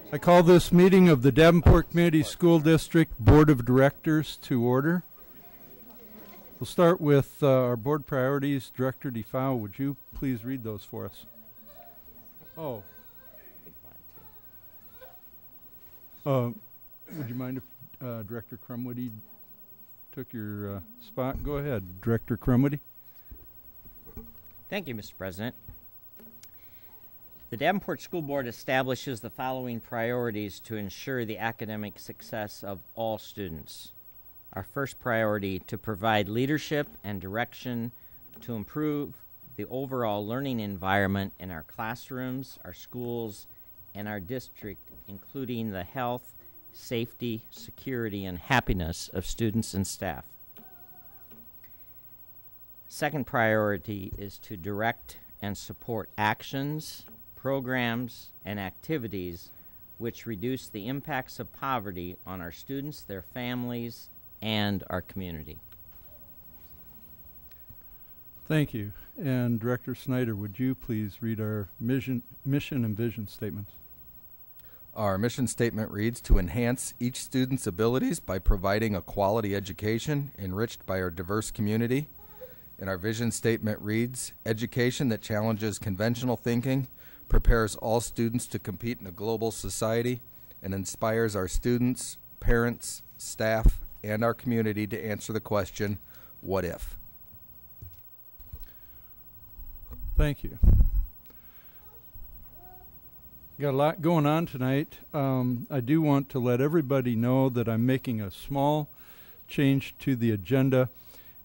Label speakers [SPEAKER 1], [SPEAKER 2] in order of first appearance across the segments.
[SPEAKER 1] I call this meeting of the Davenport Community School District Board of Directors to order. We'll start with our board priorities. Director DeFao, would you please read those for us? Oh. Would you mind if Director Crumwoody took your spot? Go ahead, Director Crumwoody.
[SPEAKER 2] Thank you, Mr. President. The Davenport School Board establishes the following priorities to ensure the academic success of all students. Our first priority, to provide leadership and direction to improve the overall learning environment in our classrooms, our schools, and our district, including the health, safety, security, and happiness of students and staff. Second priority is to direct and support actions, programs, and activities which reduce the impacts of poverty on our students, their families, and our community.
[SPEAKER 1] Thank you. And Director Snyder, would you please read our mission and vision statements?
[SPEAKER 3] Our mission statement reads, to enhance each student's abilities by providing a quality education enriched by our diverse community. And our vision statement reads, education that challenges conventional thinking, prepares all students to compete in a global society, and inspires our students, parents, staff, and our community to answer the question, what if?
[SPEAKER 1] Thank you. Got a lot going on tonight. I do want to let everybody know that I'm making a small change to the agenda,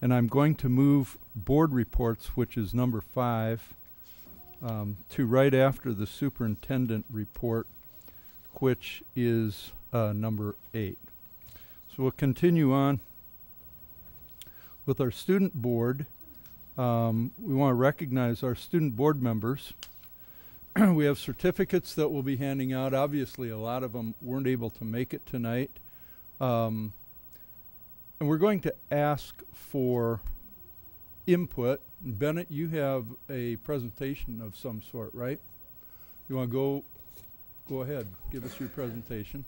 [SPEAKER 1] and I'm going to move board reports, which is number 5, to right after the superintendent report, which is number 8. So we'll continue on with our student board. We want to recognize our student board members. We have certificates that we'll be handing out. Obviously, a lot of them weren't able to make it tonight. And we're going to ask for input. Bennett, you have a presentation of some sort, right? You want to go ahead, give us your presentation.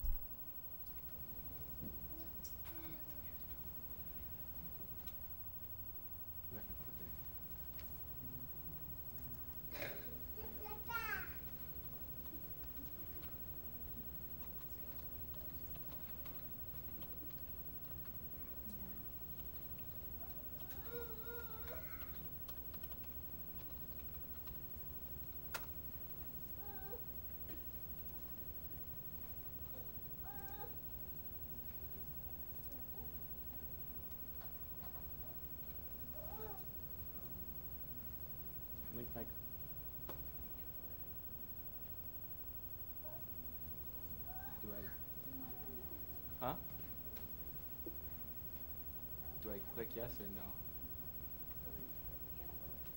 [SPEAKER 4] Do I click yes or no?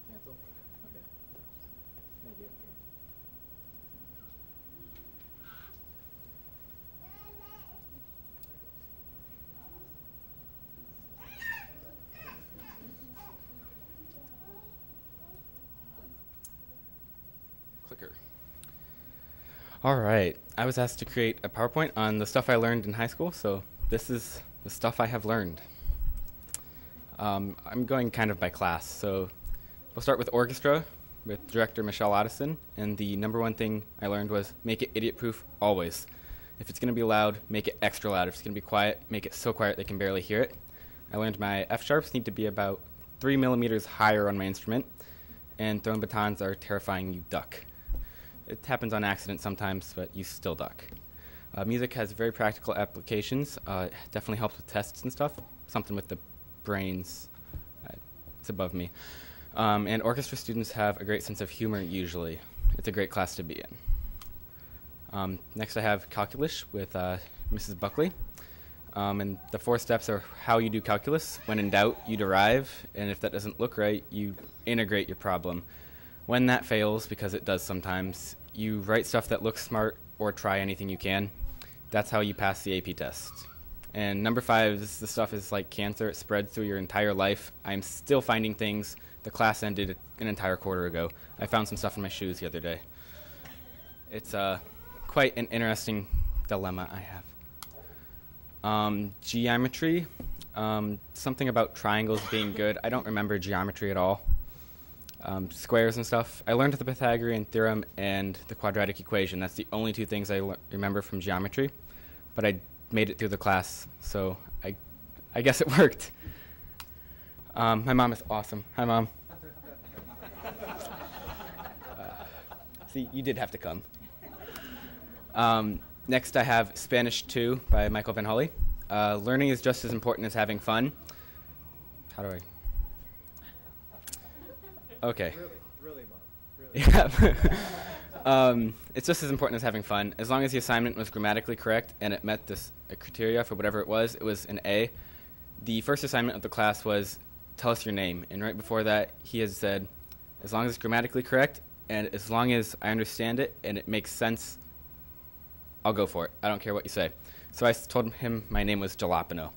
[SPEAKER 4] Cancel? Okay. Thank you. Clicker. All right. I was asked to create a PowerPoint on the stuff I learned in high school, so this is the stuff I have learned. I'm going kind of by class, so we'll start with orchestra with Director Michelle Otteson, and the number one thing I learned was make it idiot-proof always. If it's going to be loud, make it extra loud. If it's going to be quiet, make it so quiet they can barely hear it. I learned my F-sharps need to be about 3 millimeters higher on my instrument, and thrown batons are terrifying, you duck. It happens on accident sometimes, but you still duck. Music has very practical applications. It definitely helps with tests and stuff. Something with the brains, it's above me. And orchestra students have a great sense of humor usually. It's a great class to be in. Next I have calculus with Mrs. Buckley. And the 4 steps are how you do calculus. When in doubt, you derive, and if that doesn't look right, you integrate your problem. When that fails, because it does sometimes, you write stuff that looks smart or try anything you can. That's how you pass the AP test. And number 5, the stuff is like cancer. It spreads through your entire life. I'm still finding things. The class ended an entire quarter ago. I found some stuff in my shoes the other day. It's quite an interesting dilemma I have. Geometry, something about triangles being good. I don't remember geometry at all. Squares and stuff. I learned the Pythagorean theorem and the quadratic equation. That's the only two things I remember from geometry, but I made it through the class, so I guess it worked. My mom is awesome. Hi, Mom. See, you did have to come. Next, I have Spanish 2 by Michael Van Holle. Learning is just as important as having fun. How do I? Okay.
[SPEAKER 5] Really, Mom. Really.
[SPEAKER 4] Yeah. It's just as important as having fun. As long as the assignment was grammatically correct and it met this criteria for whatever it was an A. The first assignment of the class was tell us your name. And right before that, he has said, as long as it's grammatically correct and as long as I understand it and it makes sense, I'll go for it. I don't care what you say. So I told him my name was Jalapeno.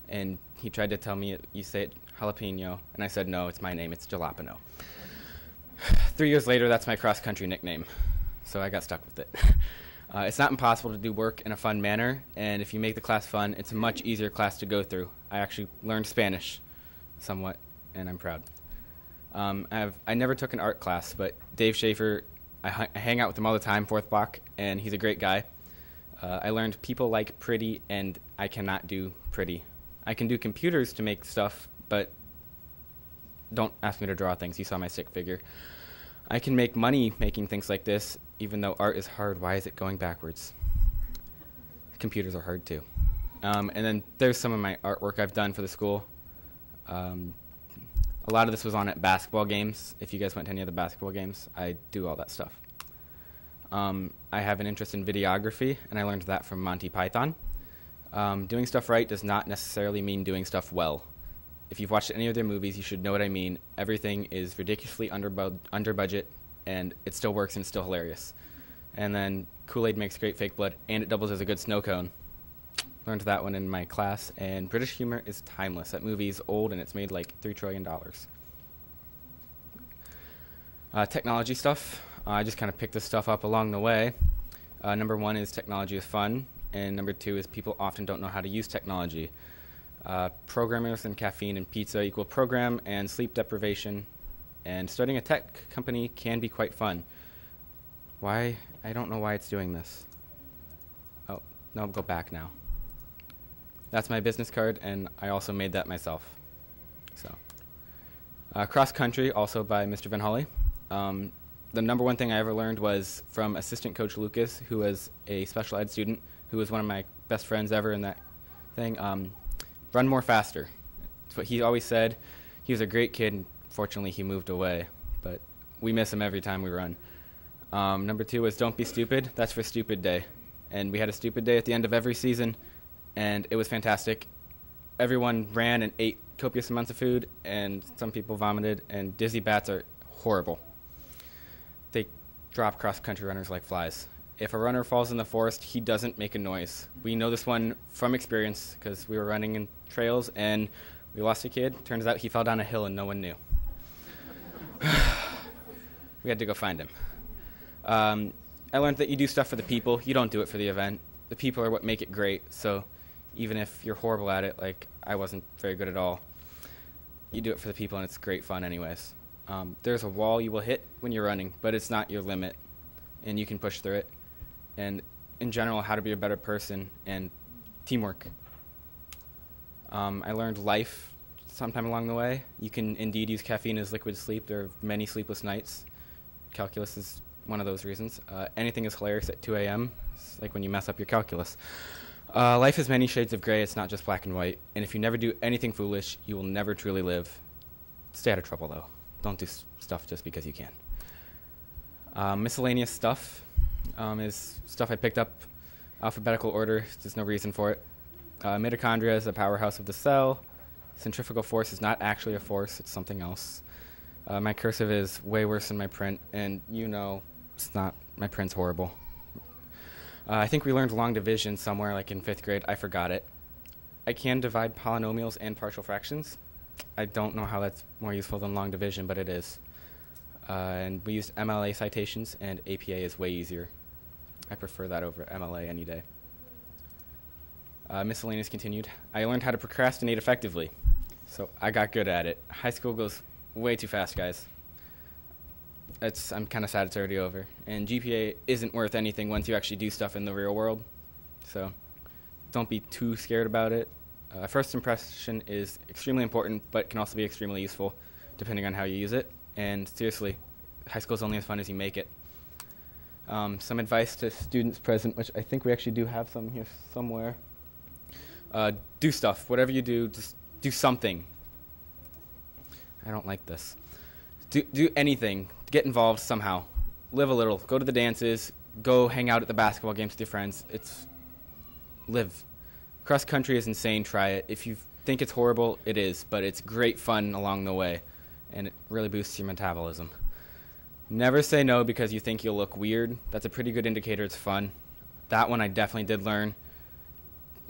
[SPEAKER 4] And he tried to tell me, you say it jalapeno. And I said, no, it's my name. It's Jalapeno. 3 years later, that's my cross-country nickname. So I got stuck with it. It's not impossible to do work in a fun manner. And if you make the class fun, it's a much easier class to go through. I actually learned Spanish somewhat, and I'm proud. I never took an art class, but Dave Schaefer, I hang out with him all the time, fourth block, and he's a great guy. I learned people like pretty, and I cannot do pretty. I can do computers to make stuff, but don't ask me to draw things. You saw my stick figure. I can make money making things like this, even though art is hard. Why is it going backwards? Computers are hard too. And then there's some of my artwork I've done for the school. A lot of this was on at basketball games. If you guys went to any of the basketball games, I do all that stuff. I have an interest in videography, and I learned that from Monty Python. Doing stuff right does not necessarily mean doing stuff well. If you've watched any of their movies, you should know what I mean. Everything is ridiculously under budget, and it still works and it's still hilarious. And then Kool-Aid makes great fake blood, and it doubles as a good snow cone. Learned that one in my class. And British humor is timeless. That movie is old, and it's made like $3 trillion. Technology stuff. I just kind of picked this stuff up along the way. Number 1 is technology is fun, and number 2 is people often don't know how to use technology. Programmers and caffeine and pizza equal program and sleep deprivation, and starting a tech company can be quite fun. Why? I don't know why it's doing this. Oh, no, I'll go back now. That's my business card, and I also made that myself. So, Cross Country, also by Mr. Van Holle. The number 1 thing I ever learned was from assistant coach Lucas, who was a special ed student, who was one of my best friends ever in that thing. Run more faster. That's what he always said. He was a great kid, and fortunately he moved away, but we miss him every time we run. Number 2 was don't be stupid. That's for stupid day. And we had a stupid day at the end of every season, and it was fantastic. Everyone ran and ate copious amounts of food, and some people vomited, and dizzy bats are horrible. They drop cross-country runners like flies. If a runner falls in the forest, he doesn't make a noise. We know this one from experience because we were running in trails and we lost a kid. Turns out he fell down a hill and no one knew. We had to go find him. I learned that you do stuff for the people. You don't do it for the event. The people are what make it great. So even if you're horrible at it, like I wasn't very good at all, you do it for the people and it's great fun anyways. There's a wall you will hit when you're running, but it's not your limit and you can push through it. And in general, how to be a better person and teamwork. I learned life sometime along the way. You can indeed use caffeine as liquid sleep. There are many sleepless nights. Calculus is one of those reasons. Anything is hilarious at 2 a.m. It's like when you mess up your calculus. Life is many shades of gray. It's not just black and white. And if you never do anything foolish, you will never truly live. Stay out of trouble, though. Don't do stuff just because you can. Miscellaneous stuff. Is stuff I picked up alphabetical order. There's no reason for it. Mitochondria is a powerhouse of the cell. Centrifugal force is not actually a force. It's something else. My cursive is way worse than my print, and you know it's not. My print's horrible. I think we learned long division somewhere like in 5th grade. I forgot it. I can divide polynomials and partial fractions. I don't know how that's more useful than long division, but it is. And we used MLA citations, and APA is way easier. I prefer that over MLA any day. Miscellaneous continued. I learned how to procrastinate effectively, so I got good at it. High school goes way too fast, guys. I'm kind of sad it's already over. And GPA isn't worth anything once you actually do stuff in the real world, so don't be too scared about it. First impression is extremely important, but can also be extremely useful depending on how you use it. And seriously, high school is only as fun as you make it. Some advice to students present, which I think we actually do have some here somewhere. Do stuff. Whatever you do, just do something. I don't like this. Do anything. Get involved somehow. Live a little. Go to the dances. Go hang out at the basketball games with your friends. Live. Cross country is insane. Try it. If you think it's horrible, it is. But it's great fun along the way. And it really boosts your metabolism. Never say no because you think you'll look weird. That's a pretty good indicator it's fun. That one I definitely did learn.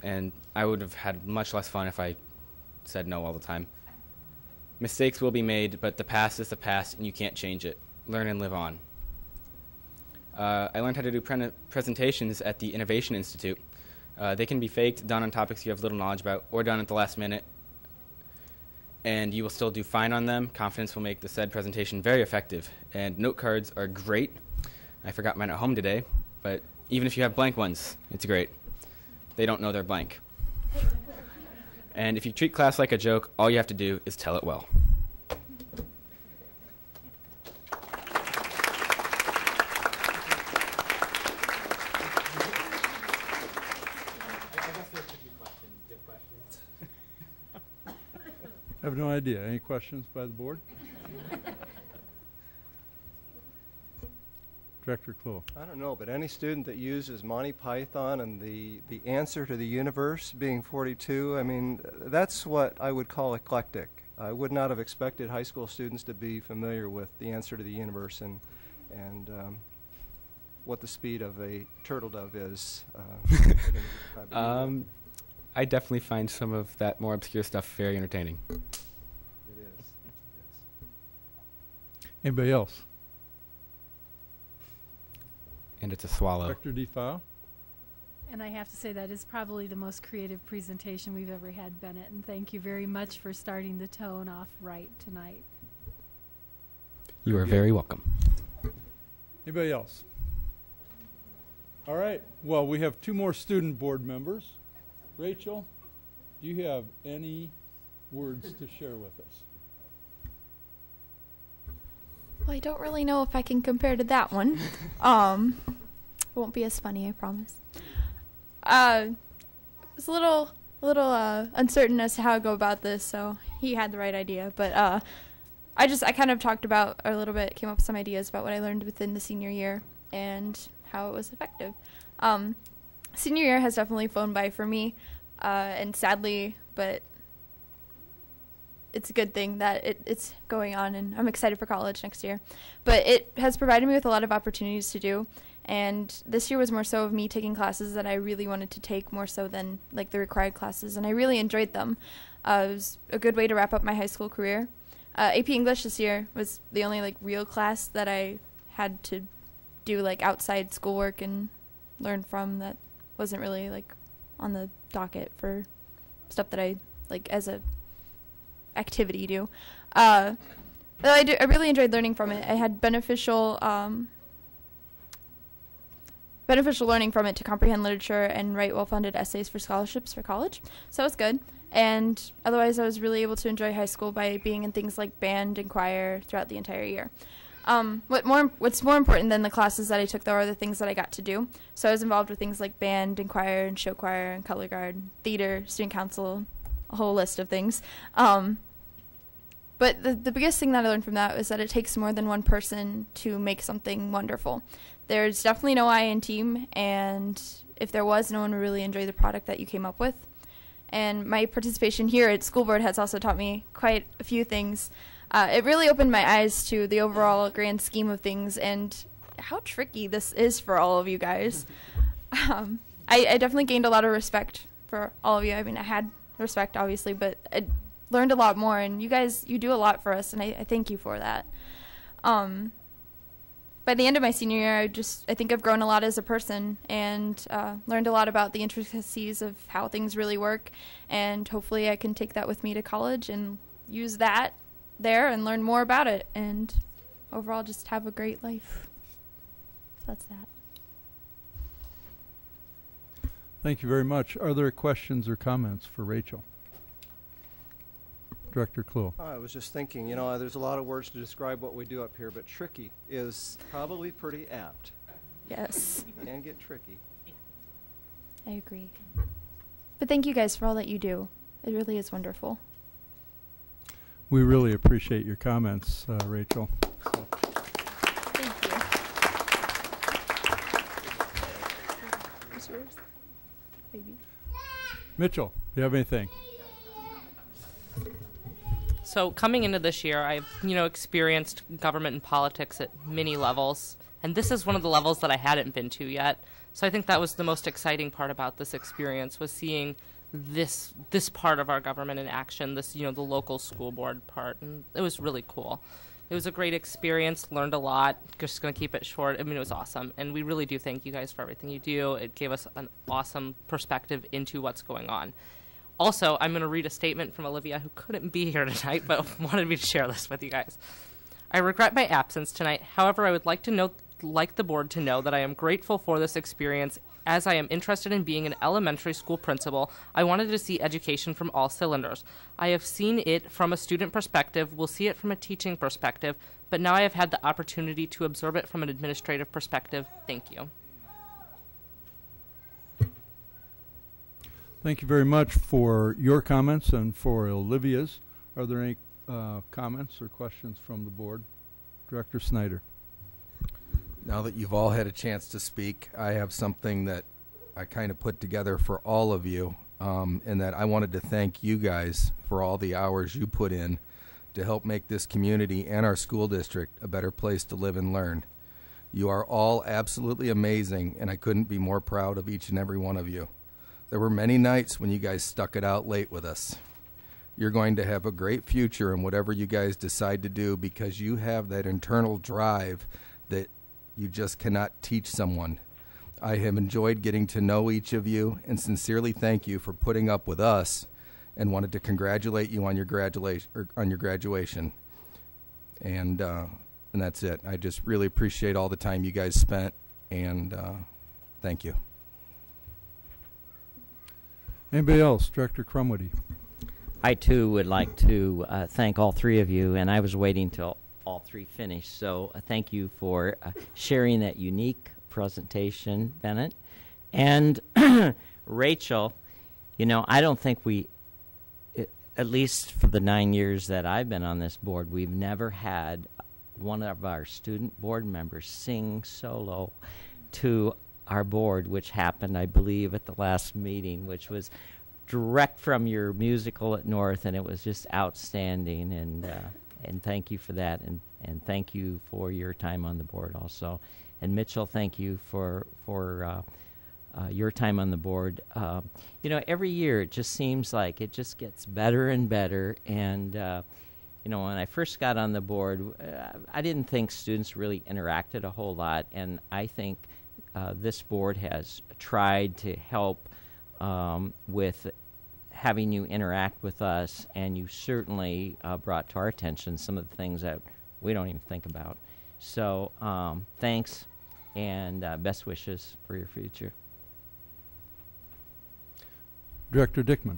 [SPEAKER 4] And I would have had much less fun if I said no all the time. Mistakes will be made, but the past is the past and you can't change it. Learn and live on. I learned how to do presentations at the Innovation Institute. They can be faked, done on topics you have little knowledge about, or done at the last minute. And you will still do fine on them. Confidence will make the said presentation very effective. And note cards are great. I forgot mine at home today, but even if you have blank ones, it's great. They don't know they're blank. And if you treat class like a joke, all you have to do is tell it well.
[SPEAKER 1] I have no idea. Any questions by the board? Director Clough.
[SPEAKER 5] I don't know, but any student that uses Monty Python and the answer to the universe being 42, I mean, that's what I would call eclectic. I would not have expected high school students to be familiar with the answer to the universe and what the speed of a turtle dove is.
[SPEAKER 4] I definitely find some of that more obscure stuff very entertaining.
[SPEAKER 5] It is.
[SPEAKER 1] Anybody else?
[SPEAKER 4] And it's a swallow.
[SPEAKER 1] Director DeFile?
[SPEAKER 6] And I have to say that is probably the most creative presentation we've ever had, Bennett, and thank you very much for starting the tone off right tonight.
[SPEAKER 4] You are very welcome.
[SPEAKER 1] Anybody else? All right. Well, we have two more student board members. Rachel, do you have any words to share with us?
[SPEAKER 7] Well, I don't really know if I can compare to that one. It won't be as funny, I promise. I was a little uncertain as to how to go about this, so he had the right idea. But I kind of talked about a little bit, came up with some ideas about what I learned within the senior year and how it was effective. Senior year has definitely flown by for me, and sadly, but it's a good thing that it's going on, and I'm excited for college next year. But it has provided me with a lot of opportunities to do, and this year was more so of me taking classes that I really wanted to take more so than like the required classes, and I really enjoyed them. It was a good way to wrap up my high school career. AP English this year was the only like real class that I had to do like outside schoolwork and learn from that wasn't really like on the docket for stuff that I like as a activity do. I really enjoyed learning from it. I had beneficial learning from it to comprehend literature and write well-funded essays for scholarships for college. So it was good. And otherwise, I was really able to enjoy high school by being in things like band and choir throughout the entire year. What's more important than the classes that I took, though, are the things that I got to do. So I was involved with things like band and choir and show choir and color guard, theater, student council, a whole list of things. But the biggest thing that I learned from that was that it takes more than one person to make something wonderful. There's definitely no I in team, and if there was, no one would really enjoy the product that you came up with. And my participation here at school board has also taught me quite a few things. It really opened my eyes to the overall grand scheme of things and how tricky this is for all of you guys. I definitely gained a lot of respect for all of you. I mean, I had respect, obviously, but I learned a lot more, and you guys, you do a lot for us, and I thank you for that. by the end of my senior year, I think I've grown a lot as a person and learned a lot about the intricacies of how things really work. And hopefully I can take that with me to college and use that there and learn more about it. And overall, just have a great life. So that's that.
[SPEAKER 1] Thank you very much. Are there questions or comments for Rachel? Director Kluhl.
[SPEAKER 5] I was just thinking, there's a lot of words to describe what we do up here, but tricky is probably pretty apt.
[SPEAKER 7] Yes.
[SPEAKER 5] It can get tricky.
[SPEAKER 7] I agree. But thank you guys for all that you do. It really is wonderful.
[SPEAKER 1] We really appreciate your comments, Rachel. So.
[SPEAKER 7] Thank you. Where's yours? Baby.
[SPEAKER 1] Mitchell, do you have anything?
[SPEAKER 8] So coming into this year, I've, experienced government and politics at many levels, and this is one of the levels that I hadn't been to yet. So I think that was the most exciting part about this experience, was seeing this part of our government in action, this, the local school board part, and it was really cool. It was a great experience, learned a lot, just going to keep it short. It was awesome, and we really do thank you guys for everything you do. It gave us an awesome perspective into what's going on. Also, I'm going to read a statement from Olivia, who couldn't be here tonight, but wanted me to share this with you guys. I regret my absence tonight. However, I would like the board to know that I am grateful for this experience. As I am interested in being an elementary school principal, I wanted to see education from all cylinders. I have seen it from a student perspective, will see it from a teaching perspective, but now I have had the opportunity to observe it from an administrative perspective. Thank you.
[SPEAKER 1] Thank you very much for your comments and for Olivia's. Are there any comments or questions from the board? Director Snyder.
[SPEAKER 3] Now that you've all had a chance to speak, I have something that I kind of put together for all of you, and that I wanted to thank you guys for all the hours you put in to help make this community and our school district a better place to live and learn. You are all absolutely amazing, and I couldn't be more proud of each and every one of you. There were many nights when you guys stuck it out late with us. You're going to have a great future in whatever you guys decide to do, because you have that internal drive that you just cannot teach someone. I have enjoyed getting to know each of you and sincerely thank you for putting up with us, and wanted to congratulate you on your graduation. And that's it. I just really appreciate all the time you guys spent, and thank you.
[SPEAKER 1] Anybody else? Director Crumwitty.
[SPEAKER 2] I, too, would like to thank all three of you, and I was waiting till all three finished, so thank you for sharing that unique presentation, Bennett. And Rachel, I don't think at least for the 9 years that I've been on this board, we've never had one of our student board members sing solo to our board, which happened, I believe, at the last meeting, which was direct from your musical at North, and it was just outstanding. And thank you for that, and thank you for your time on the board also. And Mitchell, thank you for your time on the board. Every year it just seems like it just gets better and better. And when I first got on the board, I didn't think students really interacted a whole lot, and I think this board has tried to help with having you interact with us, and you certainly brought to our attention some of the things that we don't even think about. So thanks, and best wishes for your future.
[SPEAKER 1] Director Dickman.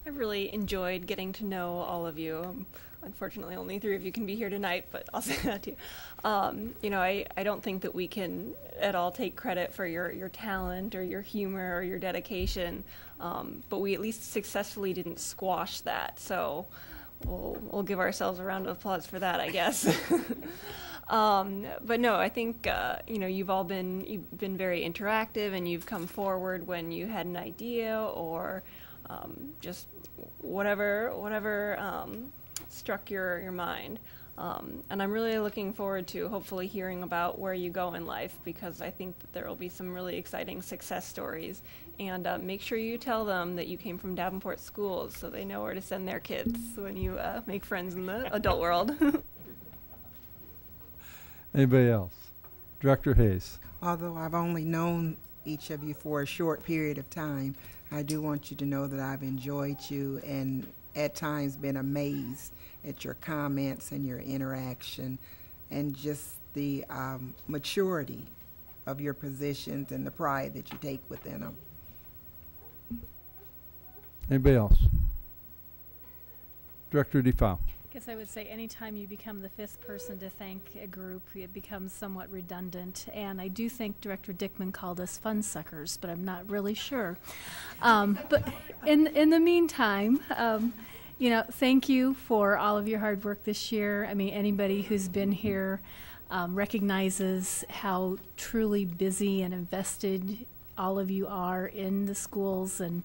[SPEAKER 9] I really enjoyed getting to know all of you. Unfortunately, only 3 of you can be here tonight, but I'll say that too. I don't think that we can at all take credit for your talent or your humor or your dedication, but we at least successfully didn't squash that. So we'll give ourselves a round of applause for that, I guess. But no, I think you've been very interactive, and you've come forward when you had an idea or just whatever struck your mind. And I'm really looking forward to hopefully hearing about where you go in life, because I think that there will be some really exciting success stories. And make sure you tell them that you came from Davenport Schools, so they know where to send their kids when you make friends in the adult world.
[SPEAKER 1] Anybody else? Director Hayes.
[SPEAKER 10] Although I've only known each of you for a short period of time, I do want you to know that I've enjoyed you and at times been amazed at your comments and your interaction and just the maturity of your positions and the pride that you take within them.
[SPEAKER 1] Anybody else? Director DeFau.
[SPEAKER 6] I guess I would say anytime you become the fifth person to thank a group, it becomes somewhat redundant. And I do think Director Dickman called us fun suckers, but I'm not really sure. But in the meantime, you know, thank you for all of your hard work this year. I mean, anybody who's been here recognizes how truly busy and invested all of you are in the schools, and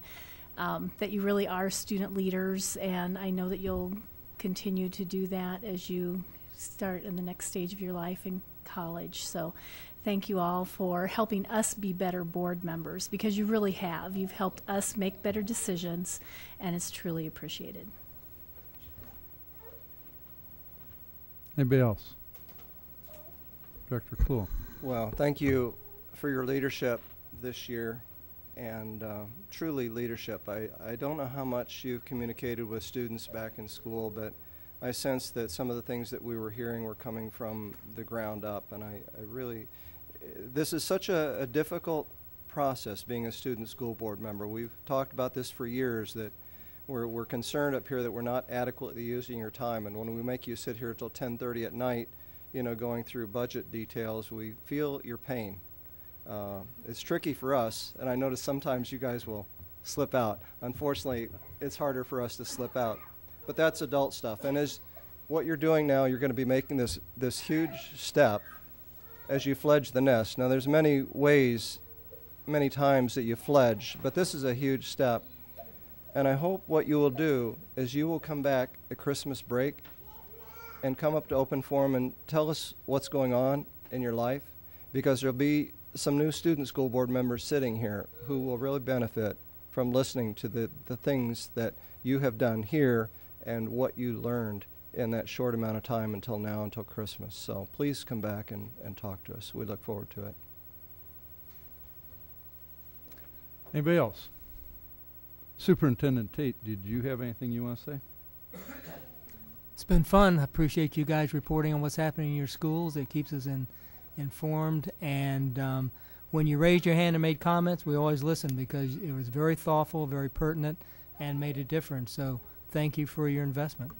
[SPEAKER 6] that you really are student leaders. And I know that you'll continue to do that as you start in the next stage of your life in college. So thank you all for helping us be better board members, because you really have. You've helped us make better decisions, and it's truly appreciated.
[SPEAKER 1] Anybody else? Director Kluhl.
[SPEAKER 5] Well, thank you for your leadership this year, and truly leadership. I don't know how much you've communicated with students back in school, but I sense that some of the things that we were hearing were coming from the ground up, and I really, this is such a difficult process being a student school board member. We've talked about this for years, that we're concerned up here that we're not adequately using your time, and when we make you sit here till 10:30 at night, you know, going through budget details, we feel your pain. It's tricky for us, and I notice sometimes you guys will slip out. Unfortunately, it's harder for us to slip out, but that's adult stuff. And as what you're doing now, you're going to be making this huge step as you fledge the nest. Now, there's many ways, many times that you fledge, but this is a huge step. And I hope what you will do is you will come back at Christmas break and come up to open forum and tell us what's going on in your life, because there'll be some new student school board members sitting here who will really benefit from listening to the things that you have done here and what you learned in that short amount of time until now, until Christmas. So please come back and talk to us. We look forward to it.
[SPEAKER 1] Anybody else? Superintendent Tate, did you have anything you want to say?
[SPEAKER 11] It's been fun. I appreciate you guys reporting on what's happening in your schools. It keeps us informed. And when you raised your hand and made comments, we always listened, because it was very thoughtful, very pertinent, and made a difference. So thank you for your investment.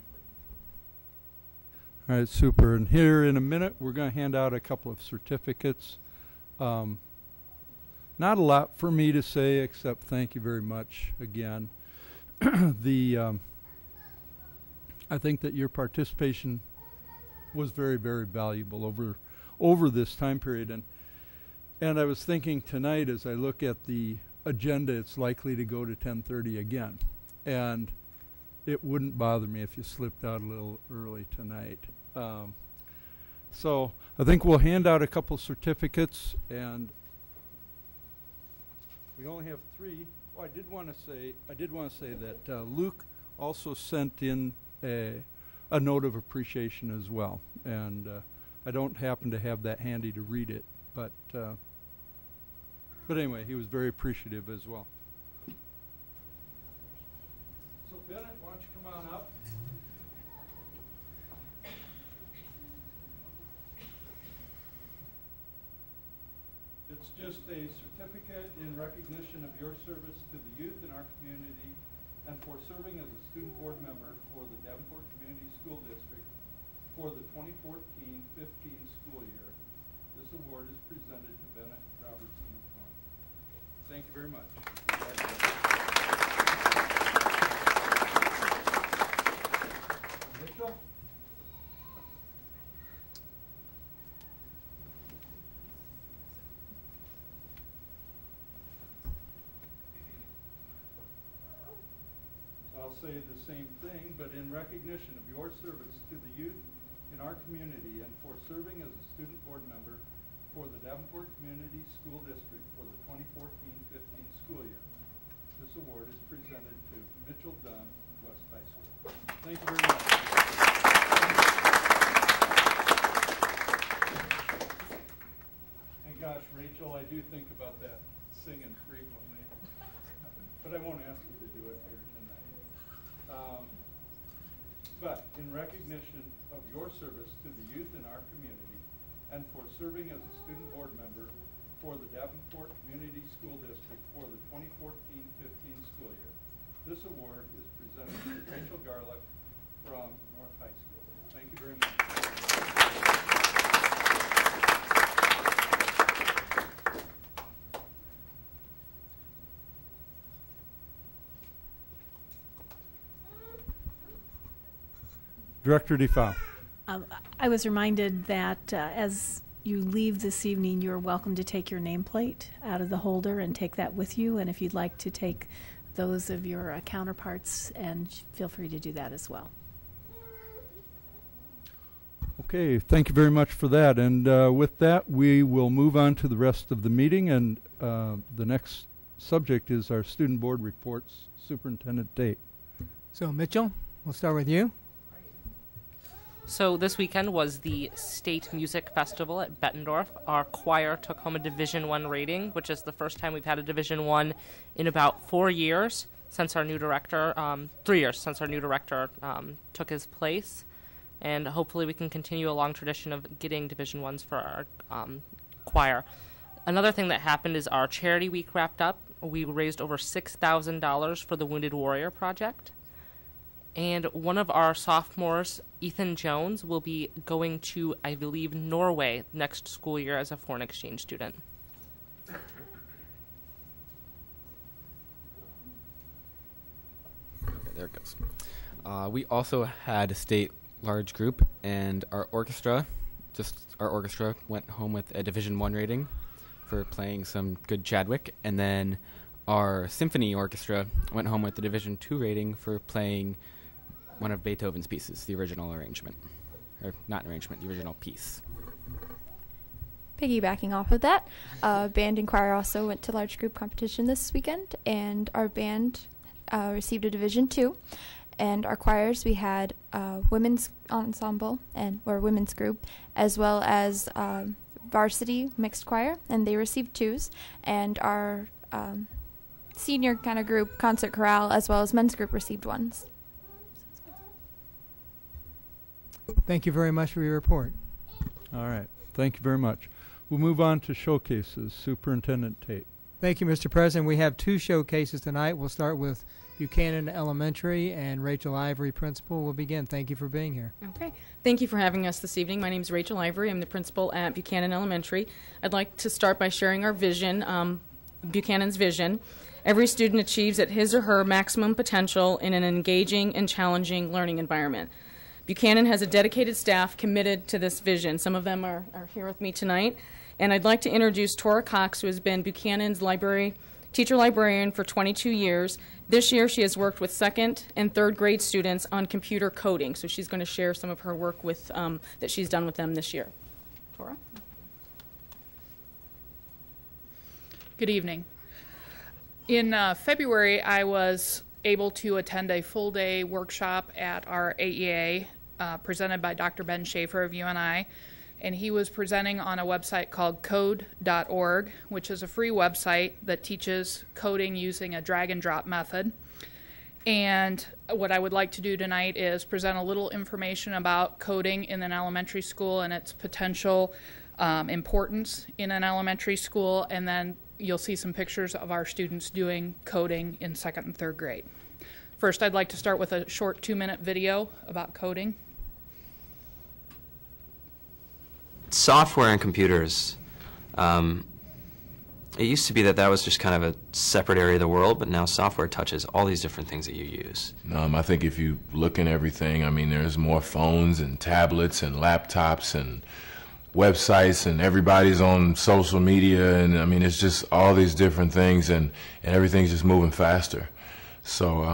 [SPEAKER 1] All right, super. And here in a minute, we're going to hand out a couple of certificates. Not a lot for me to say, except thank you very much again. I think that your participation was very, very valuable over this time period. And I was thinking tonight, as I look at the agenda, it's likely to go to 10:30 again. And it wouldn't bother me if you slipped out a little early tonight. So I think we'll hand out a couple certificates, and we only have 3. Oh, I did want to say that Luke also sent in a note of appreciation as well, and I don't happen to have that handy to read it, but anyway, he was very appreciative as well. So Bennett, why don't you come on up? It's just a certificate in recognition of your service to the youth in our community and for serving as a student board member for the Davenport Community School District for the 2014-15 school year. This award is presented to Bennett Robertson McCoy. Thank you very much. Mitchell? I'll say the same thing, but in recognition of your service to the youth in our community and for serving as a student board member for the Davenport Community School District for the 2014-15 school year. This award is presented to Mitchell Dunn, West High School. Thank you very much. think about that singing frequently, but I won't ask you to do it here tonight. But in recognition of your service to the youth in our community and for serving as a student board member for the Davenport Community School District for the 2014-15 school year, this award is presented to Rachel Garlick from North High School. Thank you very much. Director DeFau.
[SPEAKER 6] I was reminded that as you leave this evening, you're welcome to take your nameplate out of the holder and take that with you. And if you'd like to take those of your counterparts, and feel free to do that as well.
[SPEAKER 1] Okay, thank you very much for that. And with that, we will move on to the rest of the meeting. And the next subject is our student board reports. Superintendent Tate.
[SPEAKER 11] So Mitchell, we'll start with you.
[SPEAKER 8] So this weekend was the State Music Festival at Bettendorf. Our choir took home a Division I rating, which is the first time we've had a Division I in about 4 years since our new director, 3 years since our new director took his place. And hopefully we can continue a long tradition of getting Division I's for our choir. Another thing that happened is our Charity Week wrapped up. We raised over $6,000 for the Wounded Warrior Project. And one of our sophomores, Ethan Jones, will be going to, I believe, Norway next school year as a foreign exchange student.
[SPEAKER 4] Okay, there it goes. We also had a state large group, and our orchestra went home with a Division I rating for playing some good Chadwick, and then our symphony orchestra went home with the Division II rating for playing one of Beethoven's pieces, the original arrangement. Or not arrangement, the original piece.
[SPEAKER 7] Piggybacking off of that, band and choir also went to large group competition this weekend, and our band received a Division II. And our choirs, we had women's ensemble or women's group, as well as varsity mixed choir, and they received 2s. And our senior kind of group, concert chorale, as well as men's group, received 1s.
[SPEAKER 11] Thank you very much for your report.
[SPEAKER 1] All right. Thank you very much. We'll move on to showcases. Superintendent Tate.
[SPEAKER 11] Thank you, Mr. President. We have 2 showcases tonight. We'll start with Buchanan Elementary, and Rachel Ivory, principal, will begin. Thank you for being here.
[SPEAKER 12] Okay. Thank you for having us this evening. My name is Rachel Ivory. I'm the principal at Buchanan Elementary. I'd like to start by sharing our vision, Buchanan's vision. Every student achieves at his or her maximum potential in an engaging and challenging learning environment. Buchanan has a dedicated staff committed to this vision. Some of them are here with me tonight. And I'd like to introduce Tora Cox, who has been Buchanan's teacher librarian for 22 years. This year she has worked with 2nd and 3rd grade students on computer coding. So she's going to share some of her work with that she's done with them this year. Tora?
[SPEAKER 13] Good evening. In February, I was able to attend a full-day workshop at our AEA presented by Dr. Ben Schaefer of UNI, and he was presenting on a website called code.org, which is a free website that teaches coding using a drag-and-drop method. And what I would like to do tonight is present a little information about coding in an elementary school and its potential importance in an elementary school, and then you'll see some pictures of our students doing coding in 2nd and 3rd grade. First, I'd like to start with a short 2-minute video about coding.
[SPEAKER 14] Software and computers. It used to be that was just kind of a separate area of the world, but now software touches all these different things that you use.
[SPEAKER 15] I think if you look at everything, I mean, there's more phones and tablets and laptops and websites, and everybody's on social media, and I mean, it's just all these different things, and everything's just moving faster. So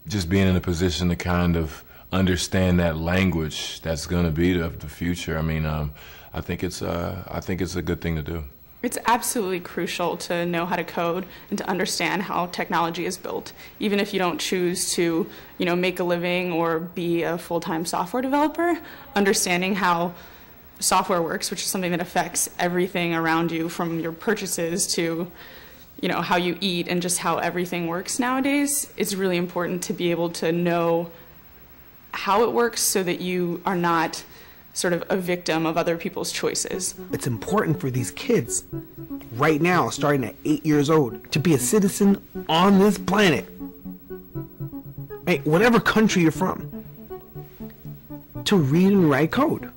[SPEAKER 15] just being in a position to kind of understand that language that's going to be the future, I mean, I think it's a good thing to do.
[SPEAKER 16] It's absolutely crucial to know how to code and to understand how technology is built, even if you don't choose to, make a living or be a full-time software developer. Understanding how software works, which is something that affects everything around you, from your purchases to, you know, how you eat and just how everything works nowadays. It's really important to be able to know how it works so that you are not sort of a victim of other people's choices.
[SPEAKER 17] It's important for these kids right now, starting at 8 years old, to be a citizen on this planet. Hey, whatever country you're from, to read and write code.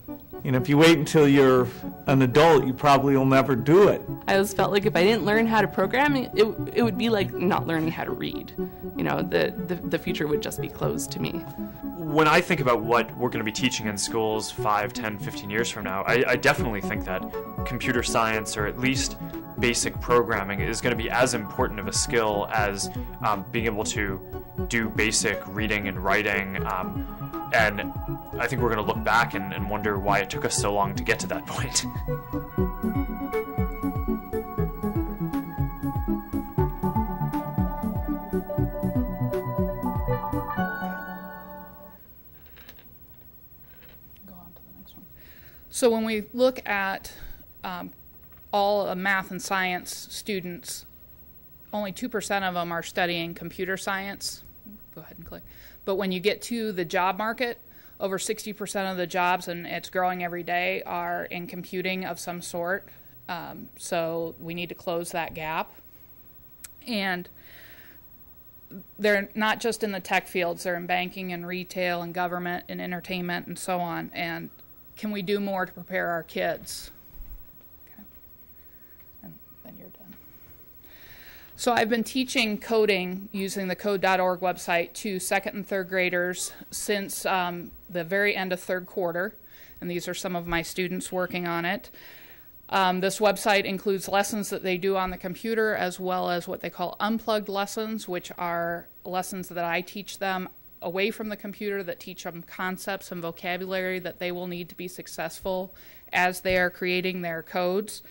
[SPEAKER 18] You know, if you wait until you're an adult, you probably will never do it.
[SPEAKER 12] I always felt like if I didn't learn how to program, it would be like not learning how to read. You know, the future would just be closed to me.
[SPEAKER 19] When I think about what we're going to be teaching in schools 5, 10, 15 years from now, I definitely think that computer science, or at least basic programming, is going to be as important of a skill as being able to do basic reading and writing. And I think we're going to look back and wonder why it took us so long to get to that point.
[SPEAKER 13] So when we look at all math and science students, only 2% of them are studying computer science. Go ahead and click. But when you get to the job market, over 60% of the jobs, and it's growing every day, are in computing of some sort. So we need to close that gap. And they're not just in the tech fields, they're in banking and retail and government and entertainment and so on. And can we do more to prepare our kids? Okay. And then you're done. So I've been teaching coding using the code.org website to second and third graders since the very end of third quarter, and these are some of my students working on it. This website includes lessons that they do on the computer, as well as what they call unplugged lessons, which are lessons that I teach them away from the computer, that teach them concepts and vocabulary that they will need to be successful as they are creating their codes.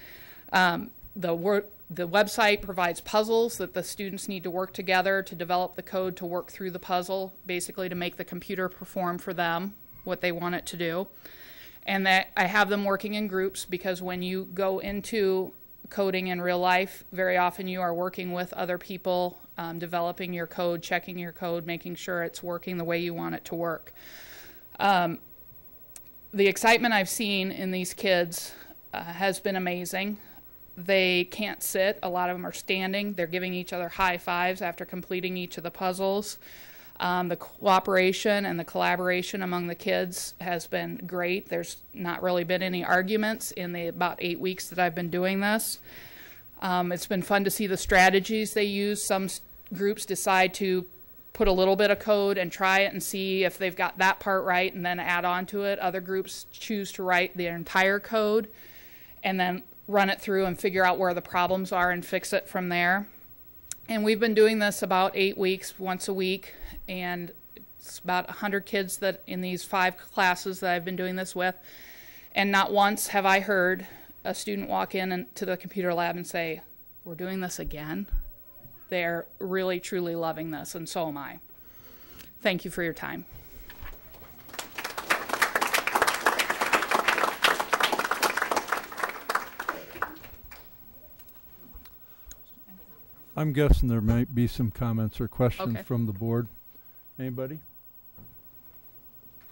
[SPEAKER 13] The website provides puzzles that the students need to work together to develop the code to work through the puzzle, basically to make the computer perform for them what they want it to do. And that I have them working in groups, because when you go into coding in real life, very often you are working with other people, developing your code, checking your code, making sure it's working the way you want it to work. The excitement I've seen in these kids has been amazing. They can't sit. A lot of them are standing. They're giving each other high fives after completing each of the puzzles. The cooperation and the collaboration among the kids has been great. There's not really been any arguments in the about 8 weeks that I've been doing this. It's been fun to see the strategies they use. Some groups decide to put a little bit of code and try it and see if they've got that part right and then add on to it. Other groups choose to write the entire code and then run it through and figure out where the problems are and fix it from there. And we've been doing this about 8 weeks, once a week, and it's about 100 kids that in these 5 classes that I've been doing this with. And not once have I heard a student walk in to the computer lab and say, "We're doing this again." They're really, truly loving this, and so am I. Thank you for your time.
[SPEAKER 1] I'm guessing there might be some comments or questions
[SPEAKER 13] Okay.
[SPEAKER 1] from the board. Anybody?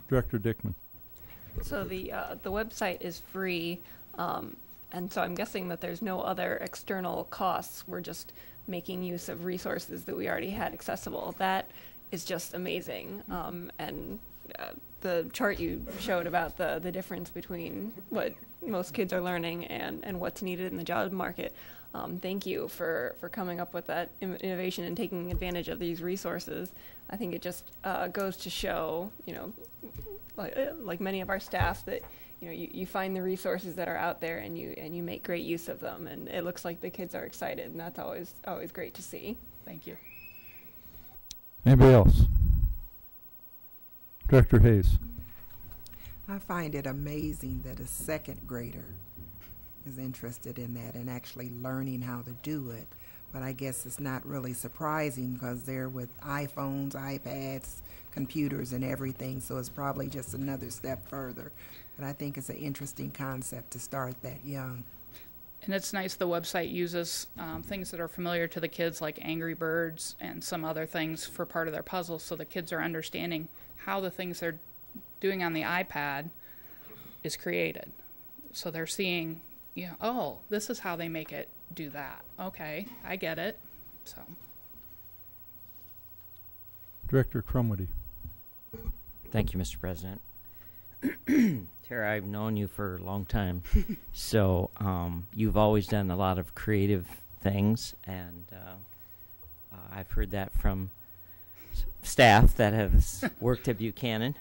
[SPEAKER 1] Director Dickman.
[SPEAKER 9] So the website is free, and so I'm guessing that there's no other external costs. We're just making use of resources that we already had accessible. That is just amazing. And the chart you showed about the difference between what most kids are learning and what's needed in the job market. Thank you for coming up with that innovation and taking advantage of these resources. I think it just goes to show, you know, like many of our staff, that you find the resources that are out there and you make great use of them, and it looks like the kids are excited, and that's always great to see.
[SPEAKER 13] Thank you.
[SPEAKER 1] Anybody else? Director Hayes.
[SPEAKER 10] I find it amazing that a second grader is interested in that and actually learning how to do it. but I guess it's not really surprising because they're with iPhones, iPads, computers, and everything, so it's probably just another step further. But I think it's an interesting concept to start that young.
[SPEAKER 13] And it's nice the website uses things that are familiar to the kids, like Angry Birds and some other things for part of their puzzles, so the kids are understanding how the things they're doing on the iPad is created. So they're seeing, you know, oh, this is how they make it do that. Okay, I get it. So,
[SPEAKER 1] Director Crumwitty.
[SPEAKER 2] Thank you, Mr. President. Tara, I've known you for a long time, so you've always done a lot of creative things, and I've heard that from staff that has worked at Buchanan.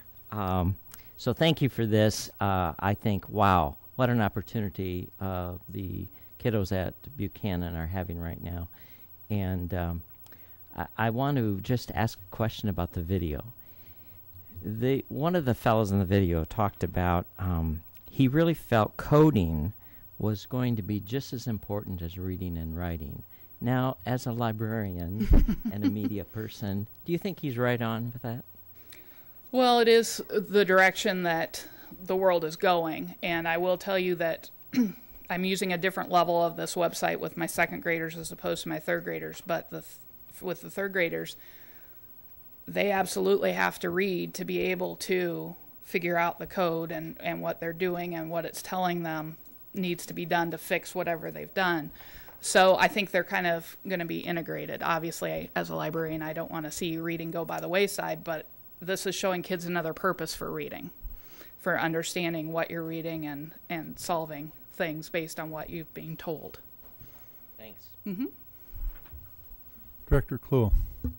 [SPEAKER 2] So thank you for this. I think, wow, what an opportunity the kiddos at Buchanan are having right now. And I want to just ask a question about the video. One of the fellows in the video talked about he really felt coding was going to be just as important as reading and writing. Now, as a librarian and a media person, do you think he's right on with that?
[SPEAKER 13] well, it is the direction that the world is going, and I will tell you that I'm using a different level of this website with my second graders as opposed to my third graders, but with the third graders, they absolutely have to read to be able to figure out the code and what they're doing and what it's telling them needs to be done to fix whatever they've done. So I think they're kind of going to be integrated. Obviously, as a librarian, I don't want to see reading go by the wayside, but this is showing kids another purpose for reading, for understanding what you're reading and solving things based on what you've been told.
[SPEAKER 2] Thanks.
[SPEAKER 13] Mm-hmm.
[SPEAKER 1] Director Kluhl.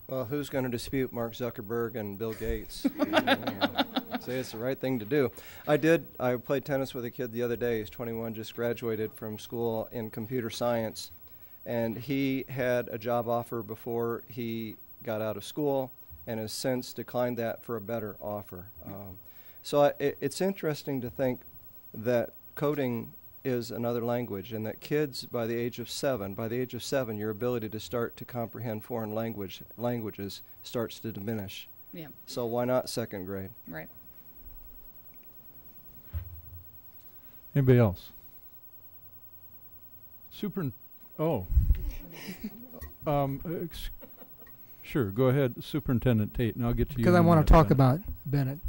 [SPEAKER 5] Well, who's going to dispute Mark Zuckerberg and Bill Gates? Say it's the right thing to do. I played tennis with a kid the other day. He's 21, just graduated from school in computer science, and he had a job offer before he got out of school and has since declined that for a better offer. So it's interesting to think that coding is another language, and that kids by the age of 7, your ability to start to comprehend foreign languages starts to diminish.
[SPEAKER 13] Yeah.
[SPEAKER 5] So why not second grade?
[SPEAKER 13] Right.
[SPEAKER 1] Anybody else? Sure, go ahead, Superintendent Tate, and I'll get to you.
[SPEAKER 11] Because I want to talk about Bennett.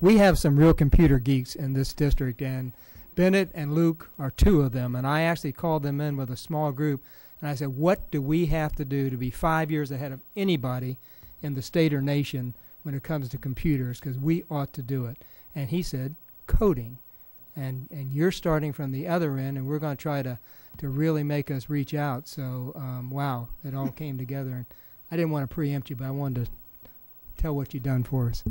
[SPEAKER 11] We have some real computer geeks in this district, and Bennett and Luke are two of them, and I actually called them in with a small group, and I said, what do we have to do to be 5 years ahead of anybody in the state or nation when it comes to computers, because we ought to do it. And he said, coding. And you're starting from the other end, and we're going to try to really make us reach out. So, wow, it all came together. And I didn't want to preempt you, but I wanted to tell what you've done for us.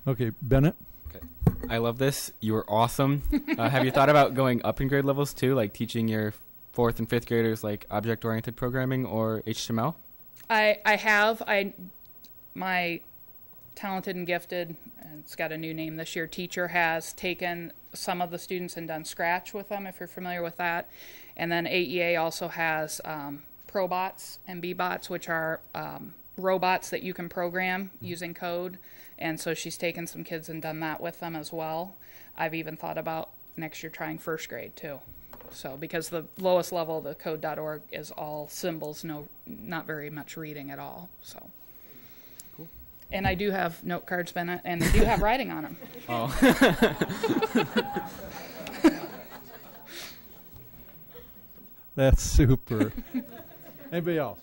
[SPEAKER 1] Okay, Bennett?
[SPEAKER 4] Okay. I love this. You are awesome. Have you thought about going up in grade levels too, like teaching your 4th and 5th graders like object-oriented programming or HTML?
[SPEAKER 13] I have. My talented and gifted, and it's got a new name this year, teacher has taken some of the students and done Scratch with them, if you're familiar with that. And then AEA also has ProBots and BBots, which are robots that you can program using code. And so she's taken some kids and done that with them as well. I've even thought about next year trying 1st grade too. So because the lowest level of the code.org is all symbols, not very much reading at all. So. Cool. And I do have note cards, Bennett, and they do have writing on them.
[SPEAKER 1] Oh. That's super. Anybody else?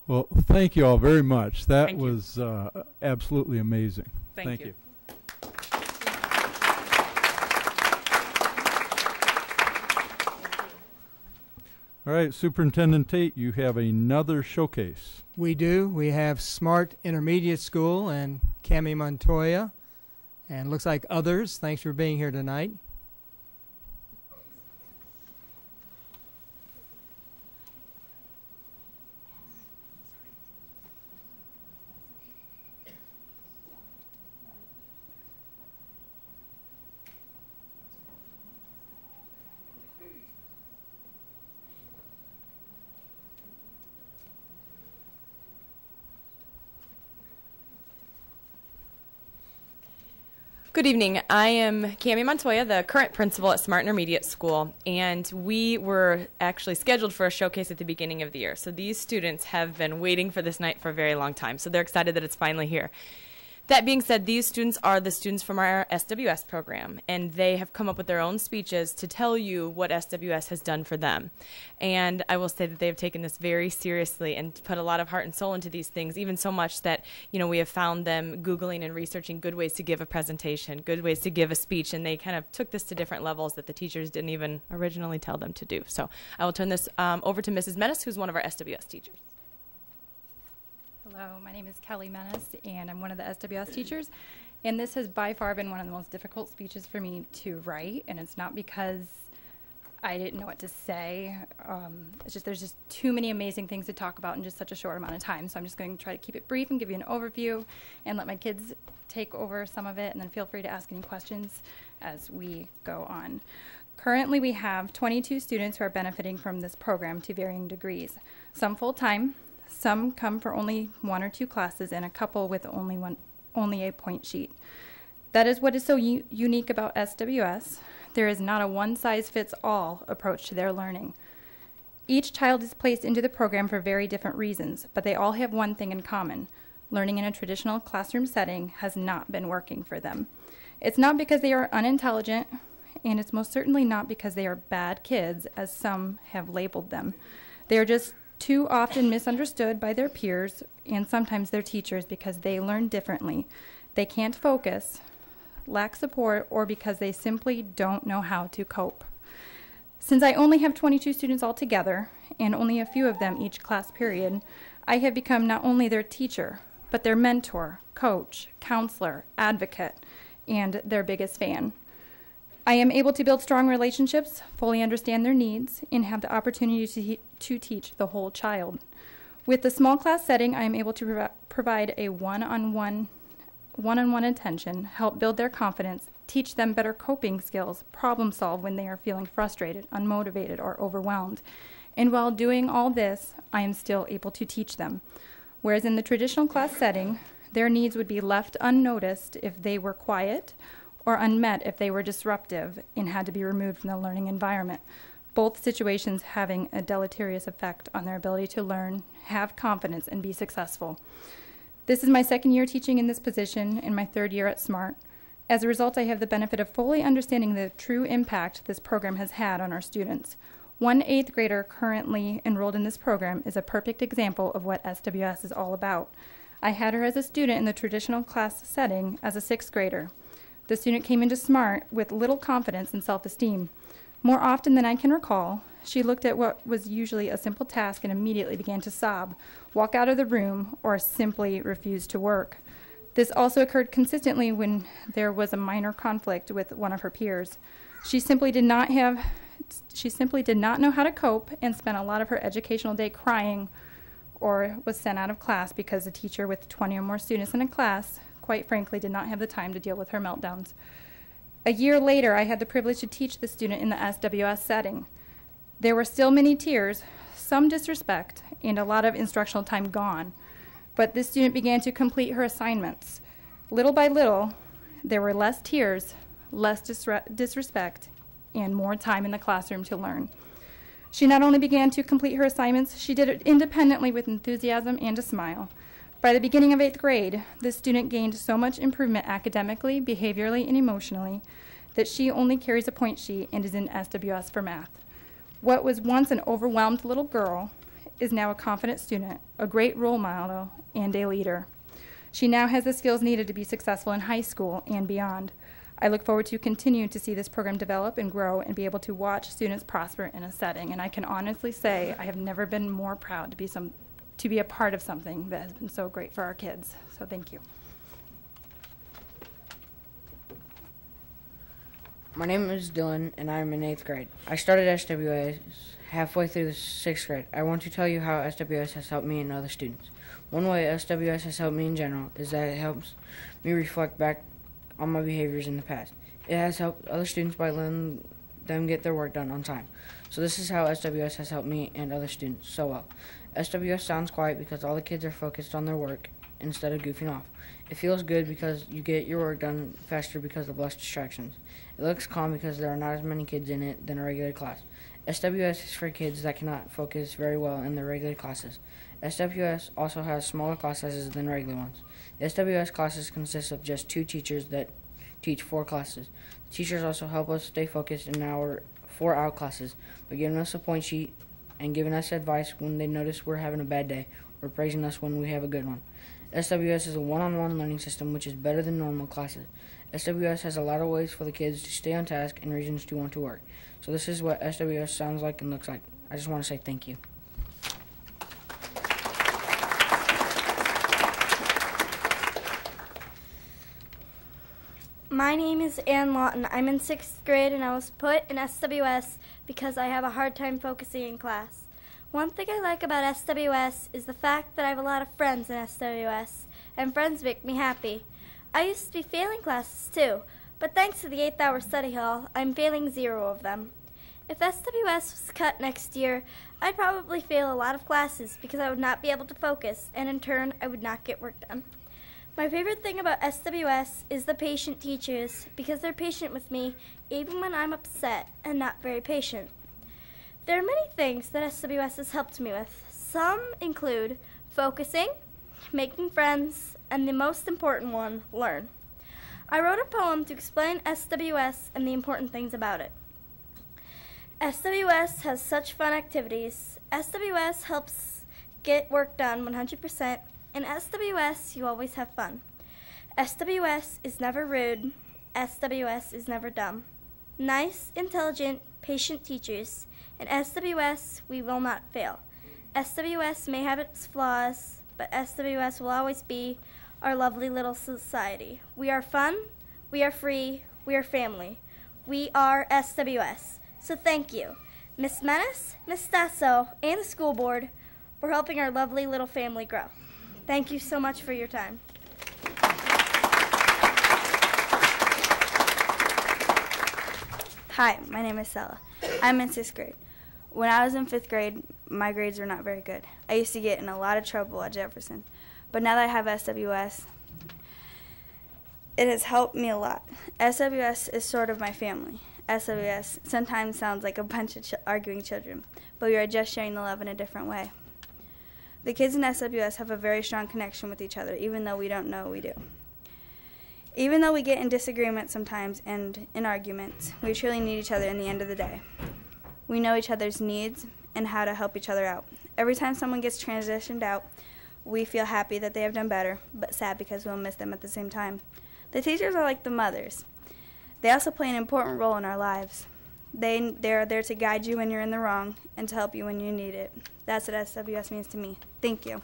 [SPEAKER 1] Well, thank you all very much. That was absolutely amazing.
[SPEAKER 13] Thank you.
[SPEAKER 1] All right, Superintendent Tate, you have another showcase.
[SPEAKER 11] We do. We have Smart Intermediate School and Cami Montoya, and looks like others. Thanks for being here tonight.
[SPEAKER 20] Good evening. I am Cami Montoya, the current principal at Smart Intermediate School, and we were actually scheduled for a showcase at the beginning of the year. So these students have been waiting for this night for a very long time, so they're excited that it's finally here. That being said, these students are the students from our SWS program, and they have come up with their own speeches to tell you what SWS has done for them. And I will say that they have taken this very seriously and put a lot of heart and soul into these things, even so much that, you know, we have found them Googling and researching good ways to give a presentation, good ways to give a speech, and they kind of took this to different levels that the teachers didn't even originally tell them to do. So I will turn this over to Mrs. Menace, who's one of our SWS teachers.
[SPEAKER 21] Hello, my name is Kelly Menace, and I'm one of the SWS teachers. And this has by far been one of the most difficult speeches for me to write, and it's not because I didn't know what to say. It's just there's just too many amazing things to talk about in just such a short amount of time. So I'm just going to try to keep it brief and give you an overview and let my kids take over some of it, and then feel free to ask any questions as we go on. Currently, we have 22 students who are benefiting from this program to varying degrees. Some full-time, some come for only 1 or 2 classes, and a couple with only a point sheet. That is what is so unique about SWS. There is not a one-size-fits-all approach to their learning. Each child is placed into the program for very different reasons, but they all have one thing in common. Learning in a traditional classroom setting has not been working for them. It's not because they are unintelligent, and it's most certainly not because they are bad kids, as some have labeled them. They are just too often misunderstood by their peers and sometimes their teachers because they learn differently. They can't focus, lack support, or because they simply don't know how to cope. Since I only have 22 students altogether, and only a few of them each class period, I have become not only their teacher, but their mentor, coach, counselor, advocate, and their biggest fan. I am able to build strong relationships, fully understand their needs, and have the opportunity to teach the whole child. With the small class setting, I am able to provide a one-on-one attention, help build their confidence, teach them better coping skills, problem solve when they are feeling frustrated, unmotivated, or overwhelmed. And while doing all this, I am still able to teach them. Whereas in the traditional class setting, their needs would be left unnoticed if they were quiet, or unmet if they were disruptive and had to be removed from the learning environment, both situations having a deleterious effect on their ability to learn, have confidence, and be successful. This is my second year teaching in this position and my third year at SMART. As a result, I have the benefit of fully understanding the true impact this program has had on our students. One 8th grader currently enrolled in this program is a perfect example of what SWS is all about. I had her as a student in the traditional class setting as a 6th grader. The student came into SMART with little confidence and self-esteem. More often than I can recall, she looked at what was usually a simple task and immediately began to sob, walk out of the room, or simply refuse to work. This also occurred consistently when there was a minor conflict with one of her peers. She simply did not know how to cope and spent a lot of her educational day crying or was sent out of class because a teacher with 20 or more students in a class, quite frankly, did not have the time to deal with her meltdowns. A year later, I had the privilege to teach the student in the SWS setting. There were still many tears, some disrespect, and a lot of instructional time gone, but this student began to complete her assignments. Little by little, there were less tears, less disrespect, and more time in the classroom to learn. She not only began to complete her assignments, she did it independently with enthusiasm and a smile. By the beginning of 8th grade, this student gained so much improvement academically, behaviorally, and emotionally that she only carries a point sheet and is in SWS for math. What was once an overwhelmed little girl is now a confident student, a great role model, and a leader. She now has the skills needed to be successful in high school and beyond. I look forward to continue to see this program develop and grow and be able to watch students prosper in a setting. And I can honestly say I have never been more proud to be a part of something that has been so great for our kids. So thank you.
[SPEAKER 22] My name is Dylan, and I'm in 8th grade. I started SWS halfway through the 6th grade. I want to tell you how SWS has helped me and other students. One way SWS has helped me in general is that it helps me reflect back on my behaviors in the past. It has helped other students by letting them get their work done on time. So this is how SWS has helped me and other students so well. SWS sounds quiet because all the kids are focused on their work instead of goofing off. It feels good because you get your work done faster because of less distractions. It looks calm because there are not as many kids in it than a regular class. SWS is for kids that cannot focus very well in their regular classes. SWS also has smaller class sizes than regular ones. The SWS classes consist of just 2 teachers that teach 4 classes. The teachers also help us stay focused in our 4-hour classes by giving us a point sheet and giving us advice when they notice we're having a bad day or praising us when we have a good one. SWS is a one-on-one learning system which is better than normal classes. SWS has a lot of ways for the kids to stay on task and reasons to want to work. So this is what SWS sounds like and looks like. I just want to say thank you.
[SPEAKER 3] My name is Ann Lawton. I'm in 6th grade and I was put in SWS because I have a hard time focusing in class. One thing I like about SWS is the fact that I have a lot of friends in SWS, and friends make me happy. I used to be failing classes too, but thanks to the 8th-hour study hall, I'm failing 0 of them. If SWS was cut next year, I'd probably fail a lot of classes because I would not be able to focus, and in turn, I would not get work done. My favorite thing about SWS is the patient teachers because they're patient with me even when I'm upset and not very patient. There are many things that SWS has helped me with. Some include focusing, making friends, and the most important one, learn. I wrote a poem to explain SWS and the important things about it. SWS has such fun activities. SWS helps get work done 100%. In SWS, you always have fun. SWS is never rude. SWS is never dumb. Nice, intelligent, patient teachers. In SWS, we will not fail. SWS may have its flaws, but SWS will always be our lovely little society. We are fun, we are free, we are family. We are SWS. So thank you, Miss Menace, Miss Stasso, and the school board for helping our lovely little family grow. Thank you so much for your time.
[SPEAKER 6] Hi, my name is Sella. I'm in 6th grade. When I was in 5th grade, my grades were not very good. I used to get in a lot of trouble at Jefferson. But now that I have SWS, it has helped me a lot. SWS is sort of my family. SWS sometimes sounds like a bunch of arguing children, but we are just sharing the love in a different way. The kids in SWS have a very strong connection with each other, even though we don't know we do. Even though we get in disagreements sometimes and in arguments, we truly need each other in the end of the day. We know each other's needs and how to help each other out. Every time someone gets transitioned out, we feel happy that they have done better, but sad because we'll miss them at the same time. The teachers are like the mothers. They also play an important role in our lives. They're there to guide you when you're in the wrong and to help you when you need it. That's what SWS means to me. Thank you.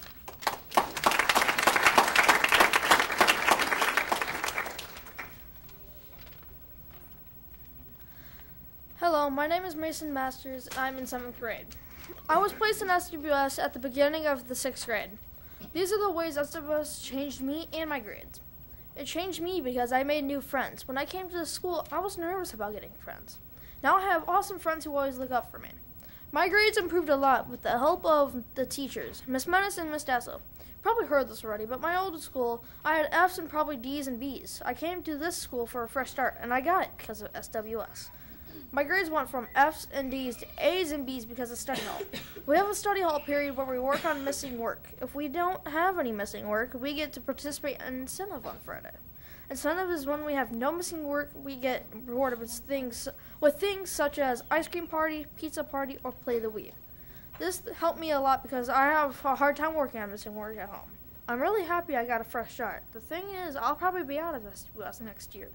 [SPEAKER 23] Hello, my name is Mason Masters, and I'm in 7th grade. I was placed in SWS at the beginning of the 6th grade. These are the ways SWS changed me and my grades. It changed me because I made new friends. When I came to the school, I was nervous about getting friends. Now I have awesome friends who always look up for me. My grades improved a lot with the help of the teachers, Miss Menace and Miss Dasso. Probably heard this already, but my old school, I had F's and probably D's and B's. I came to this school for a fresh start, and I got it because of SWS. My grades went from F's and D's to A's and B's because of study hall. We have a study hall period where we work on missing work. If we don't have any missing work, we get to participate in incentive on Friday. Incentive is when we have no missing work, we get rewarded with things such as ice cream party, pizza party, or play the Wii. This helped me a lot because I have a hard time working on missing work at home. I'm really happy I got a fresh start. The thing is, I'll probably be out of SWS next year.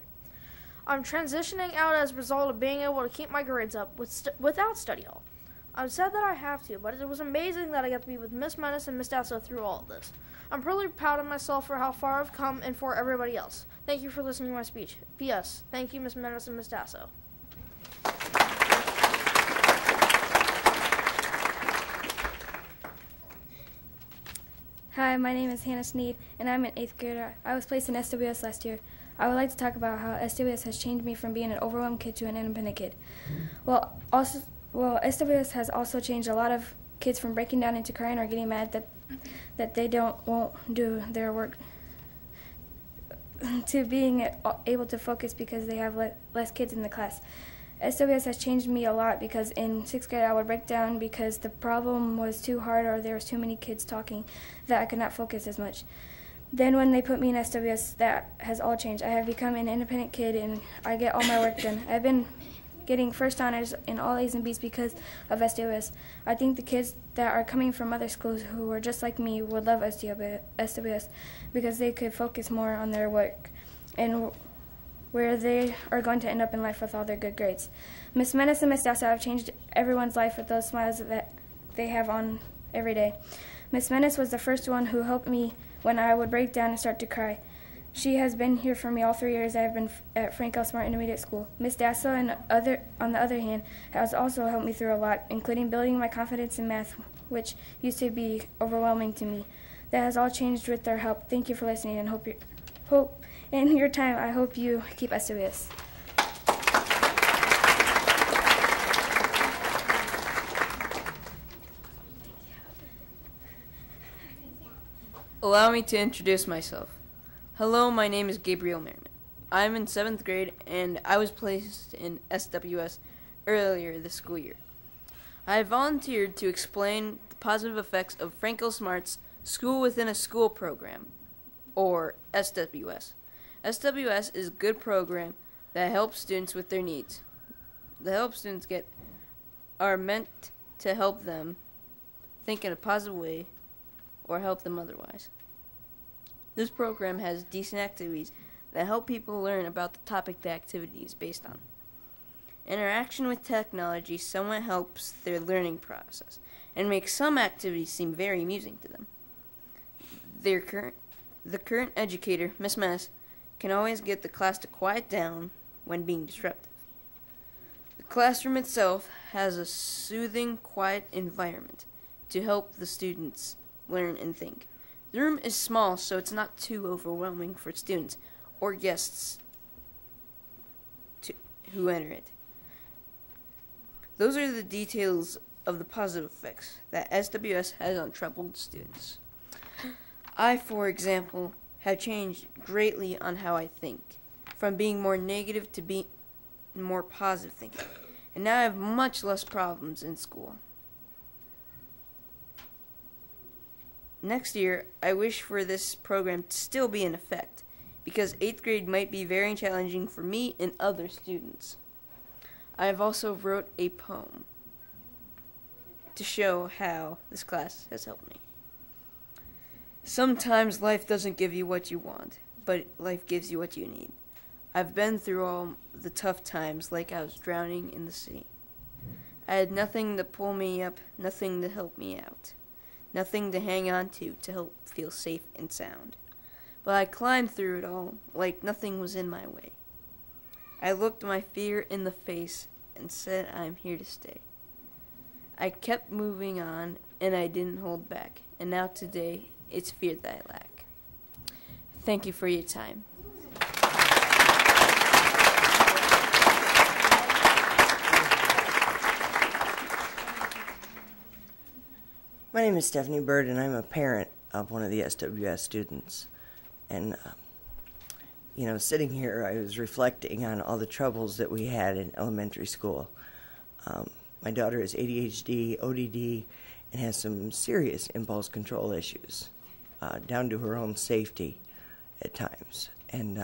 [SPEAKER 23] I'm transitioning out as a result of being able to keep my grades up without study hall. I'm sad that I have to, but it was amazing that I got to be with Miss Menace and Miss Dasso through all of this. I'm really proud of myself for how far I've come and for everybody else. Thank you for listening to my speech. P.S. Thank you, Miss Menace and Miss Dasso.
[SPEAKER 24] Hi, my name is Hannah Sneed, and I'm an 8th grader. I was placed in SWS last year. I would like to talk about how SWS has changed me from being an overwhelmed kid to an independent kid. Well, SWS has also changed a lot of kids from breaking down into crying or getting mad that they won't do their work, to being able to focus because they have less kids in the class. SWS has changed me a lot because in 6th grade I would break down because the problem was too hard or there was too many kids talking that I could not focus as much. Then when they put me in SWS, that has all changed. I have become an independent kid and I get all my work done. I've been getting first honors in all A's and B's because of SWS. I think the kids that are coming from other schools who are just like me would love SWS because they could focus more on their work and where they are going to end up in life with all their good grades. Miss Menace and Miss Dasso have changed everyone's life with those smiles that they have on every day. Miss Menace was the first one who helped me when I would break down and start to cry. She has been here for me all 3 years I have been at Frank L. Smart Intermediate School. Miss Dasso, on the other hand, has also helped me through a lot, including building my confidence in math, which used to be overwhelming to me. That has all changed with their help. Thank you for listening and hope in your time, I hope you keep SWS.
[SPEAKER 7] Allow me to introduce myself. Hello, my name is Gabriel Merriman. I'm in 7th grade and I was placed in SWS earlier this school year. I volunteered to explain the positive effects of Frank L. Smart's School Within a School program, or SWS. SWS is a good program that helps students with their needs. The help students get are meant to help them think in a positive way or help them otherwise. This program has decent activities that help people learn about the topic the activity is based on. Interaction with technology somewhat helps their learning process and makes some activities seem very amusing to them. The current educator, Miss Menace, can always get the class to quiet down when being disruptive. The classroom itself has a soothing, quiet environment to help the students learn and think. The room is small, so it's not too overwhelming for students or guests who enter it. Those are the details of the positive effects that SWS has on troubled students. I, for example, have changed greatly on how I think, from being more negative to being more positive thinking, and now I have much less problems in school. Next year, I wish for this program to still be in effect, because 8th grade might be very challenging for me and other students. I have also wrote a poem to show how this class has helped me. Sometimes life doesn't give you what you want, but life gives you what you need. I've been through all the tough times like I was drowning in the sea. I had nothing to pull me up, nothing to help me out, nothing to hang on to help feel safe and sound. But I climbed through it all like nothing was in my way. I looked my fear in the face and said, I'm here to stay. I kept moving on and I didn't hold back, and now today, it's fear that I lack. Thank you for your time.
[SPEAKER 8] My name is Stephanie Bird, and I'm a parent of one of the SWS students. And, sitting here, I was reflecting on all the troubles that we had in elementary school. My daughter has ADHD, ODD, and has some serious impulse control issues, down to her own safety at times. And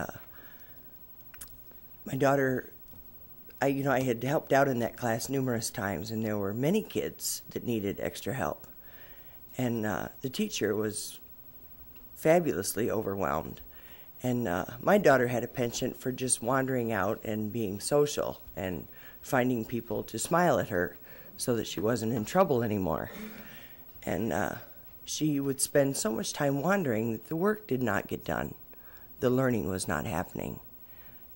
[SPEAKER 8] my daughter, I had helped out in that class numerous times, and there were many kids that needed extra help. And the teacher was fabulously overwhelmed. And my daughter had a penchant for just wandering out and being social and finding people to smile at her so that she wasn't in trouble anymore. And she would spend so much time wandering that the work did not get done. The learning was not happening.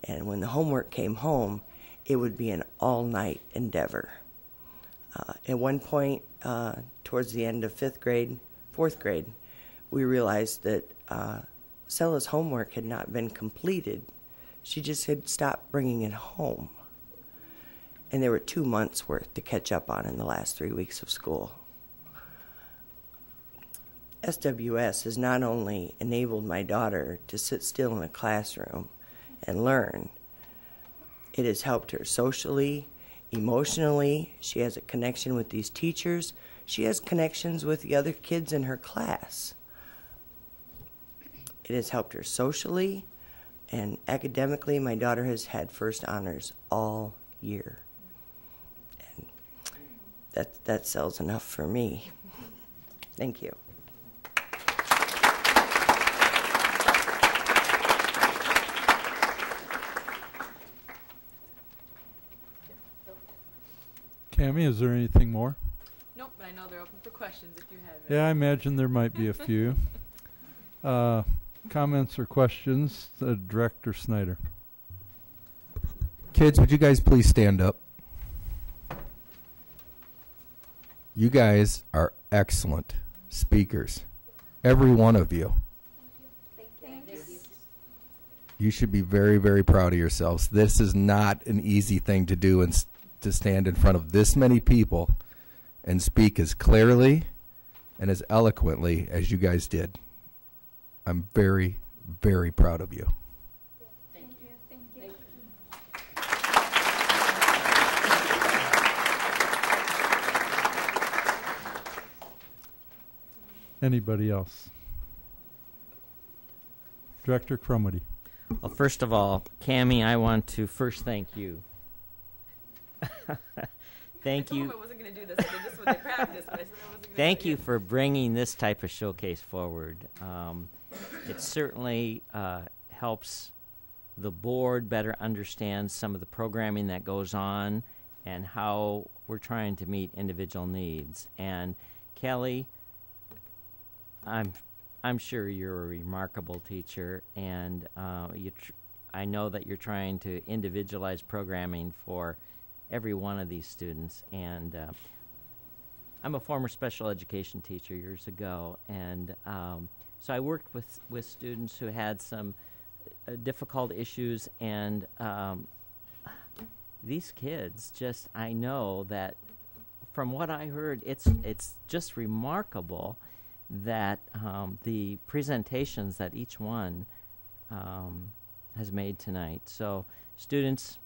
[SPEAKER 8] And when the homework came home, it would be an all-night endeavor. At one point, towards the end of 5th grade, 4th grade, we realized that Sella's homework had not been completed. She just had stopped bringing it home. And there were 2 months' worth to catch up on in the last 3 weeks of school. SWS has not only enabled my daughter to sit still in a classroom and learn, it has helped her socially, emotionally. She has a connection with these teachers. She has connections with the other kids in her class. It has helped her socially, and academically, my daughter has had first honors all year. And that sells enough for me. Thank you.
[SPEAKER 1] Cammie, is there anything more?
[SPEAKER 12] Nope, but I know they're open for questions if you have
[SPEAKER 1] Yeah, I imagine there might be a few. Comments or questions? Director Snyder.
[SPEAKER 14] Kids, would you guys please stand up? You guys are excellent speakers. Every one of you. You should be very, very proud of yourselves. This is not an easy thing to do, and to stand in front of this many people and speak as clearly and as eloquently as you guys did. I'm very, very proud of you.
[SPEAKER 3] Thank you. Thank you.
[SPEAKER 1] Anybody else? Director Crumwitty.
[SPEAKER 2] Well, first of all, Cammie, I want to first thank you. Thank you.
[SPEAKER 20] I wasn't going to do this. I did this when they practiced, but I said I wasn't going to.
[SPEAKER 2] Thank you for bringing this type of showcase forward. It certainly helps the board better understand some of the programming that goes on and how we're trying to meet individual needs. And Kelly, I'm sure you're a remarkable teacher, and I know that you're trying to individualize programming for every one of these students. And I'm a former special education teacher years ago, and so I worked with students who had some difficult issues, and these kids just, I know that from what I heard, it's just remarkable that the presentations that each one has made tonight. So students,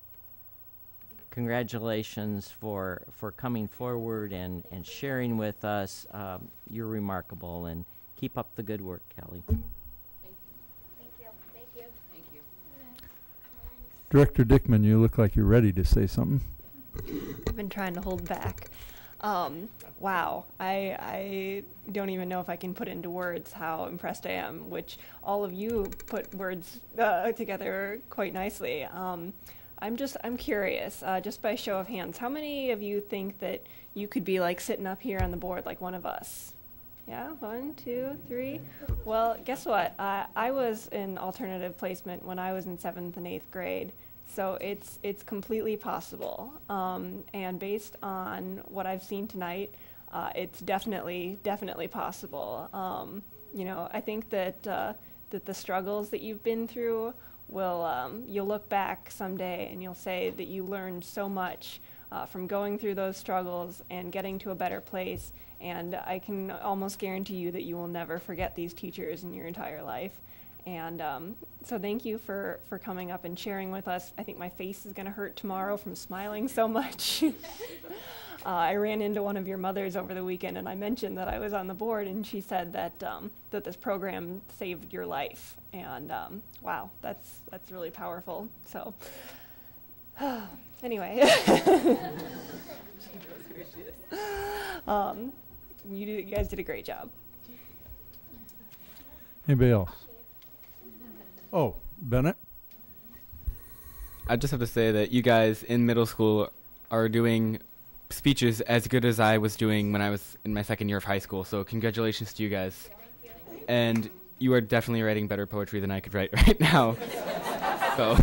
[SPEAKER 2] congratulations for coming forward and sharing with us. You're remarkable, and keep up the good work, Kelly.
[SPEAKER 3] Thank you. Thank you.
[SPEAKER 20] Thank you.
[SPEAKER 1] Director Dickman, you look like you're ready to say something.
[SPEAKER 9] I've been trying to hold back. Wow, I don't even know if I can put into words how impressed I am, which all of you put words together quite nicely. I'm curious, just by show of hands, how many of you think that you could be like sitting up here on the board like one of us? Yeah, 1, 2, 3. Well, guess what? I was in alternative placement when I was in 7th and 8th grade. So it's completely possible, and based on what I've seen tonight, it's definitely possible. You know, I think that that the struggles that you've been through will you'll look back someday and you'll say that you learned so much from going through those struggles and getting to a better place. And I can almost guarantee you that you will never forget these teachers in your entire life. And so thank you for coming up and sharing with us. I think my face is going to hurt tomorrow from smiling so much. I ran into one of your mothers over the weekend, and I mentioned that I was on the board, and she said that that this program saved your life. And wow, that's really powerful. So anyway, you guys did a great job.
[SPEAKER 1] Anybody else? Oh, Bennett?
[SPEAKER 4] I just have to say that you guys in middle school are doing speeches as good as I was doing when I was in my second year of high school, so congratulations to you guys. And you are definitely writing better poetry than I could write right now. So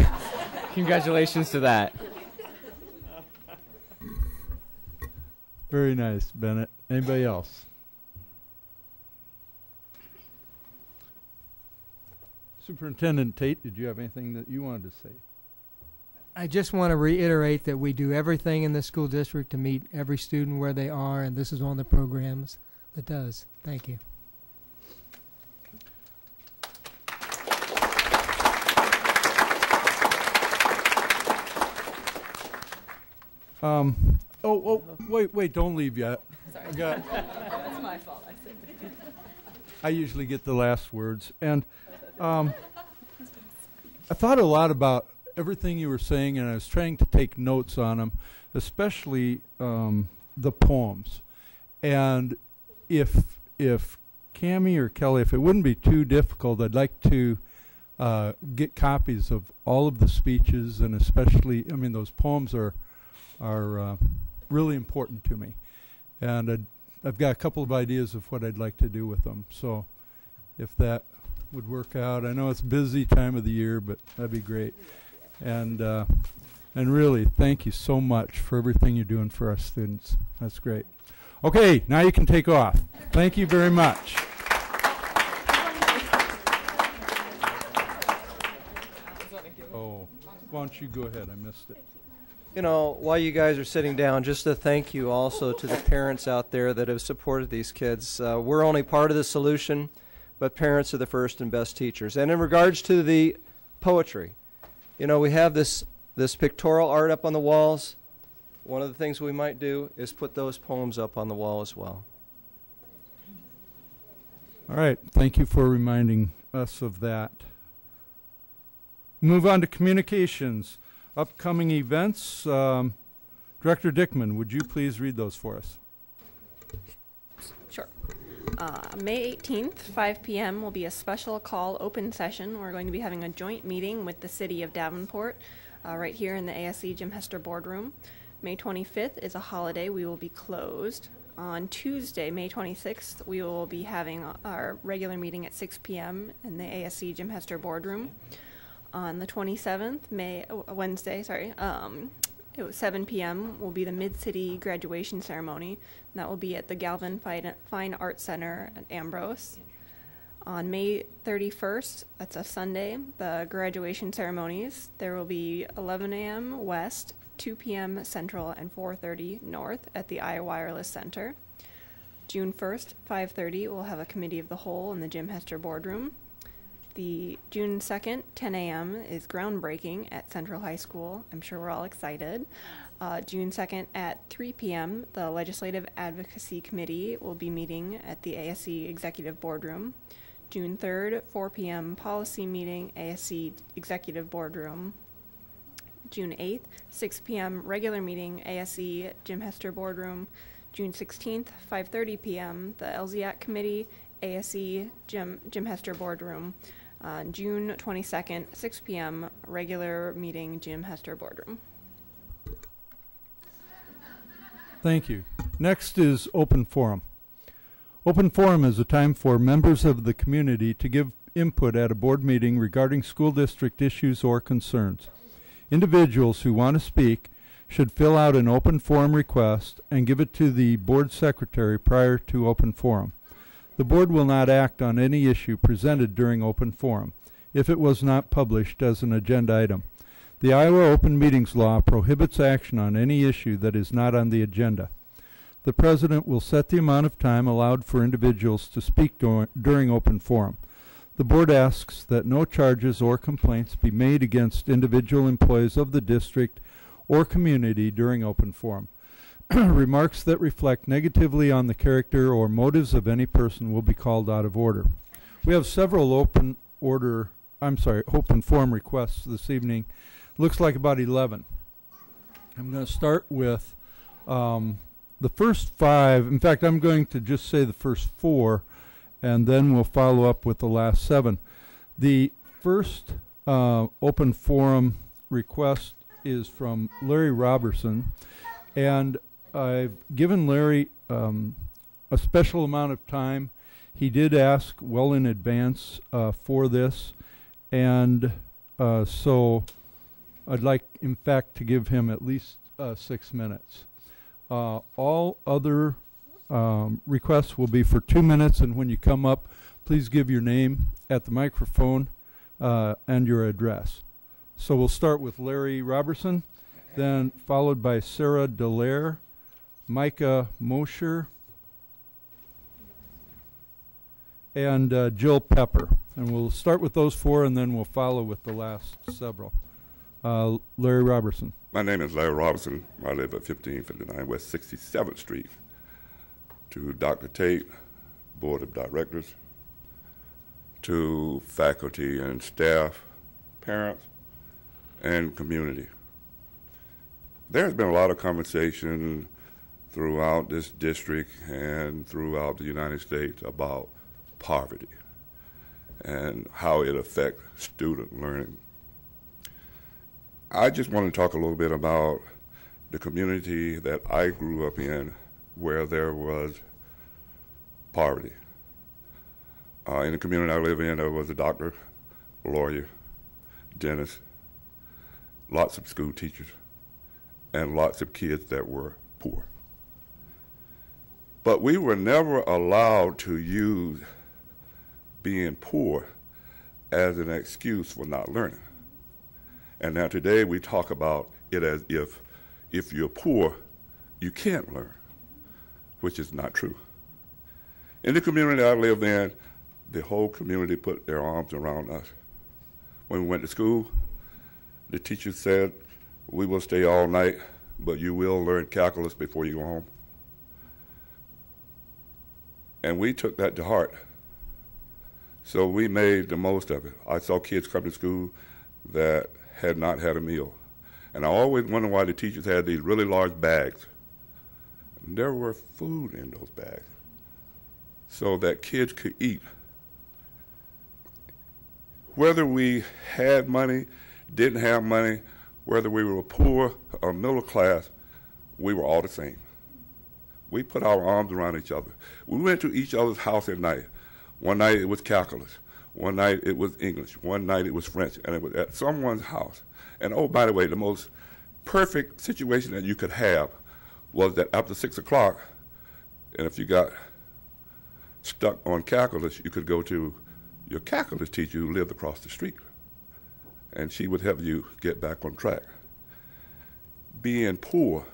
[SPEAKER 4] congratulations to that.
[SPEAKER 1] Very nice, Bennett. Anybody else? Superintendent Tate, did you have anything that you wanted to say?
[SPEAKER 11] I just want to reiterate that we do everything in the school district to meet every student where they are, and this is one of the programs that does. Thank you.
[SPEAKER 1] Wait, don't leave yet.
[SPEAKER 20] Sorry.
[SPEAKER 1] That's
[SPEAKER 20] my fault. I said
[SPEAKER 1] I usually get the last words. And I thought a lot about everything you were saying, and I was trying to take notes on them, especially the poems. And if Cammie or Kelly, if it wouldn't be too difficult, I'd like to get copies of all of the speeches, and especially, I mean, those poems are really important to me. And I've got a couple of ideas of what I'd like to do with them. So if that would work out, I know it's a busy time of the year, but that'd be great. And really, thank you so much for everything you're doing for our students. That's great. Okay, now you can take off. Thank you very much. Oh, why don't you go ahead? I missed it.
[SPEAKER 5] You know, while you guys are sitting down, just a thank you also to the parents out there that have supported these kids. We're only part of the solution, but parents are the first and best teachers. And in regards to the poetry, you know, we have this pictorial art up on the walls. One of the things we might do is put those poems up on the wall as well.
[SPEAKER 1] All right, thank you for reminding us of that. Move on to communications. Upcoming events. Director Dickman, would you please read those for us?
[SPEAKER 9] Sure. May 18th, 5 p.m. will be a special call open session. We're going to be having a joint meeting with the City of Davenport right here in the ASC Jim Hester boardroom. May 25th is a holiday. We will be closed. On Tuesday, May 26th, we will be having our regular meeting at 6 p.m. in the ASC Jim Hester boardroom. On the 27th, Wednesday, it was 7 p.m. will be the Mid-City graduation ceremony. And that will be at the Galvin Fine Arts Center at Ambrose. On May 31st, that's a Sunday, the graduation ceremonies. There will be 11 a.m. West, 2 p.m. Central, and 4:30 North at the iWireless Center. June 1st, 5:30, we'll have a committee of the whole in the Jim Hester boardroom. The June 2nd, 10 a.m. is groundbreaking at Central High School. I'm sure we're all excited. June 2nd at 3 p.m., the Legislative Advocacy Committee will be meeting at the ASC Executive Boardroom. June 3rd, 4 p.m., policy meeting, ASC Executive Boardroom. June 8th, 6 p.m., regular meeting, ASC Jim Hester Boardroom. June 16th, 5:30 p.m., the LZAC Committee, ASC Jim Hester Boardroom. June 22nd, 6 p.m., regular meeting, Jim Hester Boardroom.
[SPEAKER 1] Thank you. Next is open forum. Open forum is a time for members of the community to give input at a board meeting regarding school district issues or concerns. Individuals who want to speak should fill out an open forum request and give it to the board secretary prior to open forum. The board will not act on any issue presented during open forum if it was not published as an agenda item. The Iowa Open Meetings Law prohibits action on any issue that is not on the agenda. The president will set the amount of time allowed for individuals to speak during open forum. The board asks that no charges or complaints be made against individual employees of the district or community during open forum. Remarks that reflect negatively on the character or motives of any person will be called out of order. We have several open forum requests this evening. Looks like about 11. I'm going to start with the first 5. In fact, I'm going to just say the first 4, and then we'll follow up with the last 7. The first open forum request is from Larry Robertson, and I've given Larry a special amount of time. He did ask well in advance for this, and so I'd like, in fact, to give him at least 6 minutes. All other requests will be for 2 minutes, and when you come up, please give your name at the microphone and your address. So we'll start with Larry Robertson, then followed by Sarah Dallaire, Micah Mosher, and Jill Pepper. And we'll start with those 4, and then we'll follow with the last several. Larry Robertson.
[SPEAKER 15] My name is Larry Robertson. I live at 1559 West 67th Street. To Dr. Tate, Board of Directors, to faculty and staff, parents, and community. There's been a lot of conversation throughout this district and throughout the United States about poverty and how it affects student learning. I just want to talk a little bit about the community that I grew up in where there was poverty. In the community I live in, there was a doctor, a lawyer, dentist, lots of school teachers, and lots of kids that were poor. But we were never allowed to use being poor as an excuse for not learning. And now today we talk about it as if you're poor, you can't learn, which is not true. In the community I live in, the whole community put their arms around us. When we went to school, the teachers said, we will stay all night, but you will learn calculus before you go home. And we took that to heart. So we made the most of it. I saw kids come to school that had not had a meal. And I always wondered why the teachers had these really large bags. And there were food in those bags so that kids could eat. Whether we had money, didn't have money, whether we were poor or middle class, we were all the same. We put our arms around each other. We went to each other's house at night. One night it was calculus. One night it was English. One night it was French. And it was at someone's house. And oh, by the way, the most perfect situation that you could have was that after 6 o'clock, and if you got stuck on calculus, you could go to your calculus teacher who lived across the street. And she would help you get back on track. Being poor,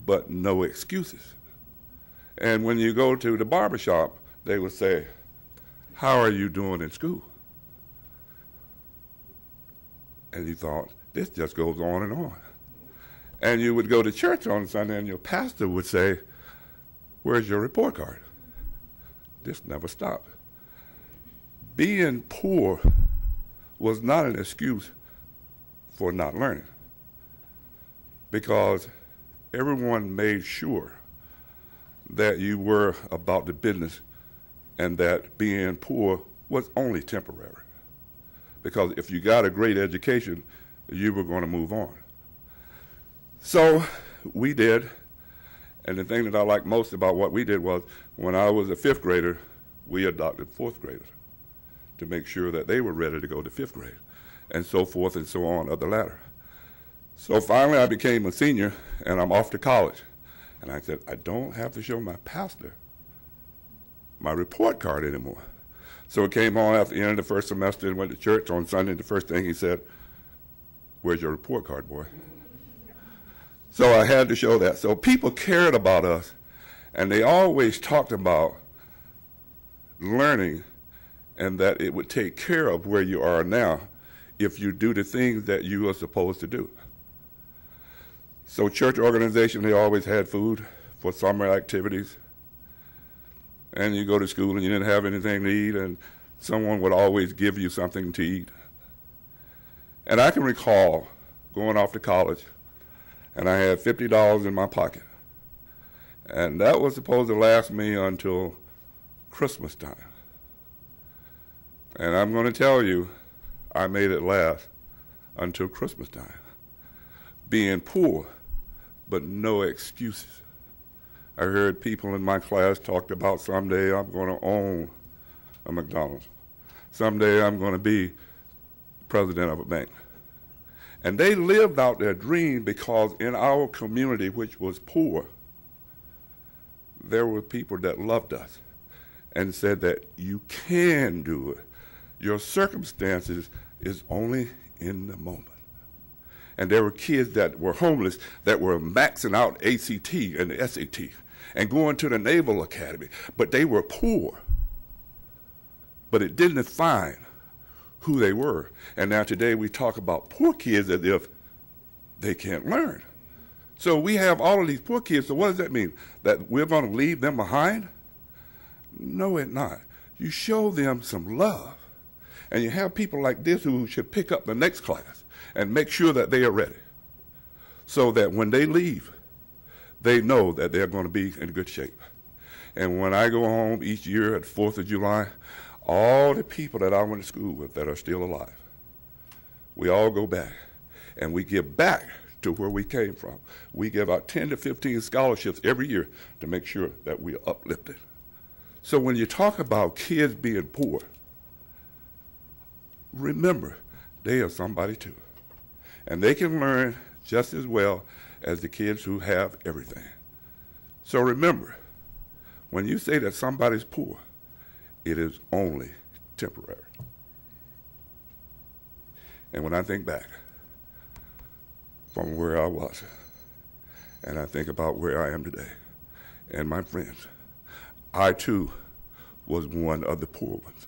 [SPEAKER 15] but no excuses. And when you go to the barbershop, they would say, how are you doing in school? And you thought, this just goes on and on. And you would go to church on Sunday and your pastor would say, where's your report card? This never stopped. Being poor was not an excuse for not learning, because everyone made sure that you were about the business and that being poor was only temporary. Because if you got a great education, you were going to move on. So we did, and the thing that I like most about what we did was when I was a 5th grader, we adopted 4th graders to make sure that they were ready to go to 5th grade, and so forth and so on up the ladder. So finally I became a senior, and I'm off to college. And I said, I don't have to show my pastor my report card anymore. So it came on after the end of the first semester and went to church on Sunday. The first thing he said, where's your report card, boy? So I had to show that. So people cared about us, and they always talked about learning and that it would take care of where you are now if you do the things that you are supposed to do. So church organization, they always had food for summer activities. And you go to school and you didn't have anything to eat, and someone would always give you something to eat. And I can recall going off to college, and I had $50 in my pocket. And that was supposed to last me until Christmas time. And I'm going to tell you, I made it last until Christmas time. Being poor, but no excuses. I heard people in my class talk about someday I'm going to own a McDonald's. Someday I'm going to be president of a bank. And they lived out their dream because in our community, which was poor, there were people that loved us and said that you can do it. Your circumstances is only in the moment. And there were kids that were homeless that were maxing out ACT and the SAT and going to the Naval Academy, but they were poor. But it didn't define who they were. And now today we talk about poor kids as if they can't learn. So we have all of these poor kids, so what does that mean? That we're going to leave them behind? No, it's not. You show them some love. And you have people like this who should pick up the next class and make sure that they are ready, so that when they leave, they know that they're going to be in good shape. And when I go home each year at 4th of July, all the people that I went to school with that are still alive, we all go back and we give back to where we came from. We give out 10 to 15 scholarships every year to make sure that we are uplifted. So when you talk about kids being poor, remember, they are somebody too. And they can learn just as well as the kids who have everything. So remember, when you say that somebody's poor, it is only temporary. And when I think back from where I was, and I think about where I am today, and my friends, I too was one of the poor ones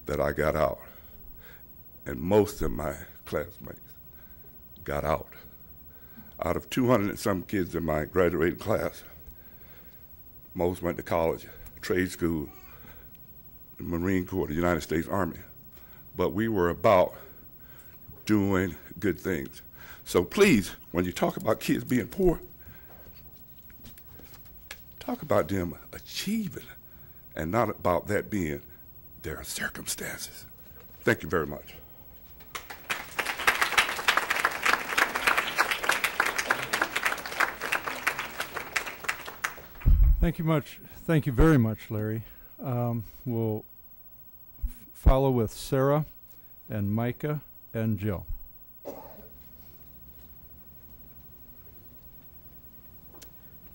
[SPEAKER 15] that I got out. And most of my classmates got out. Out of 200 and some kids in my graduating class, most went to college, trade school, the Marine Corps, the United States Army. But we were about doing good things. So please, when you talk about kids being poor, talk about them achieving and not about that being their circumstances. Thank you very much.
[SPEAKER 1] Thank you very much, Larry. We'll follow with Sarah and Micah and Jill.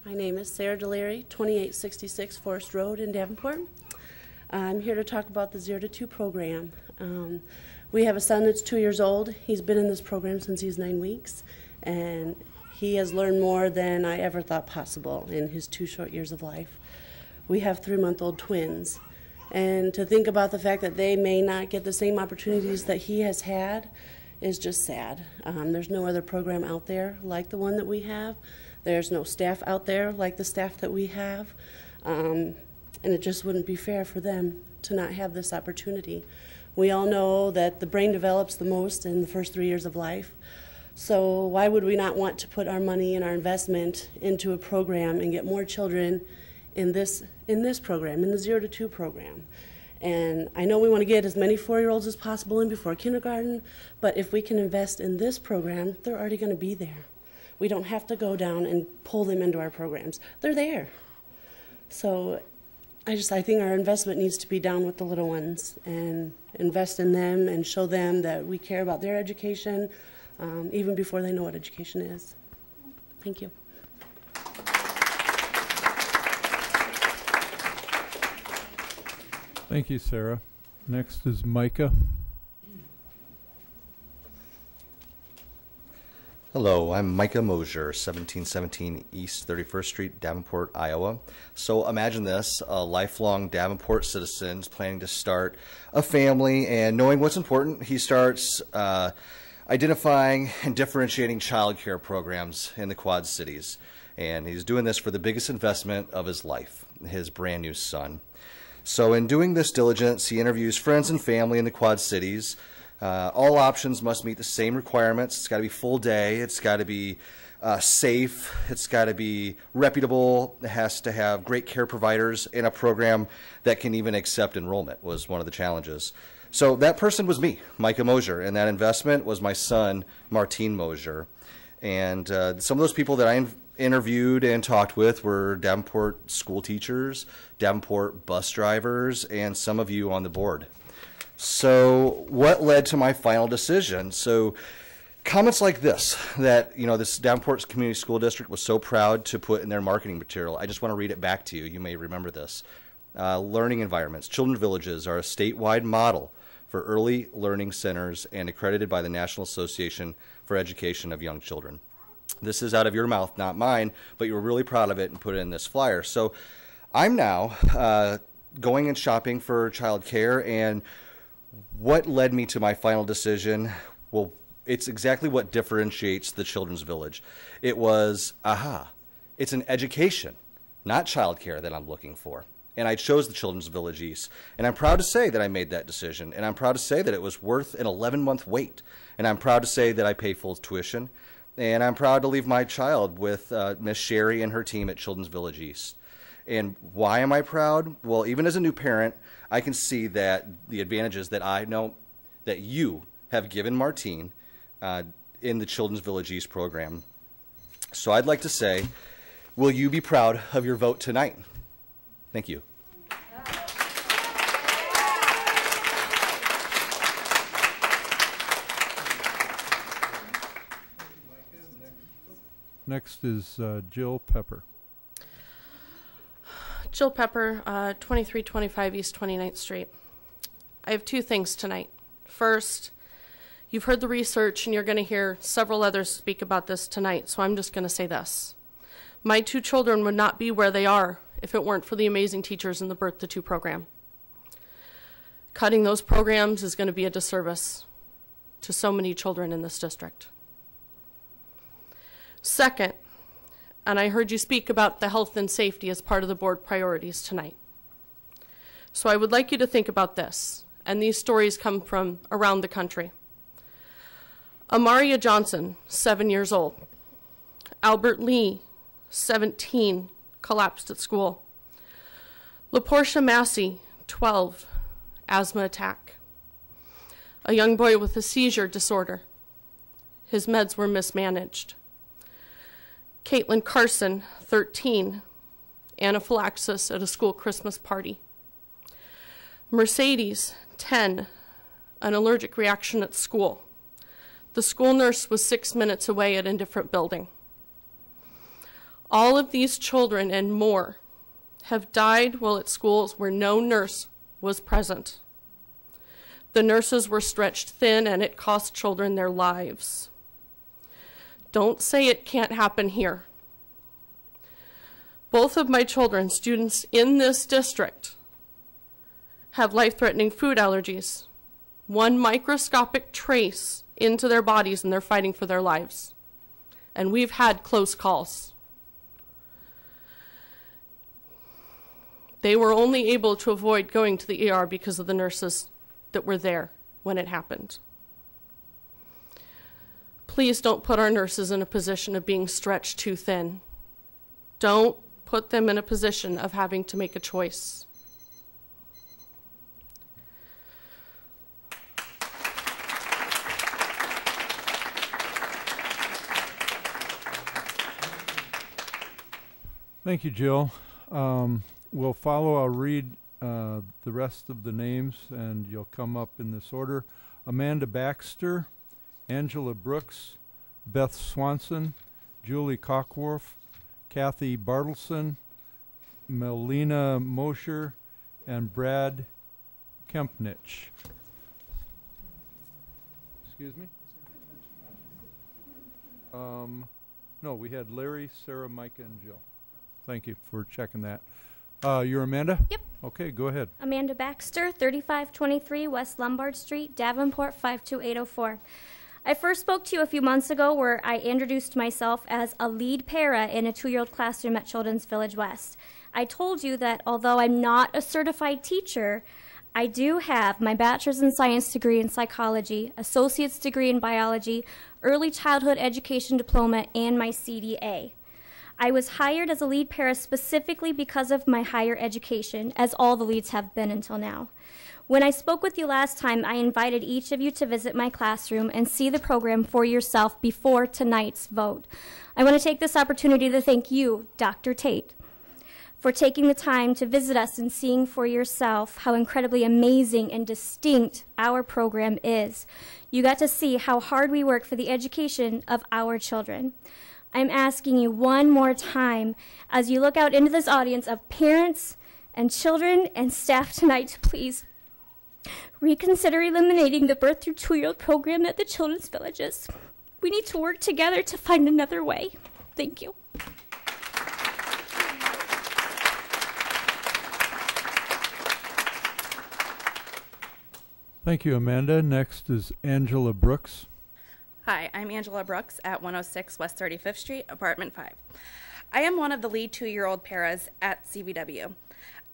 [SPEAKER 16] My name is Sarah Delary, 2866 Forest Road in Davenport. I'm here to talk about the 0 to 2 program. We have a son that's 2 years old. He's been in this program since he's 9 weeks, and he has learned more than I ever thought possible in his 2 short years of life. We have 3-month-old twins, and to think about the fact that they may not get the same opportunities that he has had is just sad. There's no other program out there like the one that we have. There's no staff out there like the staff that we have, and it just wouldn't be fair for them to not have this opportunity. We all know that the brain develops the most in the first 3 years of life. So why would we not want to put our money and our investment into a program and get more children in this program, in the 0 to 2 program? And I know we want to get as many 4-year-olds as possible in before kindergarten, but if we can invest in this program, they're already going to be there. We don't have to go down and pull them into our programs. They're there. So I think our investment needs to be down with the little ones and invest in them and show them that we care about their education, even before they know what education is. Thank you.
[SPEAKER 1] Thank you, Sarah. Next is Micah.
[SPEAKER 17] Hello, I'm Micah Mosier, 1717 East 31st Street, Davenport, Iowa. So imagine this, a lifelong Davenport citizen planning to start a family, and knowing what's important, he starts identifying and differentiating child care programs in the Quad Cities. And he's doing this for the biggest investment of his life, his brand new son. So in doing this diligence, he interviews friends and family in the Quad Cities. All options must meet the same requirements. It's got to be full day. It's got to be safe. It's got to be reputable. It has to have great care providers in a program that can even accept enrollment was one of the challenges. So that person was me, Micah Mosier, and that investment was my son, Martine Mosier. And some of those people that I interviewed and talked with were Davenport school teachers, Davenport bus drivers, and some of you on the board. So what led to my final decision? So comments like this, that this Davenport Community School District was so proud to put in their marketing material. I just want to read it back to you. You may remember this. Learning environments. Children's villages are a statewide model for early learning centers and accredited by the National Association for Education of Young Children. This is out of your mouth, not mine, but you were really proud of it and put it in this flyer. So I'm now going and shopping for child care, and What led me to my final decision? Well, it's exactly what differentiates the Children's Village. It was, it's an education, not childcare that I'm looking for. And I chose the Children's Village East. And I'm proud to say that I made that decision. And I'm proud to say that it was worth an 11-month wait. And I'm proud to say that I pay full tuition. And I'm proud to leave my child with Miss Sherry and her team at Children's Village East. And why am I proud? Well, even as a new parent, I can see that the advantages that I know that you have given Martine in the Children's Village East program. So I'd like to say, will you be proud of your vote tonight? Thank you.
[SPEAKER 1] Next is Jill Pepper.
[SPEAKER 10] Jill Pepper, 2325 East 29th Street. I have two things tonight. First, you've heard the research and you're going to hear several others speak about this tonight, so I'm just going to say this. My two children would not be where they are if it weren't for the amazing teachers in the Birth to Two program. Cutting those programs is going to be a disservice to so many children in this district. Second, and I heard you speak about the health and safety as part of the board priorities tonight. So I would like you to think about this, and these stories come from around the country. Amaria Johnson, 7 years old. Albert Lee, 17, collapsed at school. LaPortia Massey, 12, asthma attack. A young boy with a seizure disorder. His meds were mismanaged. Caitlin Carson, 13, anaphylaxis at a school Christmas party. Mercedes, 10, an allergic reaction at school. The school nurse was 6 minutes away at a different building. All of these children and more have died while at schools where no nurse was present. The nurses were stretched thin and it cost children their lives. Don't say it can't happen here. Both of my children, students in this district, have life-threatening food allergies. One microscopic trace into their bodies and they're fighting for their lives. And we've had close calls. They were only able to avoid going to the ER because of the nurses that were there when it happened. Please don't put our nurses in a position of being stretched too thin. Don't put them in a position of having to make a choice.
[SPEAKER 1] Thank you, Jill. We'll follow. I'll read the rest of the names, and you'll come up in this order. Amanda Baxter, Angela Brooks, Beth Swanson, Julie Cockworth, Kathy Bartleson, Melina Mosher, and Brad Kempnich. Excuse me? No, we had Larry, Sarah, Micah, and Jill. Thank you for checking that. You're Amanda?
[SPEAKER 13] Yep.
[SPEAKER 1] Okay, go ahead.
[SPEAKER 13] Amanda Baxter, 3523 West Lombard Street, Davenport, 52804. I first spoke to you a few months ago where I introduced myself as a lead para in a 2-year-old classroom at Children's Village West. I told you that although I'm not a certified teacher, I do have my bachelor's in science degree in psychology, associate's degree in biology, early childhood education diploma, and my CDA. I was hired as a lead para specifically because of my higher education, as all the leads have been until now. When I spoke with you last time, I invited each of you to visit my classroom and see the program for yourself before tonight's vote. I want to take this opportunity to thank you, Dr. Tate, for taking the time to visit us and seeing for yourself how incredibly amazing and distinct our program is. You got to see how hard we work for the education of our children. I'm asking you one more time, as you look out into this audience of parents and children and staff tonight, to please reconsider eliminating the birth through 2-year-old program at the Children's Villages. We need to work together to find another way. Thank you.
[SPEAKER 1] Thank you, Amanda. Next is Angela Brooks.
[SPEAKER 18] Hi, I'm Angela Brooks at 106 West 35th Street, Apartment 5. I am one of the lead 2-year-old paras at CVW.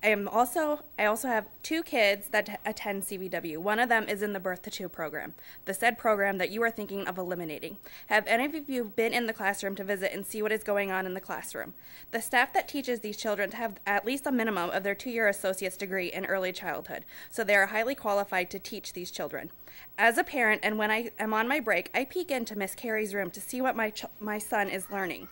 [SPEAKER 18] I also have 2 kids that attend CVW. One of them is in the Birth to 2 program, the said program that you are thinking of eliminating. Have any of you been in the classroom to visit and see what is going on in the classroom? The staff that teaches these children have at least a minimum of their 2-year associate's degree in early childhood, so they are highly qualified to teach these children. As a parent, and when I am on my break, I peek into Miss Carey's room to see what my son is learning.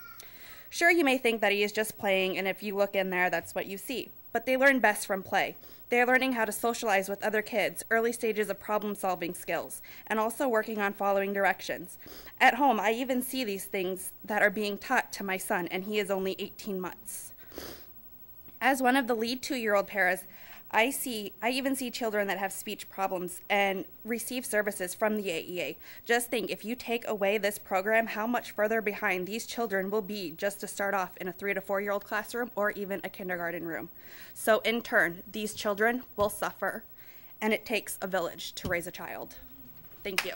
[SPEAKER 18] Sure, you may think that he is just playing, and if you look in there, that's what you see. But they learn best from play. They are learning how to socialize with other kids, early stages of problem-solving skills, and also working on following directions. At home, I even see these things that are being taught to my son, and he is only 18 months. As one of the lead 2-year-old paras, I even see children that have speech problems and receive services from the AEA. Just think, if you take away this program, how much further behind these children will be just to start off in a 3 to 4-year-old classroom or even a kindergarten room. So in turn, these children will suffer, and it takes a village to raise a child. Thank you.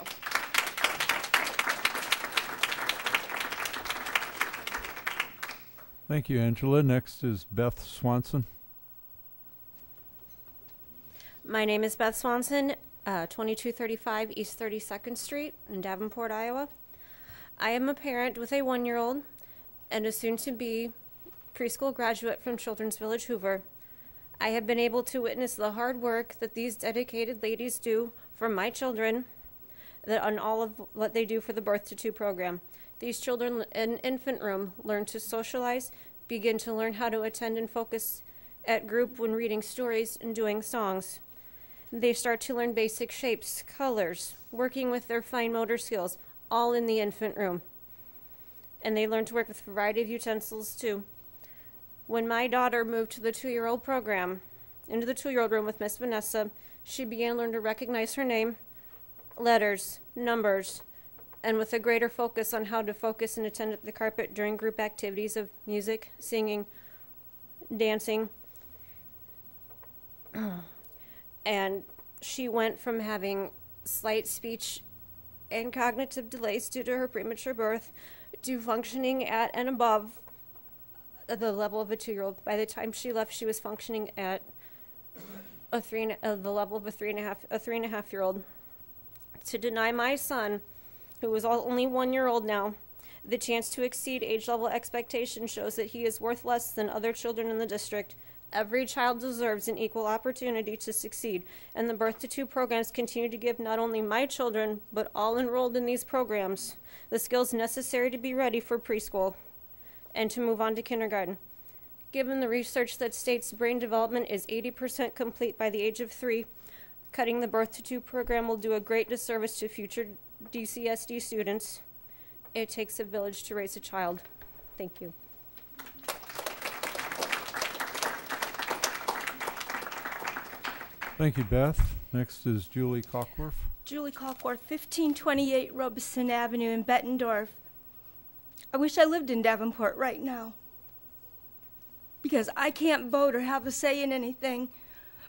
[SPEAKER 1] Thank you, Angela. Next is Beth Swanson.
[SPEAKER 19] My name is Beth Swanson, 2235 East 32nd Street in Davenport, Iowa. I am a parent with a 1-year-old and a soon-to-be preschool graduate from Children's Village Hoover. I have been able to witness the hard work that these dedicated ladies do for my children and all of what they do for the Birth to 2 program. These children in infant room learn to socialize, begin to learn how to attend and focus at group when reading stories and doing songs. They start to learn basic shapes, colors, working with their fine motor skills, all in the infant room. And they learn to work with a variety of utensils too. When my daughter moved to the 2-year-old program, into the 2-year-old room with Miss Vanessa, she began to learn to recognize her name, letters, numbers, and with a greater focus on how to focus and attend at the carpet during group activities of music, singing, dancing. And she went from having slight speech and cognitive delays due to her premature birth to functioning at and above the level of a 2-year-old. By the time she left, she was functioning at the level of a 3.5-year-old. To deny my son, who is only 1-year-old now, the chance to exceed age-level expectations shows that he is worth less than other children in the district. Every child deserves an equal opportunity to succeed, and the Birth to 2 programs continue to give not only my children, but all enrolled in these programs, the skills necessary to be ready for preschool and to move on to kindergarten. Given the research that states brain development is 80% complete by the age of 3, cutting the Birth to 2 program will do a great disservice to future DCSD students. It takes a village to raise a child. Thank you.
[SPEAKER 1] Thank you, Beth. Next is Julie Cockworth.
[SPEAKER 21] Julie Cockworth, 1528 Robeson Avenue in Bettendorf. I wish I lived in Davenport right now, because I can't vote or have a say in anything,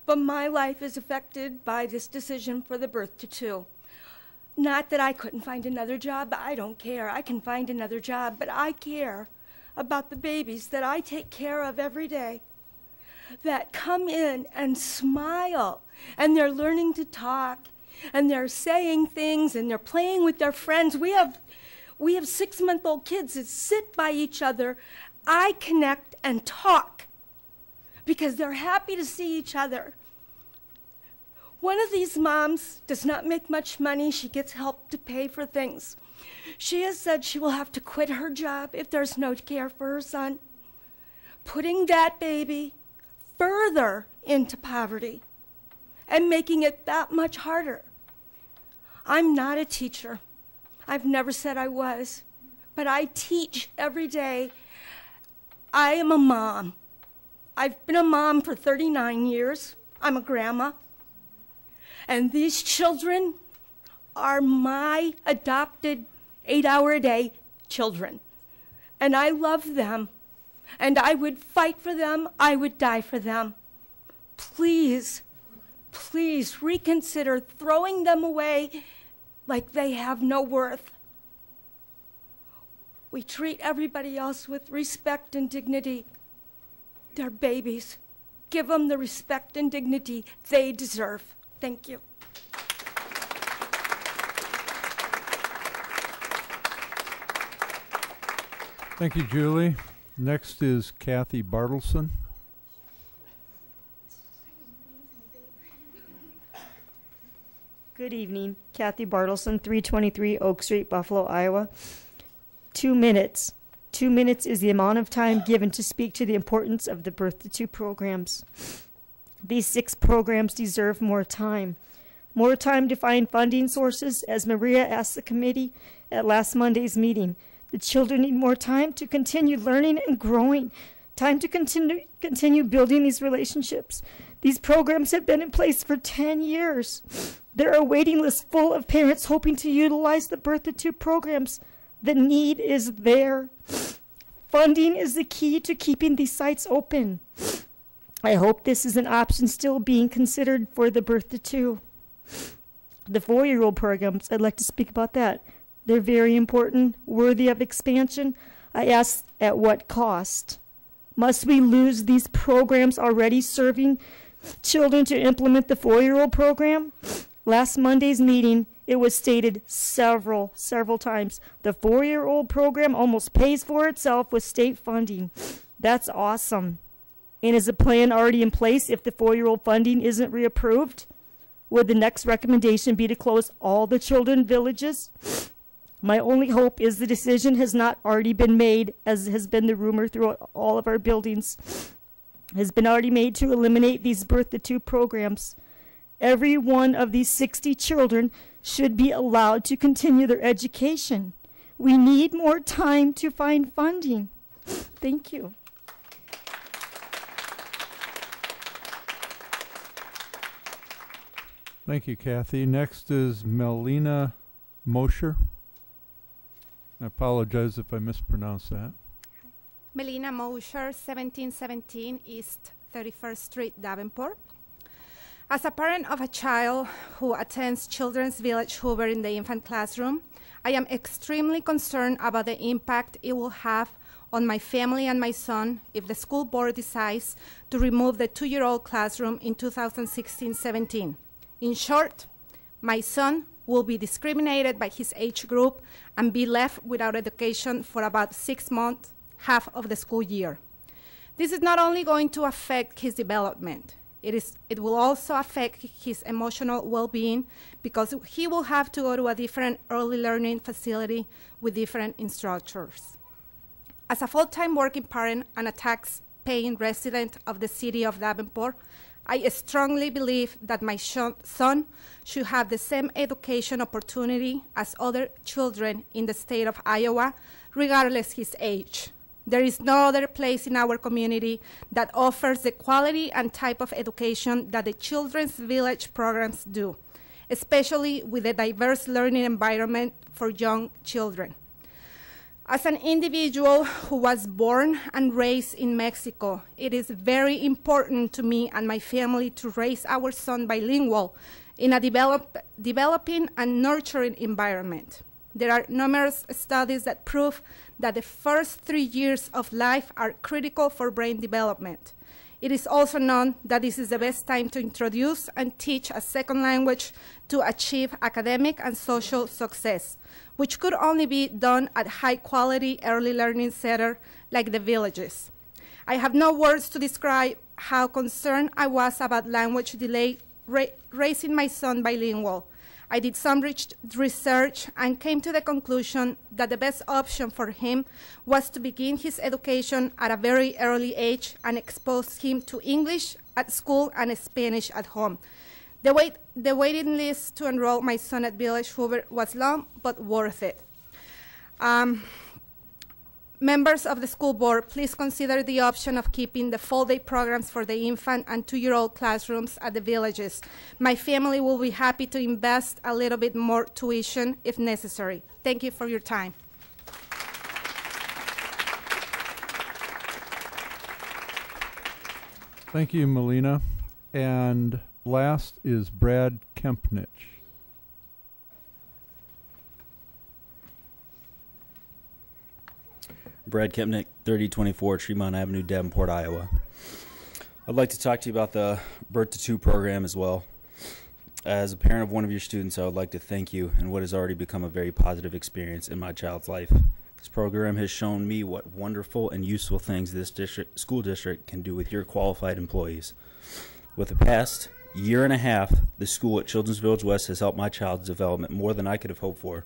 [SPEAKER 21] but my life is affected by this decision for the Birth to 2. Not that I couldn't find another job, I don't care. I can find another job, but I care about the babies that I take care of every day, that come in and smile, and they're learning to talk, and they're saying things, and they're playing with their friends. We have 6-month-old kids that sit by each other, eye connect, and talk because they're happy to see each other. One of these moms does not make much money. She gets help to pay for things. She has said she will have to quit her job if there's no care for her son, putting that baby further into poverty and making it that much harder. I'm not a teacher. I've never said I was, but I teach every day. I am a mom. I've been a mom for 39 years. I'm a grandma. And these children are my adopted 8-hour-a-day children. And I love them. And I would fight for them. I would die for them. Please, please reconsider throwing them away like they have no worth. We treat everybody else with respect and dignity. They're babies. Give them the respect and dignity they deserve. Thank you.
[SPEAKER 1] Thank you, Julie. Next is Kathy Bartleson.
[SPEAKER 6] Good evening. Kathy Bartleson, 323 Oak Street, Buffalo, Iowa. 2 minutes. 2 minutes is the amount of time given to speak to the importance of the Birth to Two programs. These 6 programs deserve more time. More time to find funding sources, as Maria asked the committee at last Monday's meeting. The children need more time to continue learning and growing, time to continue building these relationships. These programs have been in place for 10 years. There are waiting lists full of parents hoping to utilize the Birth to Two programs. The need is there. Funding is the key to keeping these sites open. I hope this is an option still being considered for the Birth to Two. The 4-year-old programs, I'd like to speak about that. They're very important, worthy of expansion. I ask, at what cost? Must we lose these programs already serving children to implement the 4-year-old program? Last Monday's meeting, it was stated several times, the 4-year-old program almost pays for itself with state funding. That's awesome. And is a plan already in place if the 4-year-old funding isn't reapproved? Would the next recommendation be to close all the children villages? My only hope is the decision has not already been made, as has been the rumor throughout all of our buildings, has been already made to eliminate these Birth to Two programs. Every one of these 60 children should be allowed to continue their education. We need more time to find funding. Thank you.
[SPEAKER 1] Thank you, Kathy. Next is Melina Mosher. I apologize if I mispronounced that.
[SPEAKER 22] Melina Mosher, 1717 East 31st Street, Davenport. As a parent of a child who attends Children's Village Hoover in the infant classroom, I am extremely concerned about the impact it will have on my family and my son if the school board decides to remove the 2-year-old classroom in 2016-17. In short, my son will be discriminated by his age group and be left without education for about 6 months, half of the school year. This is not only going to affect his development, it will also affect his emotional well-being because he will have to go to a different early learning facility with different instructors. As a full-time working parent and a tax-paying resident of the city of Davenport, I strongly believe that my son should have the same education opportunity as other children in the state of Iowa, regardless his age. There is no other place in our community that offers the quality and type of education that the Children's Village programs do, especially with a diverse learning environment for young children. As an individual who was born and raised in Mexico, it is very important to me and my family to raise our son bilingual in a developing and nurturing environment. There are numerous studies that prove that the first 3 years of life are critical for brain development. It is also known that this is the best time to introduce and teach a second language to achieve academic and social success, which could only be done at high-quality early learning centers like the villages. I have no words to describe how concerned I was about language delay raising my son bilingual. I did some research and came to the conclusion that the best option for him was to begin his education at a very early age and expose him to English at school and Spanish at home. The waiting list to enroll my son at Village Hoover was long, but worth it. Members of the school board, please consider the option of keeping the full-day programs for the infant and 2-year-old classrooms at the villages. My family will be happy to invest a little bit more tuition if necessary. Thank you for your time.
[SPEAKER 1] Thank you, Melina. And last is Brad Kempnich.
[SPEAKER 7] Brad Kempnick, 3024 Tremont Avenue, Davenport, Iowa. I'd like to talk to you about the Birth to Two program as well. As a parent of one of your students, I would like to thank you in what has already become a very positive experience in my child's life. This program has shown me what wonderful and useful things this school district can do with your qualified employees. With the past year and a half, the school at Children's Village West has helped my child's development more than I could have hoped for,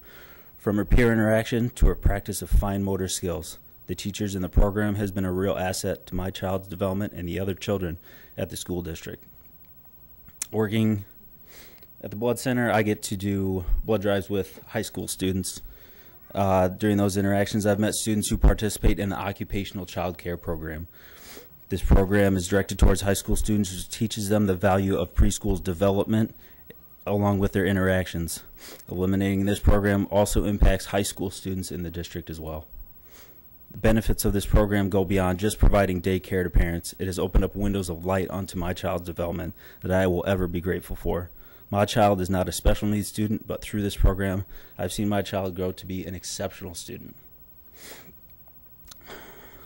[SPEAKER 7] from her peer interaction to her practice of fine motor skills. The teachers in the program has been a real asset to my child's development and the other children at the school district. Working at the blood center, I get to do blood drives with high school students. During those interactions, I've met students who participate in the occupational child care program. This program is directed towards high school students, which teaches them the value of preschool's development along with their interactions. Eliminating this program also impacts high school students in the district as well. The benefits of this program go beyond just providing daycare to parents. It has opened up windows of light onto my child's development that I will ever be grateful for. My child is not a special needs student, but through this program, I've seen my child grow to be an exceptional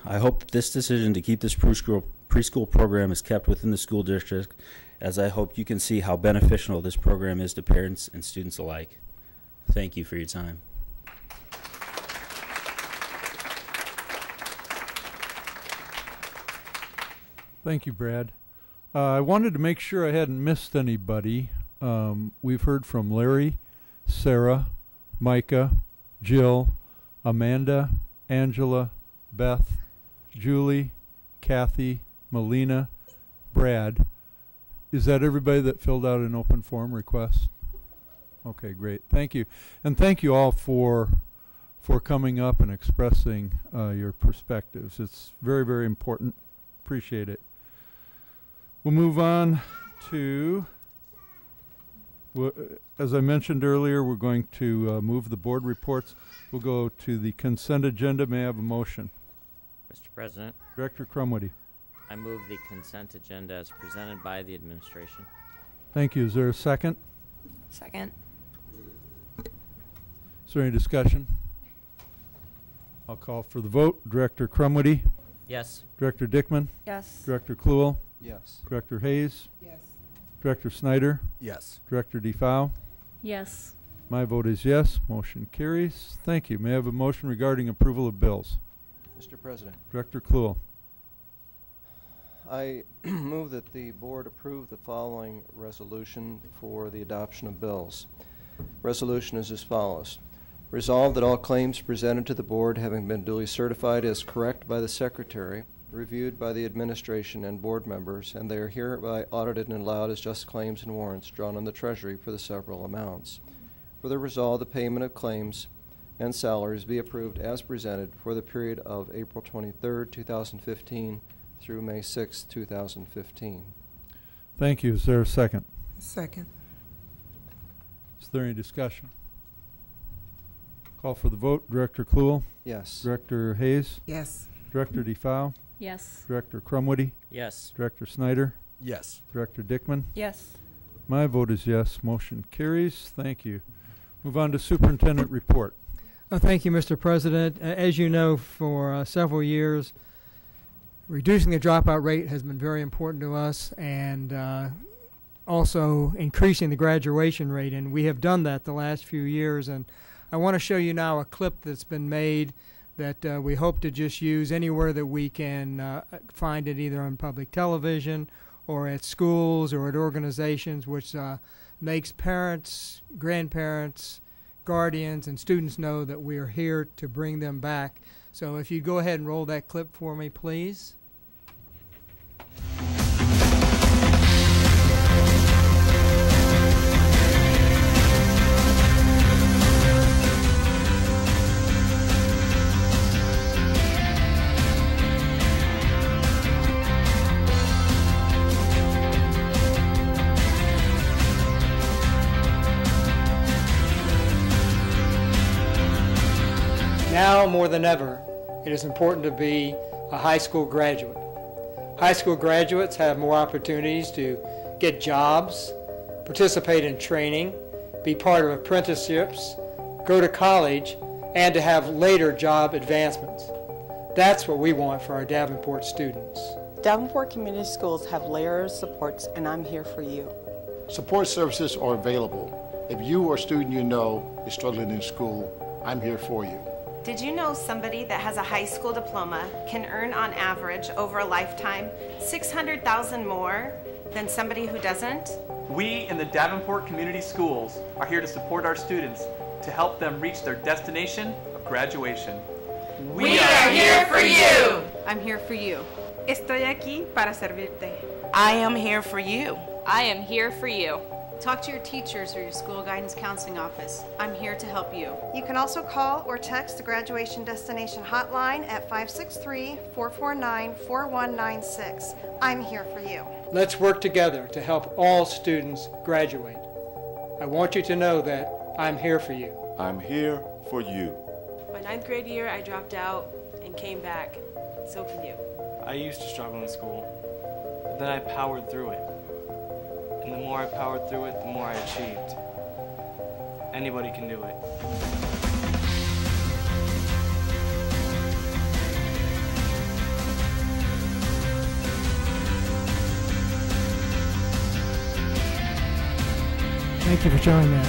[SPEAKER 7] I hope that this decision to keep this preschool program is kept within the school district, as I hope you can see how beneficial this program is to parents and students alike. Thank you for your time.
[SPEAKER 1] Thank you, Brad. I wanted to make sure I hadn't missed anybody. We've heard from Larry, Sarah, Micah, Jill, Amanda, Angela, Beth, Julie, Kathy, Melina, Brad. Is that everybody that filled out an open forum request? Okay, great. Thank you. And thank you all for coming up and expressing your perspectives. It's very, very important. Appreciate it. We'll move on to, as I mentioned earlier, we're going to move the board reports. We'll go to the consent agenda. May I have a motion?
[SPEAKER 2] Mr. President.
[SPEAKER 1] Director Crumwitty.
[SPEAKER 2] I move the consent agenda as presented by the administration.
[SPEAKER 1] Thank you. Is there a second?
[SPEAKER 20] Second.
[SPEAKER 1] Is there any discussion? I'll call for the vote. Director Crumwitty.
[SPEAKER 2] Yes.
[SPEAKER 1] Director Dickman.
[SPEAKER 20] Yes.
[SPEAKER 1] Director Kluhl.
[SPEAKER 5] Yes.
[SPEAKER 1] Director Hayes.
[SPEAKER 21] Yes.
[SPEAKER 1] Director Snyder.
[SPEAKER 17] Yes.
[SPEAKER 1] Director DeFau.
[SPEAKER 12] Yes.
[SPEAKER 1] My vote is yes. Motion carries. Thank you. May I have a motion regarding approval of bills?
[SPEAKER 5] Mr. President,
[SPEAKER 1] Director Kluhl.
[SPEAKER 5] I move that the board approve the following resolution for the adoption of bills. Resolution is as follows. Resolved that all claims presented to the board having been duly certified as correct by the Secretary, reviewed by the administration and board members, and they are hereby audited and allowed as just claims and warrants drawn on the Treasury for the several amounts. Further resolved, the payment of claims and salaries be approved as presented for the period of April 23rd, 2015 through May 6th, 2015.
[SPEAKER 1] Thank you. Is there a second?
[SPEAKER 21] Second.
[SPEAKER 1] Is there any discussion? Call for the vote. Director Kluhl.
[SPEAKER 5] Yes.
[SPEAKER 1] Director Hayes.
[SPEAKER 21] Yes.
[SPEAKER 1] Director DeFau.
[SPEAKER 12] Yes.
[SPEAKER 1] Director Crumwitty.
[SPEAKER 2] Yes.
[SPEAKER 1] Director Snyder.
[SPEAKER 17] Yes.
[SPEAKER 1] Director Dickman.
[SPEAKER 20] Yes.
[SPEAKER 1] My vote is yes. Motion carries. Thank you. Move on to superintendent report.
[SPEAKER 11] Thank you, Mr. President. As you know, for several years, reducing the dropout rate has been very important to us, and also increasing the graduation rate, and we have done that the last few years. And I want to show you now a clip that's been made that we hope to just use anywhere that we can find it, either on public television or at schools or at organizations, which makes parents, grandparents, guardians, and students know that we are here to bring them back. So if you go ahead and roll that clip for me, please. Now more than ever, it is important to be a high school graduate. High school graduates have more opportunities to
[SPEAKER 8] get jobs, participate in training, be part of apprenticeships, go to college, and to have later job advancements. That's what we want for our Davenport students.
[SPEAKER 14] Davenport Community Schools have layers of supports, and I'm here for you.
[SPEAKER 23] Support services are available. If you or a student you know is struggling in school, I'm here for you.
[SPEAKER 24] Did you know somebody that has a high school diploma can earn on average over a lifetime $600,000 more than somebody who doesn't?
[SPEAKER 25] We in the Davenport Community Schools are here to support our students to help them reach their destination of graduation.
[SPEAKER 24] We are here for you.
[SPEAKER 26] I'm here for you.
[SPEAKER 27] Estoy aquí para servirte.
[SPEAKER 24] I am here for you.
[SPEAKER 20] I am here for you.
[SPEAKER 26] Talk to your teachers or your school guidance counseling office. I'm here to help you.
[SPEAKER 27] You can also call or text the Graduation Destination Hotline at 563-449-4196. I'm here for you.
[SPEAKER 8] Let's work together to help all students graduate. I want you to know that I'm here for you.
[SPEAKER 28] I'm here for you.
[SPEAKER 27] My 9th grade year, I dropped out and came back. So can you.
[SPEAKER 29] I used to struggle in school, but then I powered through it. And the more I powered through it, the more I achieved. Anybody can do it.
[SPEAKER 11] Thank you for showing that.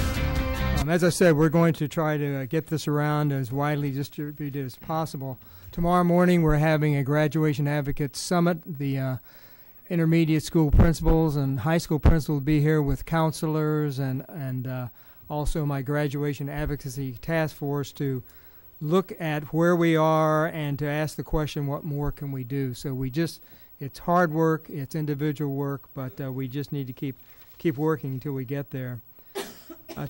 [SPEAKER 11] As I said, we're going to try to get this around as widely distributed as possible. Tomorrow morning, we're having a Graduation Advocates Summit. The intermediate school principals and high school principals will be here with counselors and also my Graduation Advocacy Task Force to look at where we are and to ask the question, what more can we do? So it's hard work, it's individual work, but we just need to keep working until we get there.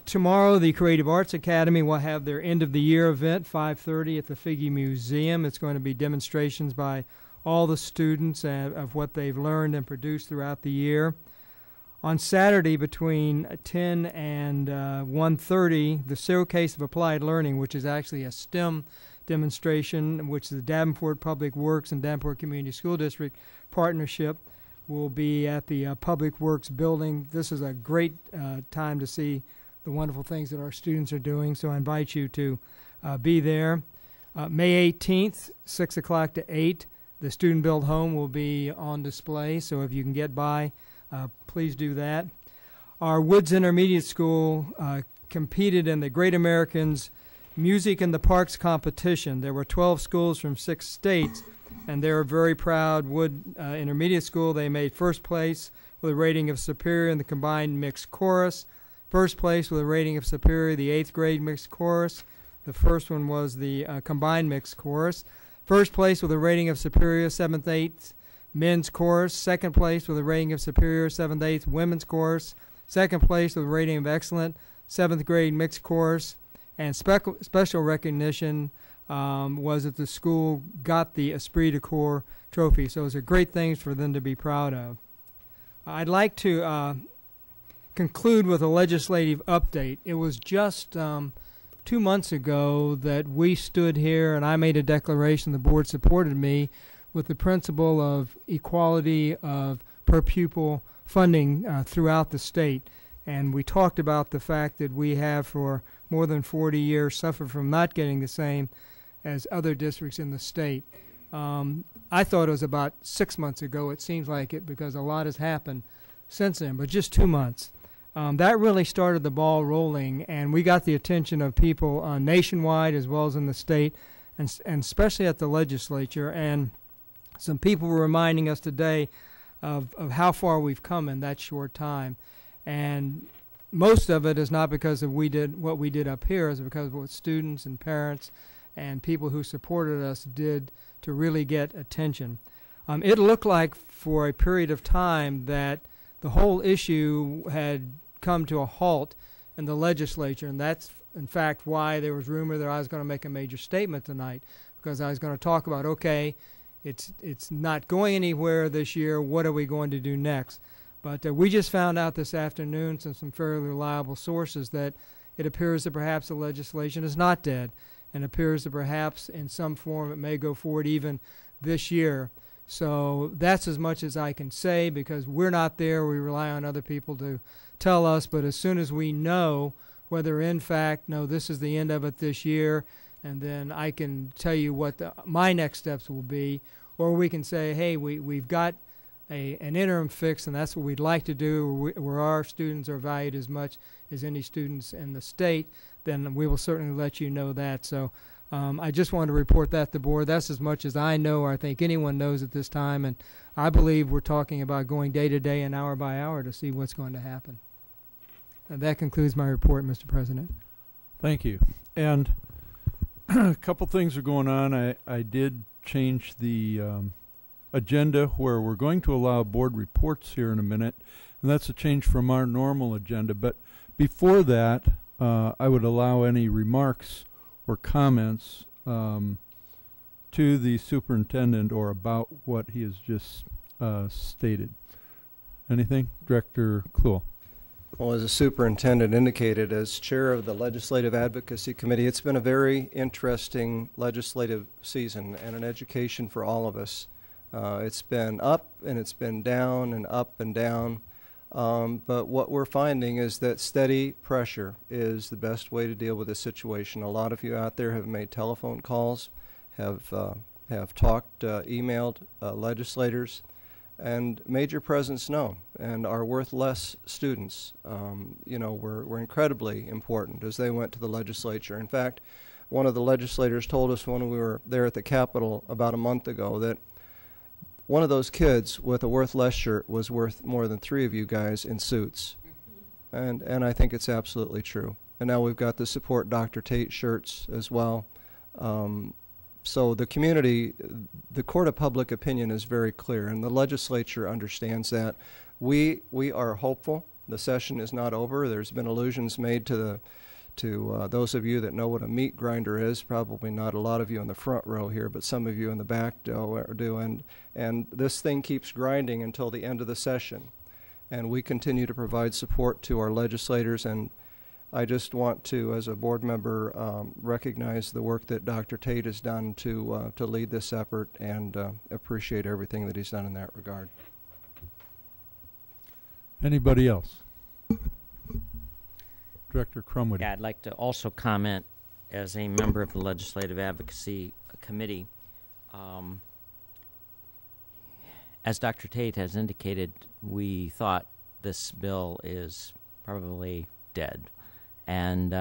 [SPEAKER 11] Tomorrow, the Creative Arts Academy will have their end-of-the-year event, 5:30 at the Figge Museum. It's going to be demonstrations by all the students of what they've learned and produced throughout the year. On Saturday, between 10 and 1:30, the Showcase of Applied Learning, which is actually a STEM demonstration, which is the Davenport Public Works and Davenport Community School District partnership, will be at the Public Works building. This is a great time to see the wonderful things that our students are doing, so I invite you to be there. May 18th, 6 o'clock to 8, the Student Built Home will be on display, so if you can get by, please do that. Our Woods Intermediate School competed in the Great Americans Music in the Parks competition. There were 12 schools from 6 states, and they're a very proud Wood Intermediate School. They made first place with a rating of superior in the combined mixed chorus, first place with a rating of superior the 8th grade mixed chorus. The first one was the combined mixed chorus. First place with a rating of superior 7th, 8th men's chorus. Second place with a rating of superior 7th, 8th women's chorus. Second place with a rating of excellent 7th grade mixed chorus. And special recognition was that the school got the Esprit de Corps trophy. So those are great things for them to be proud of. I'd like to conclude with a legislative update. It was just 2 months ago that we stood here and I made a declaration, the board supported me, with the principle of equality of per pupil funding throughout the state. And we talked about the fact that we have for more than 40 years suffered from not getting the same as other districts in the state. I thought it was about 6 months ago. It seems like it because a lot has happened since then, but just 2 months. That really started the ball rolling, and we got the attention of people nationwide as well as in the state, and especially at the legislature. And some people were reminding us today of how far we've come in that short time. And most of it is not because of what we did up here, it's because of what students and parents and people who supported us did to really get attention. It looked like for a period of time that the whole issue had come to a halt in the legislature, and that's in fact why there was rumor that I was going to make a major statement tonight, because I was going to talk about, okay, it's not going anywhere this year, what are we going to do next? But we just found out this afternoon from some fairly reliable sources that it appears that perhaps the legislation is not dead, and appears that perhaps in some form it may go forward even this year. So that's as much as I can say because we're not there. We rely on other people to tell us. But as soon as we know whether in fact, no, this is the end of it this year, and then I can tell you what my next steps will be, or we can say, hey, we've got an interim fix, and that's what we'd like to do, where our students are valued as much as any students in the state, then we will certainly let you know that. So I just wanted to report that to the board. That's as much as I know or I think anyone knows at this time, and I believe we're talking about going day to day and hour by hour to see what's going to happen. And that concludes my report, Mr. President.
[SPEAKER 1] Thank you. And a couple things are going on. I did change the agenda where we're going to allow board reports here in a minute, and that's a change from our normal agenda. But before that, I would allow any remarks or comments to the superintendent or about what he has just stated. Anything? Director Kluhl.
[SPEAKER 5] Well, as the superintendent indicated, as chair of the Legislative Advocacy Committee, it's been a very interesting legislative season and an education for all of us. It's been up and it's been down and up and down. But what we're finding is that steady pressure is the best way to deal with this situation. A lot of you out there have made telephone calls, have talked, emailed legislators, and made your presence known. And our worth less students, were incredibly important as they went to the legislature. In fact, one of the legislators told us when we were there at the Capitol about a month ago that one of those kids with a worth less shirt was worth more than 3 of you guys in suits. And I think it's absolutely true. And now we've got the Support Dr. Tate shirts as well. So the community, the court of public opinion is very clear, and the legislature understands that. We are hopeful. The session is not over. There's been allusions made to those of you that know what a meat grinder is, probably not a lot of you in the front row here, but some of you in the back do. And this thing keeps grinding until the end of the session. And we continue to provide support to our legislators. And I just want to, as a board member, recognize the work that Dr. Tate has done to lead this effort and appreciate everything that he's done in that regard.
[SPEAKER 1] Anybody else? Director Crumwood.
[SPEAKER 2] Yeah, I'd like to also comment as a member of the Legislative Advocacy Committee. As Dr. Tate has indicated, we thought this bill is probably dead. And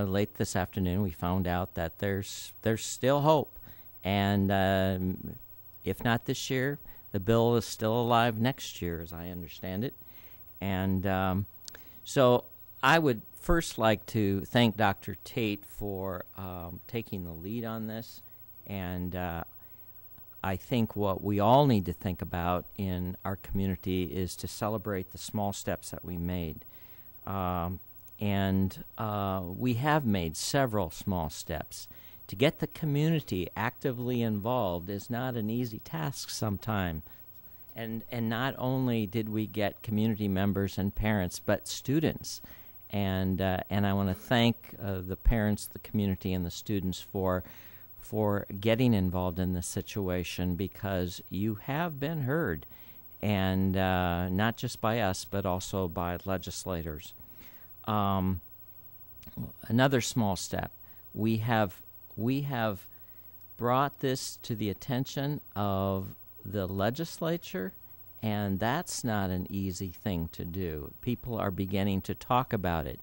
[SPEAKER 2] late this afternoon, we found out that there's still hope. And if not this year, the bill is still alive next year, as I understand it. And so I would first like to thank Dr. Tate for taking the lead on this, and I think what we all need to think about in our community is to celebrate the small steps that we made. And we have made several small steps. To get the community actively involved is not an easy task sometimes. And not only did we get community members and parents, but students. And I want to thank the parents, the community, and the students for getting involved in this situation, because you have been heard, and not just by us, but also by legislators. Another small step. We have brought this to the attention of the legislature, and that's not an easy thing to do. People are beginning to talk about it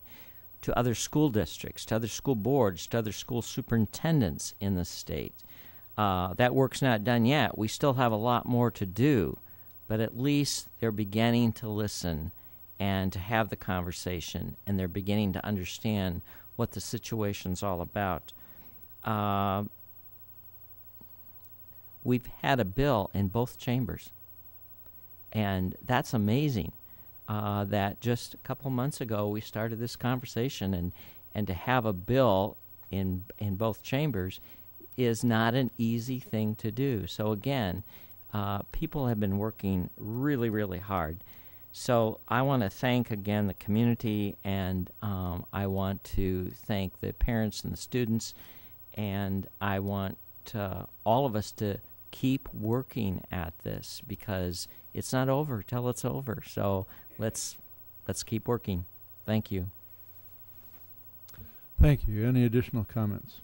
[SPEAKER 2] to other school districts, to other school boards, to other school superintendents in the state. That work's not done yet. We still have a lot more to do, but at least they're beginning to listen and to have the conversation, and they're beginning to understand what the situation's all about. We've had a bill in both chambers, and that's amazing. That just a couple months ago we started this conversation, and to have a bill in both chambers is not an easy thing to do. So again, people have been working really, really hard. So I want to thank again the community, and I want to thank the parents and the students, and I want all of us to keep working at this because it's not over till it's over. So let's keep working. Thank you.
[SPEAKER 1] Thank you. Any additional comments?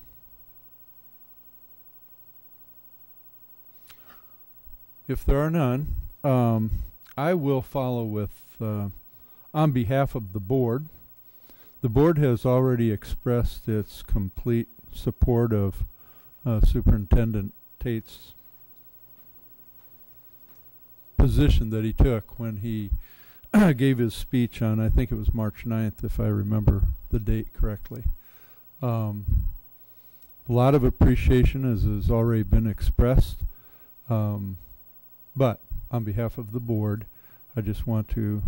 [SPEAKER 1] If there are none, I will follow with, on behalf of the board. The board has already expressed its complete support of Superintendent Tate's position that he took when he gave his speech on, I think it was March 9th, if I remember the date correctly. A lot of appreciation has already been expressed, but on behalf of the board, I just want to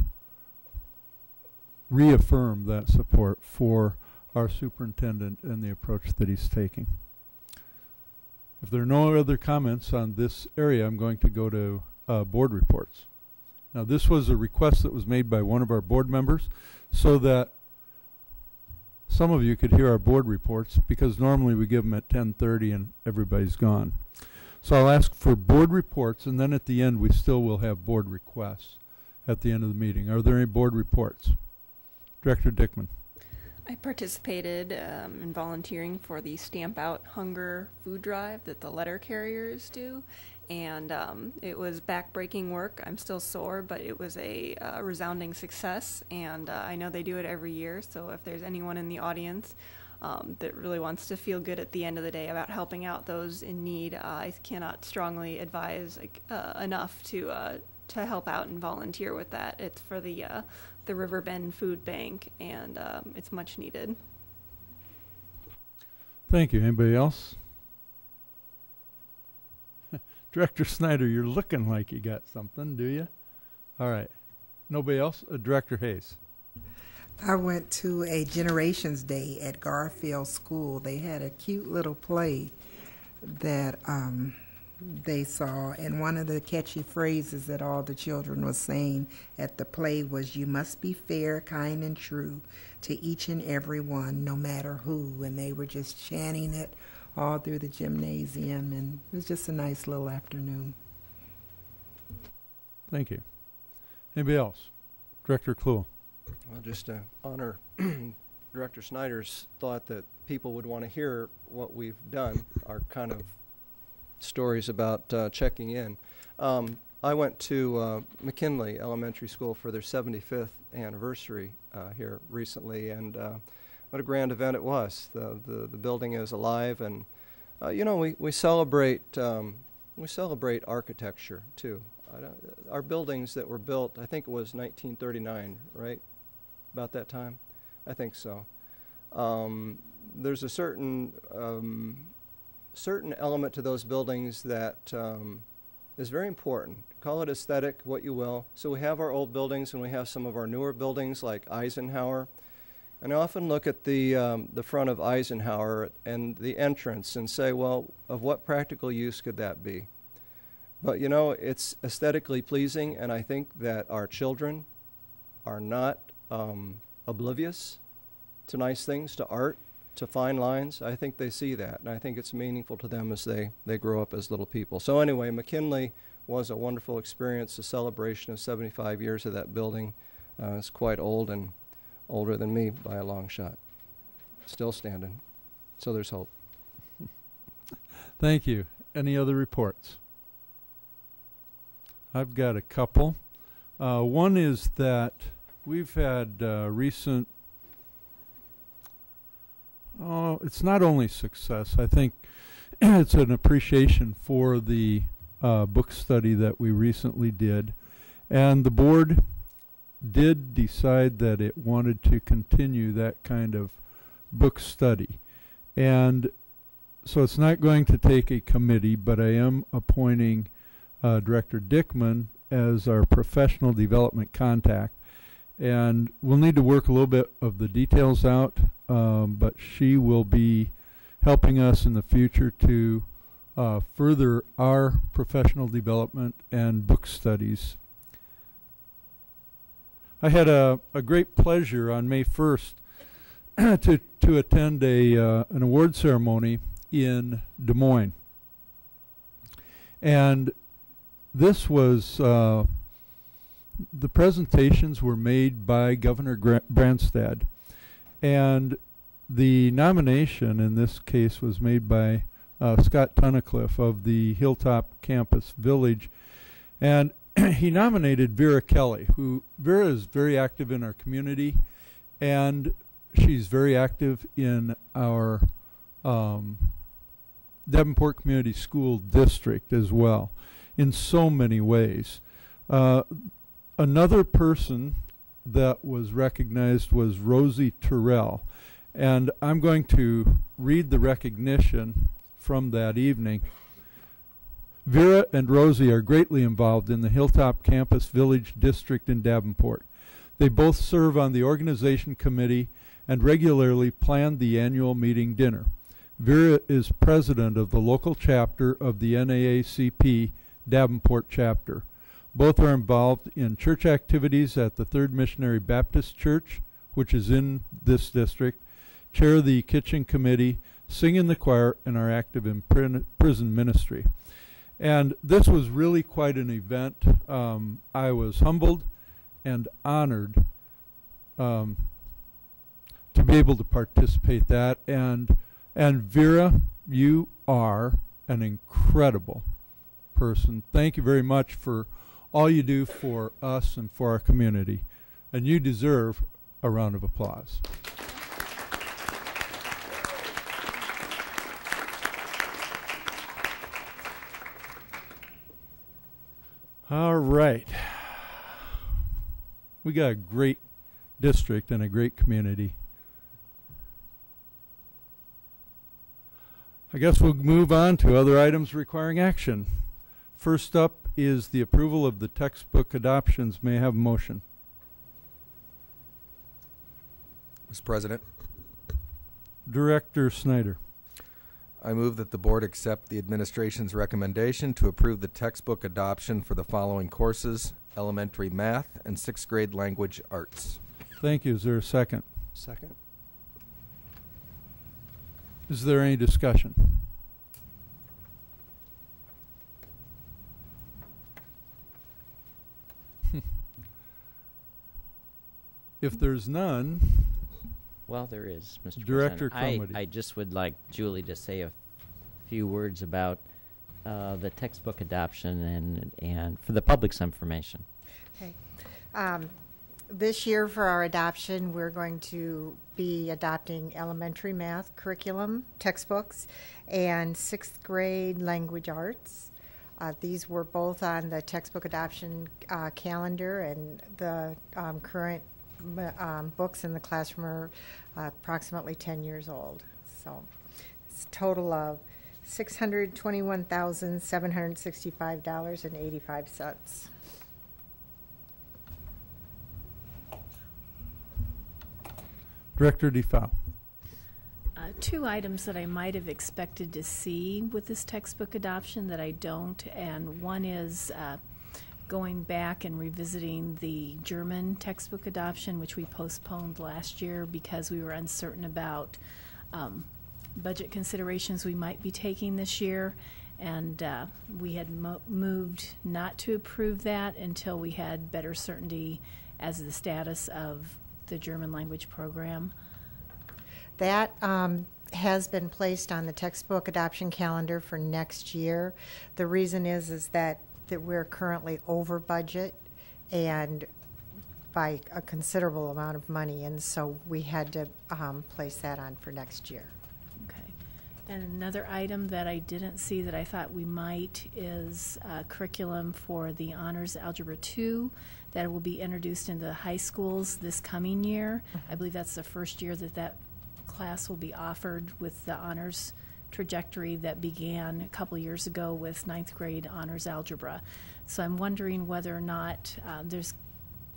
[SPEAKER 1] reaffirm that support for our superintendent and the approach that he's taking. If there are no other comments on this area, I'm going to go to board reports. Now, this was a request that was made by one of our board members so that some of you could hear our board reports, because normally we give them at 10:30 and everybody's gone. So I'll ask for board reports, and then at the end we still will have board requests at the end of the meeting. Are there any board reports? Director Dickman.
[SPEAKER 3] I participated in volunteering for the Stamp Out Hunger food drive that the letter carriers do, and it was back-breaking work. I'm still sore, but it was a resounding success, and I know they do it every year, so if there's anyone in the audience that really wants to feel good at the end of the day about helping out those in need, I cannot strongly advise enough to help out and volunteer with that. It's for the Riverbend Food Bank, and it's much needed.
[SPEAKER 1] Thank you. Anybody else? Director Snyder, you're looking like you got something, do you? All right. Nobody else? Director Hayes.
[SPEAKER 4] I went to a Generations Day at Garfield School. They had a cute little play that they saw, and one of the catchy phrases that all the children were saying at the play was, "You must be fair, kind, and true to each and every one, no matter who." And they were just chanting it all through the gymnasium, and it was just a nice little afternoon.
[SPEAKER 1] Thank you. Anybody else? Director Kluhl.
[SPEAKER 5] Well, just to honor Director Snyder's thought that people would want to hear what we've done, our kind of stories about checking in. I went to McKinley Elementary School for their 75th anniversary here recently, and what a grand event it was. The building is alive, and you know, we celebrate architecture too. Our buildings that were built, I think it was 1939, right? About that time, I think so. There's a certain element to those buildings that is very important. Call it aesthetic, what you will. So we have our old buildings, and we have some of our newer buildings like Eisenhower. And I often look at the front of Eisenhower and the entrance and say, well, of what practical use could that be? But you know, it's aesthetically pleasing, and I think that our children are not oblivious to nice things, to art, to fine lines. I think they see that, and I think it's meaningful to them as they grow up as little people. So anyway, McKinley was a wonderful experience, a celebration of 75 years of that building. It's quite old and older than me by a long shot. Still standing. So there's hope.
[SPEAKER 1] Thank you. Any other reports? I've got a couple. One is that we've had recent, it's not only success, I think it's an appreciation for the book study that we recently did. And the board did decide that it wanted to continue that kind of book study. And so it's not going to take a committee, but I am appointing Director Dickman as our professional development contact. And we'll need to work a little bit of the details out, but she will be helping us in the future to further our professional development and book studies. I had a great pleasure on May 1st to attend an award ceremony in Des Moines. And this was, the presentations were made by Governor Branstad. And the nomination in this case was made by Scott Tunnicliffe of the Hilltop Campus Village. And he nominated Vera Kelly, who Vera is very active in our community, and she's very active in our Davenport Community School District as well, in so many ways. Another person that was recognized was Rosie Terrell, and I'm going to read the recognition from that evening. Vera and Rosie are greatly involved in the Hilltop Campus Village District in Davenport. They both serve on the organization committee and regularly plan the annual meeting dinner. Vera is president of the local chapter of the NAACP Davenport chapter. Both are involved in church activities at the Third Missionary Baptist Church, which is in this district, chair the kitchen committee, sing in the choir, and are active in prison ministry. And this was really quite an event. I was humbled and honored to be able to participate that. And Vera, you are an incredible person. Thank you very much for all you do for us and for our community. And you deserve a round of applause. All right. We got a great district and a great community. I guess we'll move on to other items requiring action. First up is the approval of the textbook adoptions. May I have a motion?
[SPEAKER 6] Mr. President.
[SPEAKER 1] Director Snyder.
[SPEAKER 6] I move that the board accept the administration's recommendation to approve the textbook adoption for the following courses: elementary math and 6th grade language arts.
[SPEAKER 1] Thank you. Is there a second?
[SPEAKER 5] Second.
[SPEAKER 1] Is there any discussion? If there's none,
[SPEAKER 2] well, there is, Mr.
[SPEAKER 1] Director
[SPEAKER 2] President.
[SPEAKER 1] Cromedy.
[SPEAKER 2] I just would like Julie to say a few words about the textbook adoption and for the public's information.
[SPEAKER 9] Okay. This year for our adoption, we're going to be adopting elementary math curriculum textbooks and 6th grade language arts. These were both on the textbook adoption calendar, and the current books in the classroom are approximately 10 years old. So it's a total of $621,765.85.
[SPEAKER 1] Director DeFau.
[SPEAKER 10] Two items that I might have expected to see with this textbook adoption that I don't, and one is going back and revisiting the German textbook adoption, which we postponed last year because we were uncertain about budget considerations we might be taking this year, and we had moved not to approve that until we had better certainty as the status of the German language program.
[SPEAKER 9] That has been placed on the textbook adoption calendar for next year. The reason is that we're currently over budget and by a considerable amount of money, and so we had to place that on for next year.
[SPEAKER 10] Okay. And another item that I didn't see that I thought we might is curriculum for the Honors Algebra 2 that will be introduced into high schools this coming year. I believe that's the first year that class will be offered with the honors trajectory that began a couple years ago with 9th grade honors algebra. So I'm wondering whether or not there's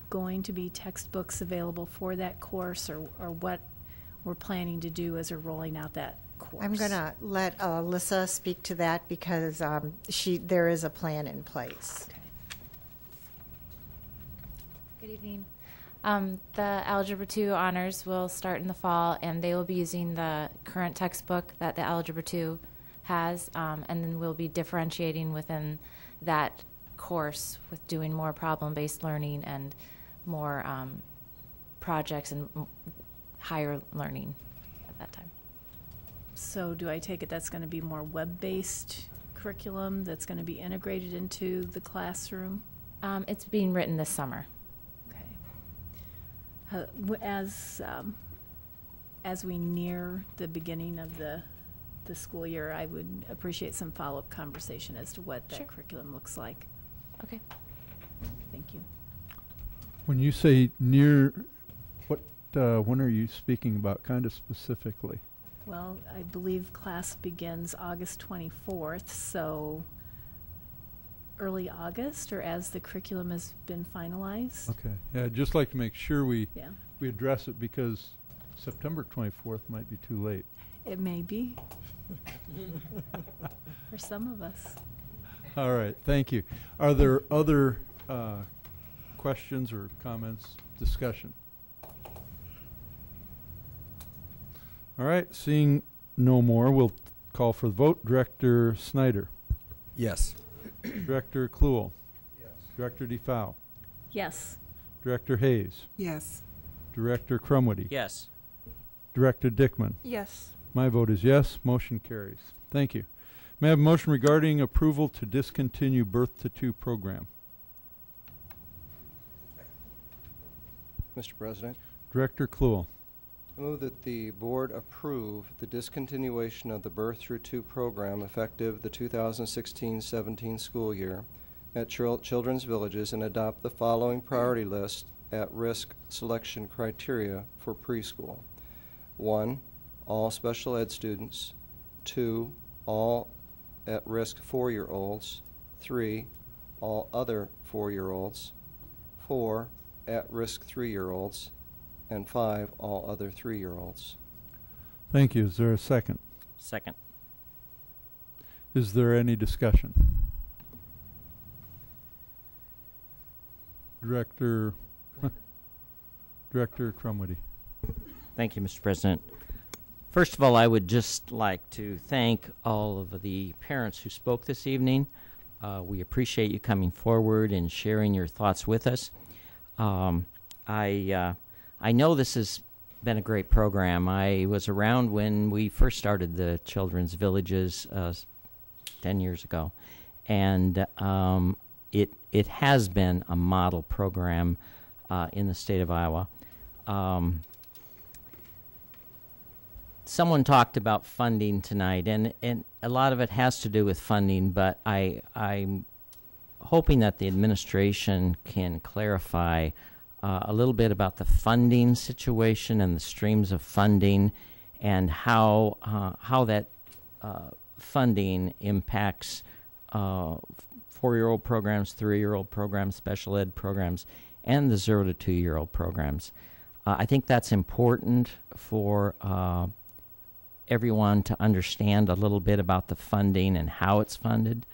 [SPEAKER 10] going to be textbooks available for that course, or what we're planning to do as we're rolling out that course.
[SPEAKER 9] I'm going to let Alyssa speak to that because there is a plan in place.
[SPEAKER 10] Okay.
[SPEAKER 13] Good evening. The Algebra 2 honors will start in the fall, and they will be using the current textbook that the Algebra 2 has, and then we'll be differentiating within that course with doing more problem-based learning and more projects and higher learning at that time.
[SPEAKER 10] So do I take it that's going to be more web-based curriculum that's going to be integrated into the classroom?
[SPEAKER 13] It's being written this summer.
[SPEAKER 10] Okay. As we near the beginning of the school year, I would appreciate some follow-up conversation as to what that curriculum looks like.
[SPEAKER 13] Okay.
[SPEAKER 10] Thank you.
[SPEAKER 1] When you say near, when are you speaking about kind of specifically?
[SPEAKER 10] Well, I believe class begins August 24th, so early August, or as the curriculum has been finalized.
[SPEAKER 1] Okay. Yeah, I'd just like to make sure we address it, because September 24th might be too late.
[SPEAKER 10] It may be. For some of us.
[SPEAKER 1] All right, thank you. Are there other questions or comments, discussion? All right, seeing no more, we'll call for the vote. Director Snyder?
[SPEAKER 6] Yes.
[SPEAKER 1] Director Kluhl? Yes. Director DeFau?
[SPEAKER 10] Yes.
[SPEAKER 1] Director Hayes?
[SPEAKER 4] Yes.
[SPEAKER 1] Director Crumwitty?
[SPEAKER 2] Yes.
[SPEAKER 1] Director Dickman?
[SPEAKER 3] Yes.
[SPEAKER 1] My vote is yes. Motion carries. Thank you. May I have a motion regarding approval to discontinue Birth to Two program?
[SPEAKER 5] Mr. President,
[SPEAKER 1] Director Kluhl?
[SPEAKER 5] I move that the board approve the discontinuation of the Birth Through Two program effective the 2016-17 school year at Children's Villages and adopt the following priority list at-risk selection criteria for preschool. 1, all special ed students. 2, all at-risk 4-year-olds. 3, all other 4-year-olds. 4, at-risk 3-year-olds. And 5, all other 3-year-olds.
[SPEAKER 1] Thank you. Is there a second?
[SPEAKER 2] Second.
[SPEAKER 1] Is there any discussion? Director Crumwitty?
[SPEAKER 2] Thank you, Mr. President. First of all, I would just like to thank all of the parents who spoke this evening. We appreciate you coming forward and sharing your thoughts with us. I know this has been a great program. I was around when we first started the Children's Villages 10 years ago, and it has been a model program in the state of Iowa. Someone talked about funding tonight, and a lot of it has to do with funding, but I'm hoping that the administration can clarify a little bit about the funding situation and the streams of funding, and how that funding impacts 4-year-old programs, 3-year-old programs, special ed programs, and the 0 to 2-year-old programs. I think that's important for everyone to understand a little bit about the funding and how it's funded.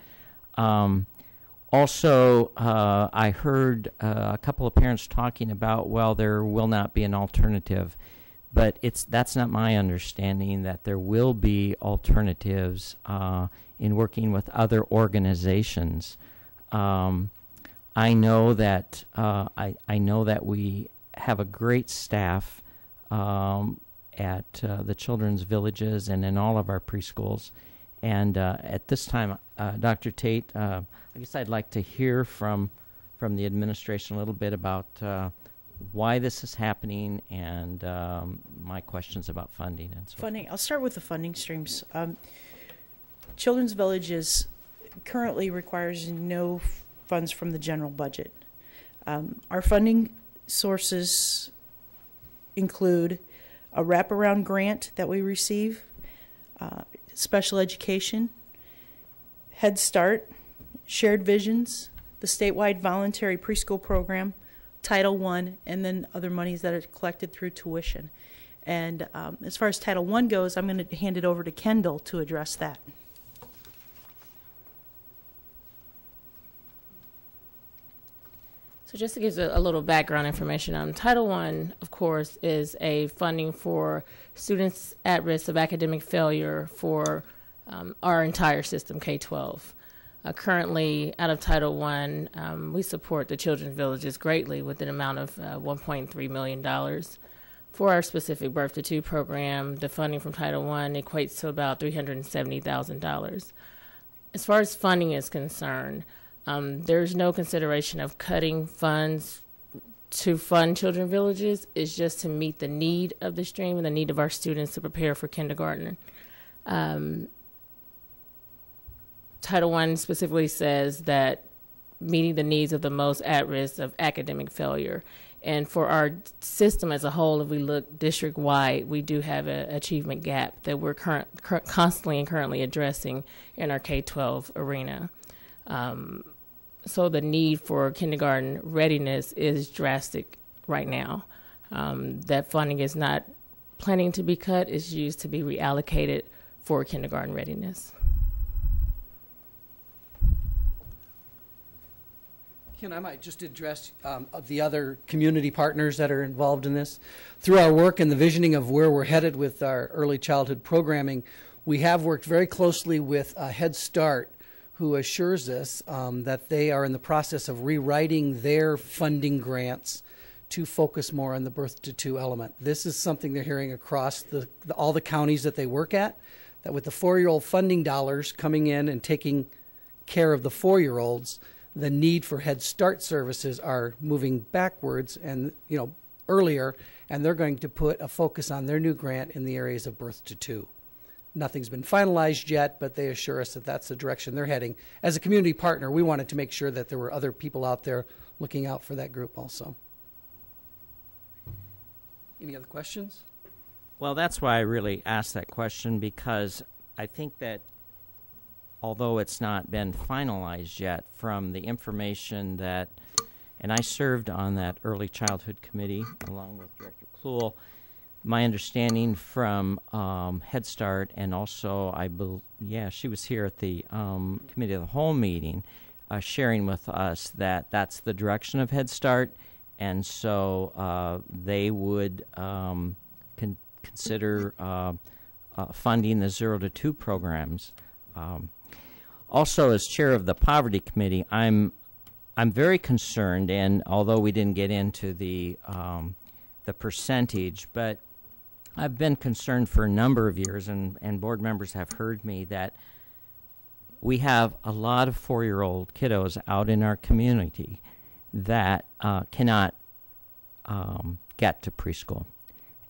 [SPEAKER 2] Also, I heard a couple of parents talking about, well, there will not be an alternative, but that's not my understanding, that there will be alternatives in working with other organizations. I know that I know that we have a great staff at the Children's Villages and in all of our preschools, and at this time, Dr. Tate, I guess I'd like to hear from the administration a little bit about why this is happening and my questions about funding and so
[SPEAKER 7] forth. I'll start with the funding streams. Children's Villages currently requires no funds from the general budget. Our funding sources include a wraparound grant that we receive, special education, Head Start, Shared Visions, the statewide voluntary preschool program, Title I, and then other monies that are collected through tuition. And as far as Title I goes, I'm going to hand it over to Kendall to address that.
[SPEAKER 12] So just to give a little background information, Title I, of course, is a funding for students at risk of academic failure for our entire system, K-12. Currently, out of Title I, we support the Children's Villages greatly with an amount of $1.3 million. For our specific Birth to Two program, the funding from Title I equates to about $370,000. As far as funding is concerned, there's no consideration of cutting funds to fund Children's Villages. It's just to meet the need of the stream and the need of our students to prepare for kindergarten. Title I specifically says that meeting the needs of the most at risk of academic failure. And for our system as a whole, if we look district-wide, we do have an achievement gap that we're constantly and currently addressing in our K-12 arena. So the need for kindergarten readiness is drastic right now. That funding is not planning to be cut. It's used to be reallocated for kindergarten readiness.
[SPEAKER 14] Ken, I might just address the other community partners that are involved in this. Through our work and the visioning of where we're headed with our early childhood programming, we have worked very closely with Head Start, who assures us that they are in the process of rewriting their funding grants to focus more on the birth to two element. This is something they're hearing across all the counties that they work at, that with the 4-year-old funding dollars coming in and taking care of the 4-year-olds, the need for Head Start services are moving backwards and earlier, and they're going to put a focus on their new grant in the areas of birth to two. Nothing's been finalized yet, but they assure us that that's the direction they're heading. As a community partner, we wanted to make sure that there were other people out there looking out for that group also. Any other questions?
[SPEAKER 2] Well, that's why I really asked that question, because I think that although it's not been finalized yet, from the information that, and I served on that early childhood committee along with Director Kluhl, my understanding from Head Start, and also she was here at the Committee of the Whole meeting, sharing with us that that's the direction of Head Start, and so they would consider funding the 0 to 2 programs. Also, as chair of the Poverty Committee, I'm very concerned, and although we didn't get into the percentage, but I've been concerned for a number of years, and board members have heard me, that we have a lot of 4-year-old kiddos out in our community that cannot get to preschool,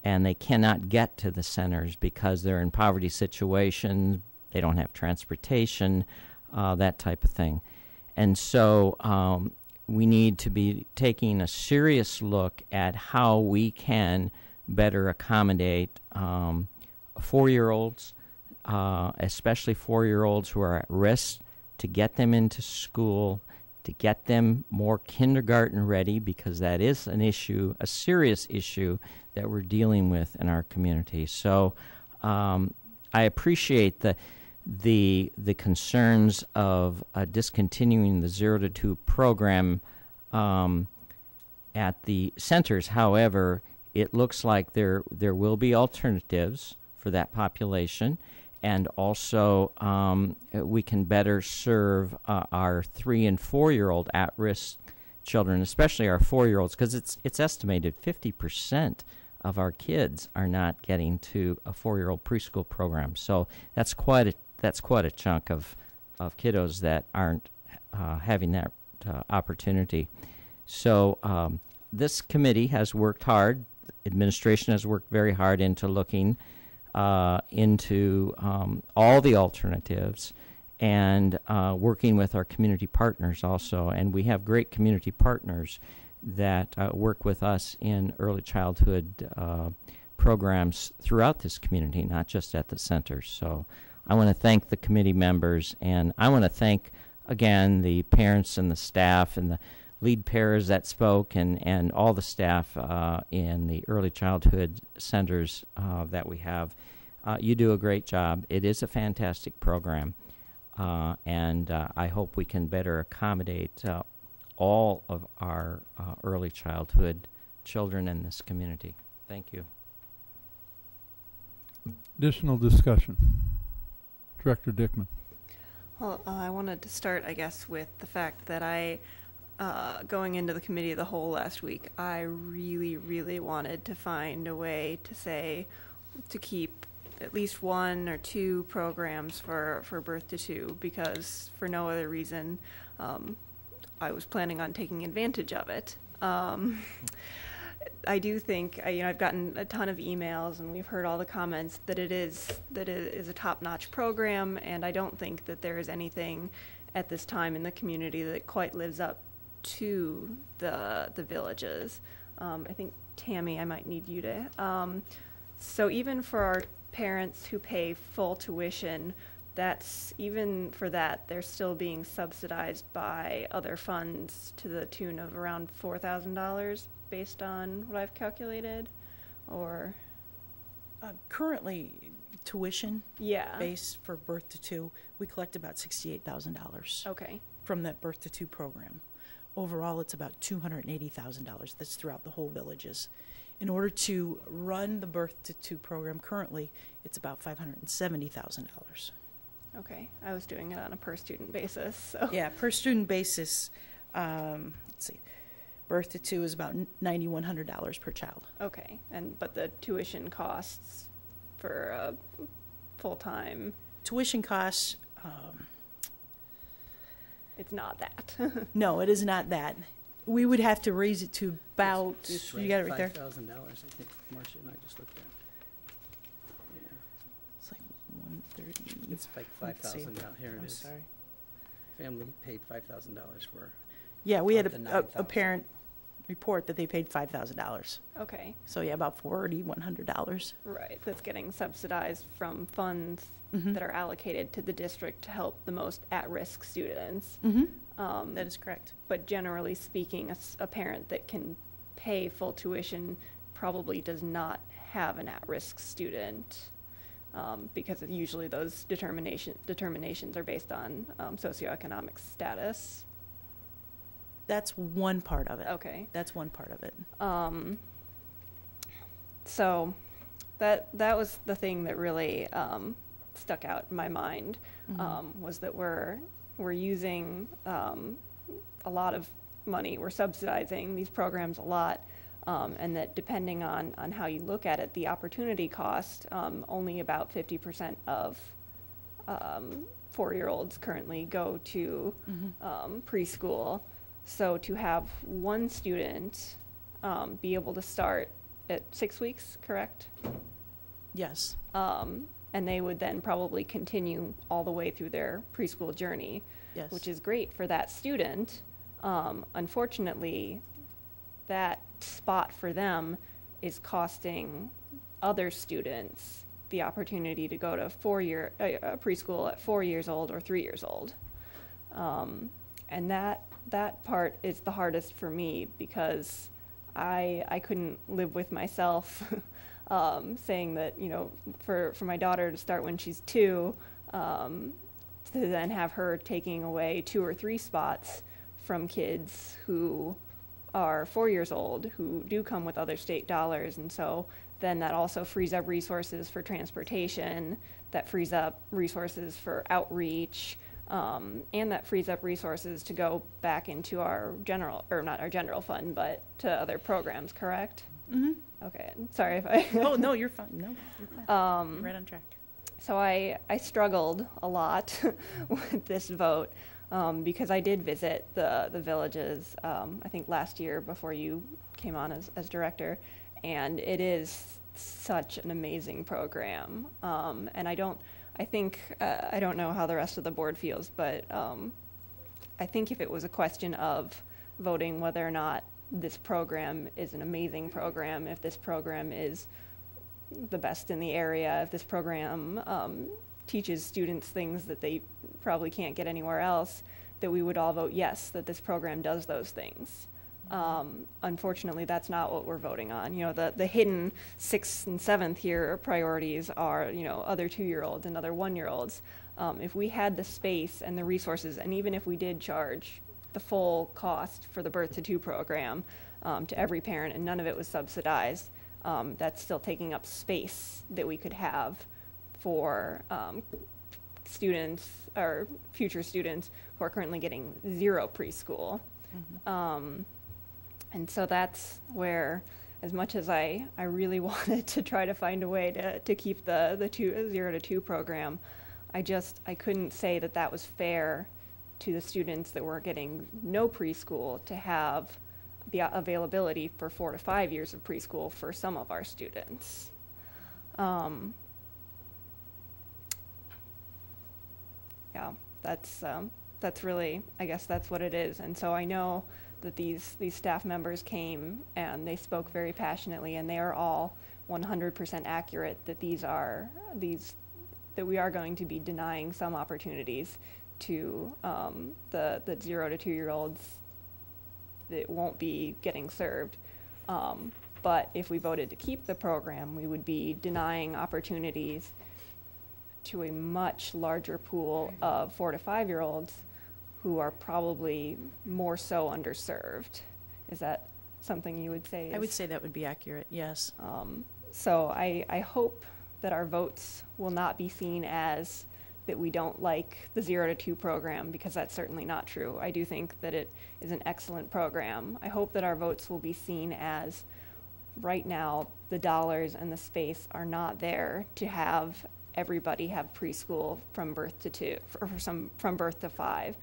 [SPEAKER 2] and they cannot get to the centers because they're in poverty situations, they don't have transportation, that type of thing. And so we need to be taking a serious look at how we can better accommodate 4-year-olds, especially 4-year-olds who are at risk, to get them into school, to get them more kindergarten ready, because that is an issue, a serious issue that we're dealing with in our community. So I appreciate the concerns of discontinuing the 0 to 2 program at the centers. However, it looks like there will be alternatives for that population, and also we can better serve our 3- and 4-year-old at-risk children, especially our 4-year-olds, because it's estimated 50% of our kids are not getting to a 4-year-old preschool program. So that's quite a chunk of kiddos that aren't having that opportunity. So this committee has worked hard. Administration has worked very hard into looking into all the alternatives, and working with our community partners also. And we have great community partners that work with us in early childhood programs throughout this community, not just at the centers. So I want to thank the committee members, and I want to thank, again, the parents and the staff and the lead pairs that spoke, and all the staff in the early childhood centers that we have. You do a great job. It is a fantastic program, and I hope we can better accommodate all of our early childhood children in this community. Thank you.
[SPEAKER 1] Additional discussion. Director Dickman.
[SPEAKER 3] Well, I wanted to start, I guess, with the fact that going into the committee of the whole last week, I really, really wanted to find a way to keep at least 1 or 2 programs for birth to 2, because for no other reason, I was planning on taking advantage of it. I do think, I've gotten a ton of emails and we've heard all the comments that it is a top-notch program, and I don't think that there is anything at this time in the community that quite lives up to the Villages. I think, Tammy, I might need you to. So even for our parents who pay full tuition, even for that, they're still being subsidized by other funds to the tune of around $4,000 based on what I've calculated, or
[SPEAKER 7] currently tuition
[SPEAKER 3] yeah
[SPEAKER 7] base for birth to 2, we collect about $68,000
[SPEAKER 3] okay
[SPEAKER 7] from that birth to 2 program. Overall, it's about $280,000 that's throughout the whole Villages. In order to run the birth to 2 program currently, it's about $570,000.
[SPEAKER 3] Okay, I was doing it on a per student basis, so
[SPEAKER 7] yeah, per student basis. Let's see, birth to 2 is about $9,100 per child.
[SPEAKER 3] Okay, but the tuition costs for full-time
[SPEAKER 7] tuition costs,
[SPEAKER 3] it's not that.
[SPEAKER 7] No, it is not that. We would have to raise it to about,
[SPEAKER 14] it's
[SPEAKER 7] you got it right there?
[SPEAKER 14] $5,000, I think Marcia and I just looked at. Yeah.
[SPEAKER 7] It's like 130.
[SPEAKER 14] It's like $5,000 down here.
[SPEAKER 7] I'm sorry.
[SPEAKER 14] Family paid $5,000 for.
[SPEAKER 7] Yeah, we had
[SPEAKER 14] of the
[SPEAKER 7] a parent report that they paid $5,000.
[SPEAKER 3] Okay.
[SPEAKER 7] So yeah, about $4,100.
[SPEAKER 3] Right, that's getting subsidized from funds
[SPEAKER 7] Mhm.
[SPEAKER 3] that are allocated to the district to help the most at-risk students.
[SPEAKER 7] That is correct.
[SPEAKER 3] But generally speaking, a parent that can pay full tuition probably does not have an at-risk student, because usually those determinations are based on socioeconomic status.
[SPEAKER 7] That's one part of it.
[SPEAKER 3] Okay.
[SPEAKER 7] That's one part of it.
[SPEAKER 3] So that was the thing that really stuck out in my mind, was that we're using a lot of money. We're subsidizing these programs a lot, and that depending on how you look at it, the opportunity cost, only about 50% of 4-year-olds currently go to preschool. So to have one student be able to start at 6 weeks, correct?
[SPEAKER 7] Yes.
[SPEAKER 3] And they would then probably continue all the way through their preschool journey,
[SPEAKER 7] Yes.
[SPEAKER 3] which is great for that student. Unfortunately, that spot for them is costing other students the opportunity to go to preschool at 4 years old or 3 years old. And that part is the hardest for me, because I couldn't live with myself saying that, for my daughter to start when she's 2, to then have her taking away 2 or 3 spots from kids who are 4 years old, who do come with other state dollars. And so then that also frees up resources for transportation, that frees up resources for outreach, and that frees up resources to go back into our not our general fund, but to other programs, correct?
[SPEAKER 7] Mm-hmm.
[SPEAKER 3] Okay, sorry if I...
[SPEAKER 7] Oh, no, you're fine. No, you're fine. You're right on track.
[SPEAKER 3] So I struggled a lot with this vote, because I did visit the Villages, I think last year before you came on as director, and it is such an amazing program. And I don't know how the rest of the board feels, but I think if it was a question of voting whether or not this program is an amazing program, if this program is the best in the area, if this program teaches students things that they probably can't get anywhere else, that we would all vote yes, that this program does those things. Unfortunately, that's not what we're voting on. The hidden 6th and 7th year priorities are, other 2-year-olds and other 1-year-olds. If we had the space and the resources, and even if we did charge the full cost for the Birth to 2 program to every parent and none of it was subsidized, that's still taking up space that we could have for students or future students who are currently getting 0 preschool. And so that's where, as much as I really wanted to try to find a way to keep the 0 to 2 program, I couldn't say that that was fair to the students that were getting no preschool to have the availability for 4 to 5 years of preschool for some of our students. Yeah, that's really, I guess that's what it is. And so I know that these staff members came and they spoke very passionately, and they are all 100% accurate that that we are going to be denying some opportunities to the 0 to 2 year olds that won't be getting served. But if we voted to keep the program, we would be denying opportunities to a much larger pool of 4 to 5 year olds who are probably more so underserved. Is that something you would say?
[SPEAKER 7] I would say that would be accurate, yes.
[SPEAKER 3] So I hope that our votes will not be seen as that we don't like the 0 to 2 program, because that's certainly not true. I do think that it is an excellent program. I hope that our votes will be seen as, right now, the dollars and the space are not there to have everybody have preschool from birth to 2, or from birth to 5.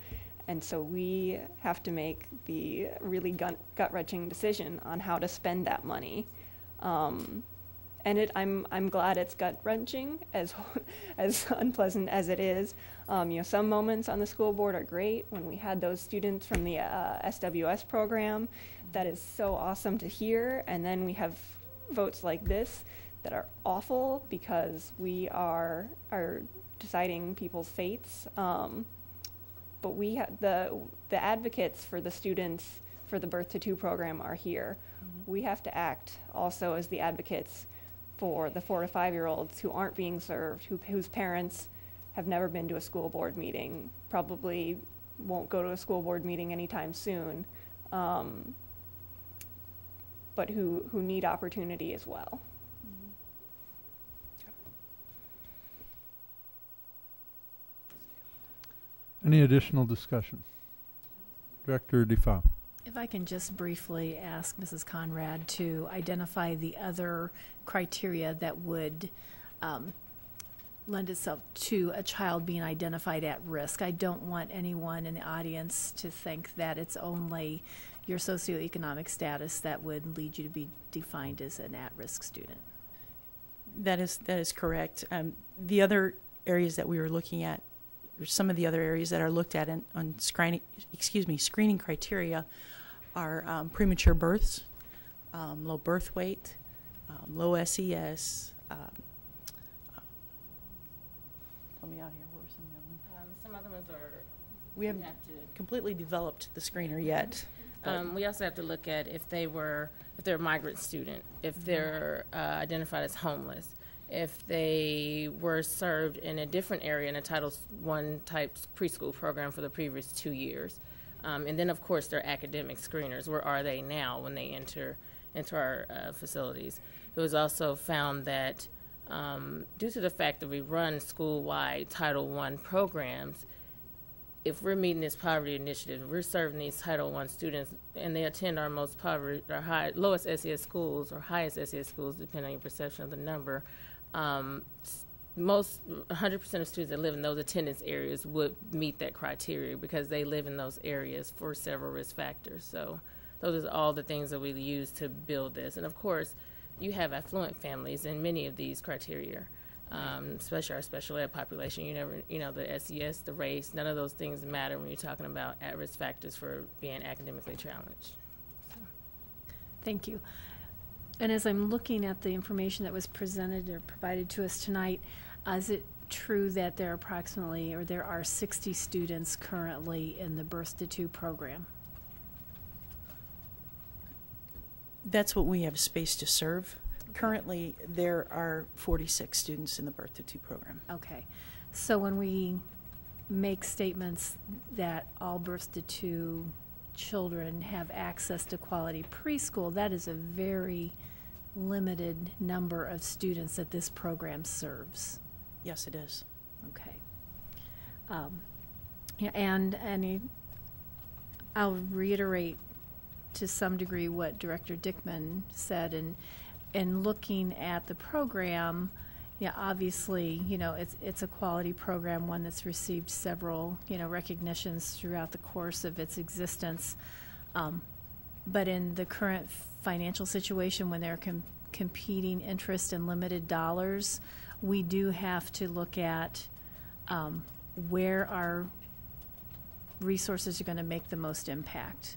[SPEAKER 3] And so we have to make the really gut-wrenching decision on how to spend that money. And I'm glad it's gut-wrenching, as unpleasant as it is. Some moments on the school board are great. When we had those students from the SWS program, that is so awesome to hear. And then we have votes like this that are awful because we are deciding people's fates. But we the advocates for the students for the Birth to 2 program are here. We have to act also as the advocates for the 4 to 5 year olds who aren't being served, whose parents have never been to a school board meeting, probably won't go to a school board meeting anytime soon, but who need opportunity as well.
[SPEAKER 1] Any additional discussion? Director Defoe.
[SPEAKER 10] If I can just briefly ask Mrs. Conrad to identify the other criteria that would lend itself to a child being identified at risk. I don't want anyone in the audience to think that it's only your socioeconomic status that would lead you to be defined as an at-risk student.
[SPEAKER 7] That is correct. The other areas that we were looking at, or some of the other areas that are looked at on screening criteria, are premature births, low birth weight, low SES. Help me out here. What were some of the other ones?
[SPEAKER 12] Some other ones are.
[SPEAKER 7] We haven't completely developed the screener yet.
[SPEAKER 12] We also have to look at if they're a migrant student, if they're identified as homeless, if they were served in a different area in a Title I type preschool program for the previous 2 years. And then, of course, they're academic screeners. Where are they now when they enter into our facilities? It was also found that due to the fact that we run school-wide Title I programs, if we're meeting this poverty initiative, we're serving these Title I students, and they attend our most poverty, or lowest SES schools or highest SES schools, depending on your perception of the number. Most 100% of students that live in those attendance areas would meet that criteria because they live in those areas for several risk factors. So those are all the things that we use to build this. And of course, you have affluent families in many of these criteria, especially our special ed population. The SES, the race, none of those things matter when you're talking about at-risk factors for being academically challenged. So.
[SPEAKER 10] Thank you. And as I'm looking at the information that was presented or provided to us tonight, is it true that there are 60 students currently in the Birth to 2 program?
[SPEAKER 7] That's what we have space to serve. Okay. Currently, there are 46 students in the Birth to 2 program.
[SPEAKER 10] Okay. So when we make statements that all Birth to 2 children have access to quality preschool, that is a very limited number of students that this program serves.
[SPEAKER 7] Yes, it is.
[SPEAKER 10] Okay. Yeah, I'll reiterate to some degree what Director Dickman said, and looking at the program, yeah, obviously, it's a quality program, one that's received several, recognitions throughout the course of its existence. But in the current financial situation, when there are competing interests and limited dollars, we do have to look at where our resources are going to make the most impact.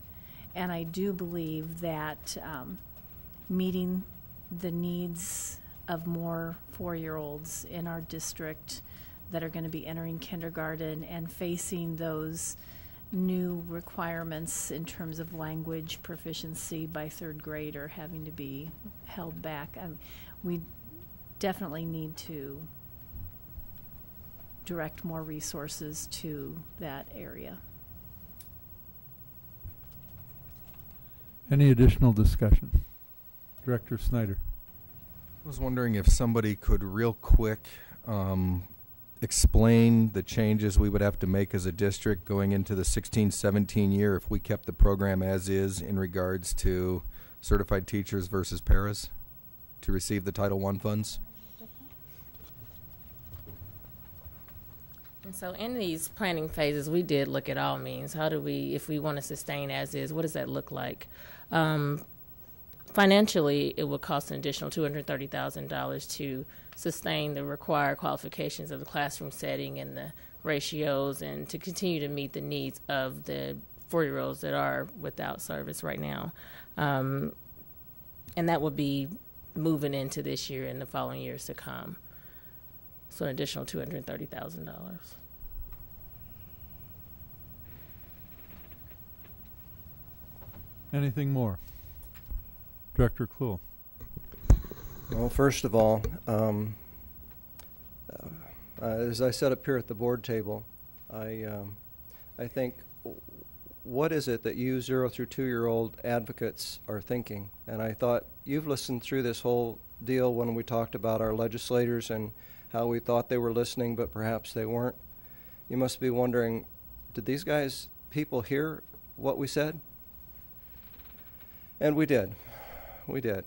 [SPEAKER 10] And I do believe that meeting the needs of more 4-year-olds in our district that are going to be entering kindergarten and facing those new requirements in terms of language proficiency by 3rd grade or having to be held back. We definitely need to direct more resources to that area.
[SPEAKER 1] Any additional discussion? Director Snyder.
[SPEAKER 6] I was wondering if somebody could real quick explain the changes we would have to make as a district going into the 16-17 year if we kept the program as is in regards to certified teachers versus paras to receive the Title I funds.
[SPEAKER 12] And so in these planning phases, we did look at all means. How do we, if we want to sustain as is, what does that look like? Financially, it would cost an additional $230,000 to sustain the required qualifications of the classroom setting and the ratios and to continue to meet the needs of the 4-year-olds that are without service right now. And that would be moving into this year and the following years to come. So an additional $230,000.
[SPEAKER 1] Anything more? Director Kluhl.
[SPEAKER 5] Well, first of all, as I said up here at the board table, I think, what is it that you 0 through 2-year-old advocates are thinking? And I thought you've listened through this whole deal when we talked about our legislators and how we thought they were listening, but perhaps they weren't. You must be wondering, did these people hear what we said? And we did. We did.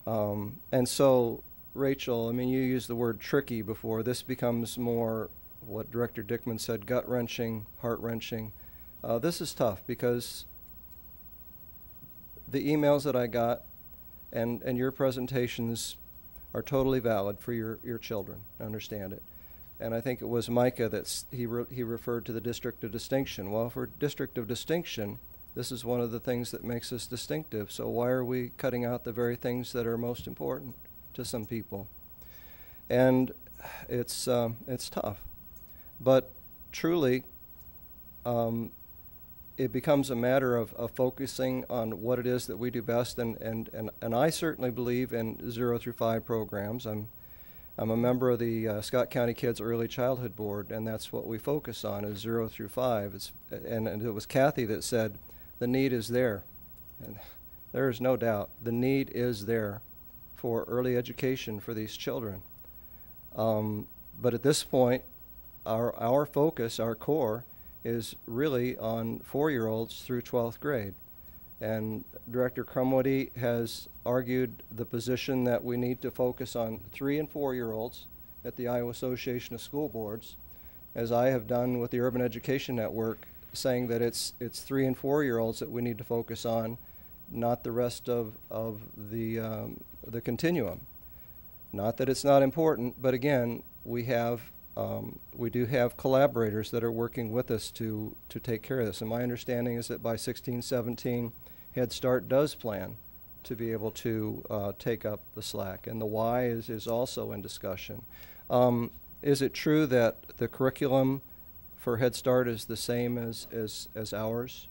[SPEAKER 5] And so, Rachel, I mean, you used the word tricky before. This becomes more what Director Dickman said, gut-wrenching, heart-wrenching. This is tough because the emails that I got and your presentations are totally valid for your children. I understand it. And I think it was Micah that he referred to the District of Distinction. Well, for District of Distinction, this is one of the things that makes us distinctive. So why are we cutting out the very things that are most important to some people? And it's tough. But truly, it becomes a matter of focusing on what it is that we do best. And I certainly believe in 0 through 5 programs. I'm a member of the Scott County Kids Early Childhood Board, and that's what we focus on is 0 through 5. And it was Kathy that said, the need is there. And there is no doubt. The need is there for early education for these children. But at this point, our focus, our core, is really on 4-year-olds through 12th grade. And Director Crumwoody has argued the position that we need to focus on 3- and 4-year-olds at the Iowa Association of School Boards, as I have done with the Urban Education Network, saying that it's 3- and 4-year-olds that we need to focus on, not the rest of the continuum. Not that it's not important, but again, we do have collaborators that are working with us to take care of this. And my understanding is that by 16-17, Head Start does plan to be able to take up the slack. And the why is also in discussion. Is it true that the curriculum for Head Start is the same as ours?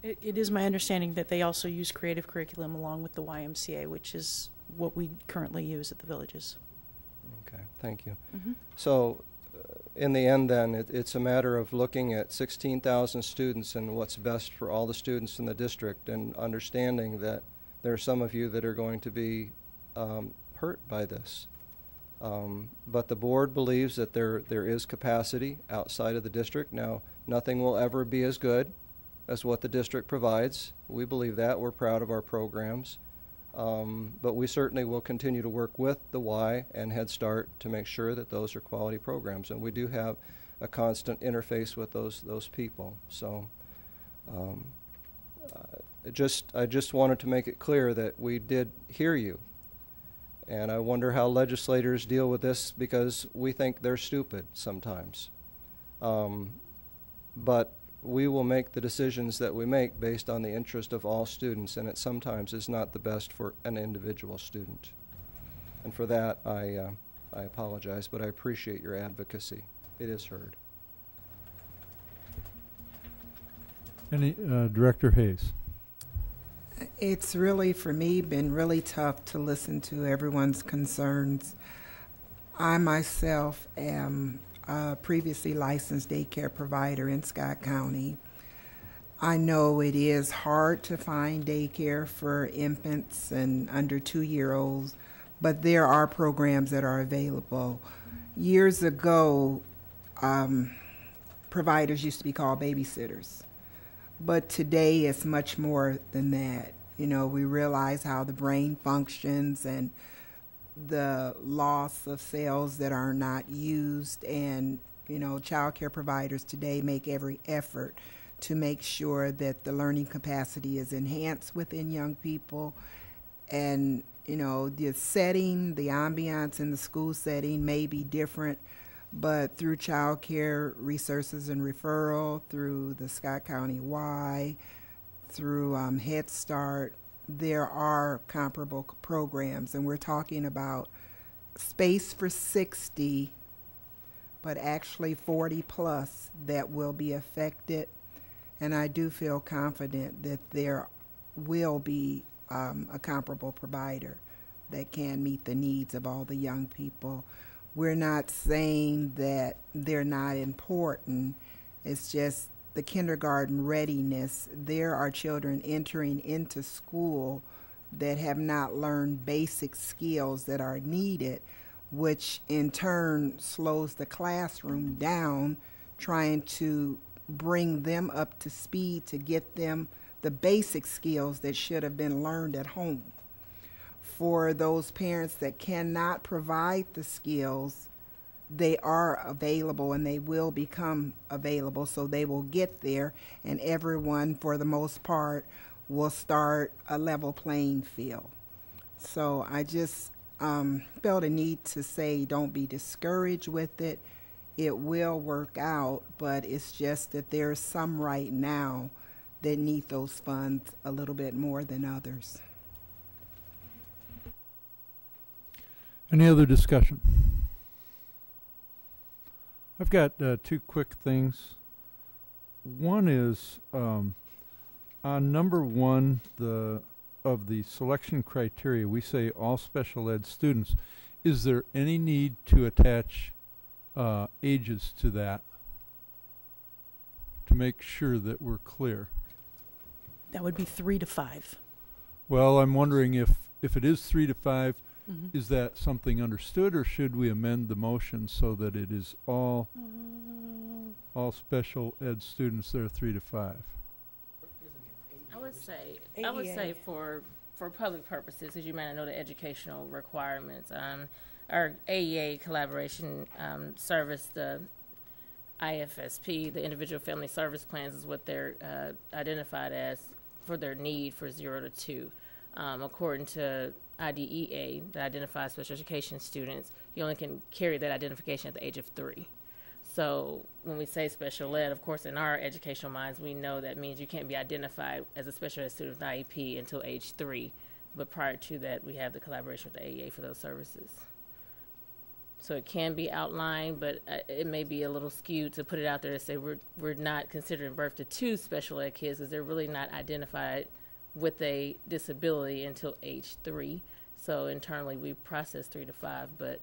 [SPEAKER 7] It is my understanding that they also use creative curriculum along with the YMCA, which is what we currently use at the villages.
[SPEAKER 5] Okay, thank you.
[SPEAKER 7] Mm-hmm.
[SPEAKER 5] So in the end then, it's a matter of looking at 16,000 students and what's best for all the students in the district, and understanding that there are some of you that are going to be hurt by this. But the board believes that there is capacity outside of the district. Now, nothing will ever be as good as what the district provides. We believe that. We're proud of our programs. But we certainly will continue to work with the Y and Head Start to make sure that those are quality programs. And we do have a constant interface with those people. So I just wanted to make it clear that we did hear you. And I wonder how legislators deal with this, because we think they're stupid sometimes. But we will make the decisions that we make based on the interest of all students, and it sometimes is not the best for an individual student. And for that, I apologize, but I appreciate your advocacy. It is heard.
[SPEAKER 1] Any Director Hayes?
[SPEAKER 4] It's really, for me, been really tough to listen to everyone's concerns. I myself am a previously licensed daycare provider in Scott County. I know it is hard to find daycare for infants and under 2-year-olds, but there are programs that are available. Years ago, providers used to be called babysitters. But today it's much more than that. You know, we realize how the brain functions and the loss of cells that are not used, and, you know, child care providers today make every effort to make sure that the learning capacity is enhanced within young people. And, you know, the setting, the ambiance in the school setting may be different, but through child care resources and referral, through the Scott County Y, through Head Start, there are comparable programs. And we're talking about space for 60, but actually 40 plus that will be affected. And I do feel confident that there will be a comparable provider that can meet the needs of all the young people. We're not saying that they're not important. It's just the kindergarten readiness. There are children entering into school that have not learned basic skills that are needed, which in turn slows the classroom down, trying to bring them up to speed to get them the basic skills that should have been learned at home. For those parents that cannot provide the skills, they are available and they will become available, so they will get there, and everyone, for the most part, will start a level playing field. So I just felt a need to say, don't be discouraged with it. It will work out, but it's just that there's some right now that need those funds a little bit more than others.
[SPEAKER 1] Any other discussion? I've got 2 quick things. One is on number 1 of the selection criteria, we say all special ed students. Is there any need to attach ages to that to make sure that we're clear?
[SPEAKER 7] That would be 3 to 5.
[SPEAKER 1] Well, I'm wondering if it is 3 to 5, is that something understood, or should we amend the motion so that it is all special ed students that are 3 to 5?
[SPEAKER 12] I would say for public purposes, as you might know the educational requirements, our AEA collaboration service, the IFSP, the individual family service plans, is what they're identified as for their need for 0 to 2. According to IDEA, that identifies special education students, you only can carry that identification at the age of 3. So when we say special ed, of course, in our educational minds, we know that means you can't be identified as a special ed student with IEP until age 3. But prior to that, we have the collaboration with the AEA for those services. So it can be outlined, but it may be a little skewed to put it out there to say we're not considering birth to 2 special ed kids, because they're really not identified with a disability until age 3. So internally we process 3 to 5, but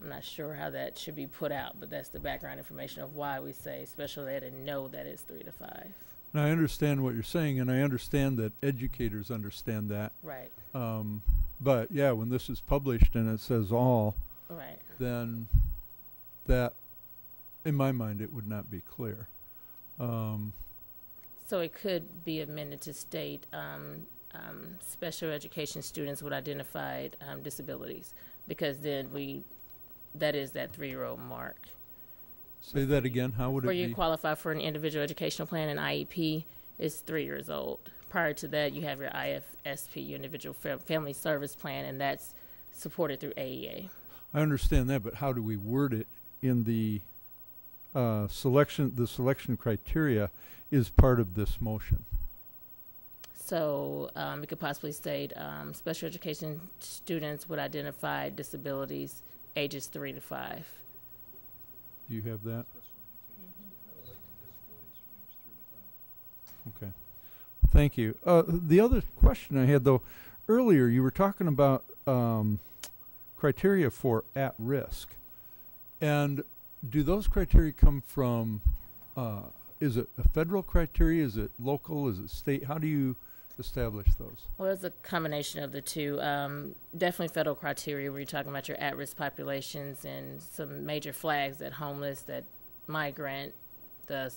[SPEAKER 12] I'm not sure how that should be put out, but that's the background information of why we say special ed and know that it's 3 to 5.
[SPEAKER 1] Now, I understand what you're saying, and I understand that educators understand that.
[SPEAKER 12] Right.
[SPEAKER 1] But yeah, when this is published and it says all,
[SPEAKER 12] Right.
[SPEAKER 1] then that, in my mind, it would not be clear.
[SPEAKER 12] So it could be amended to state special education students with identified disabilities, because then that is that 3-year-old mark.
[SPEAKER 1] Say that again. How would it
[SPEAKER 12] Where
[SPEAKER 1] be?
[SPEAKER 12] you qualify for an individual educational plan, an IEP, is 3 years old. Prior to that, you have your IFSP, your individual family service plan, and that's supported through AEA.
[SPEAKER 1] I understand that, but how do we word it in the selection? The selection criteria is part of this motion.
[SPEAKER 12] So we could possibly state special education students with identified disabilities, ages 3 to 5.
[SPEAKER 1] Do you have that? Okay. Thank you. The other question I had, though, earlier you were talking about criteria for at risk. And do those criteria come from, is it a federal criteria? Is it local? Is it state? How do you establish those?
[SPEAKER 12] Well, it's a combination of the two. Definitely federal criteria where you're talking about your at-risk populations and some major flags, that homeless, that migrant, the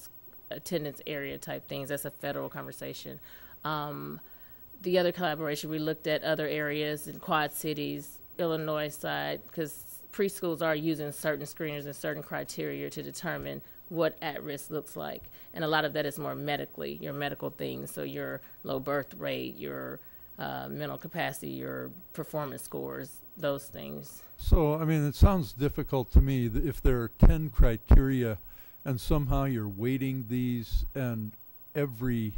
[SPEAKER 12] attendance area type things. That's a federal conversation. The other collaboration, we looked at other areas in Quad Cities, Illinois side, because preschools are using certain screeners and certain criteria to determine what at-risk looks like. And a lot of that is more medically, your medical things, so your low birth rate, your mental capacity, your performance scores, those things.
[SPEAKER 1] So, I mean, it sounds difficult to me that if there are 10 criteria and somehow you're weighting these and every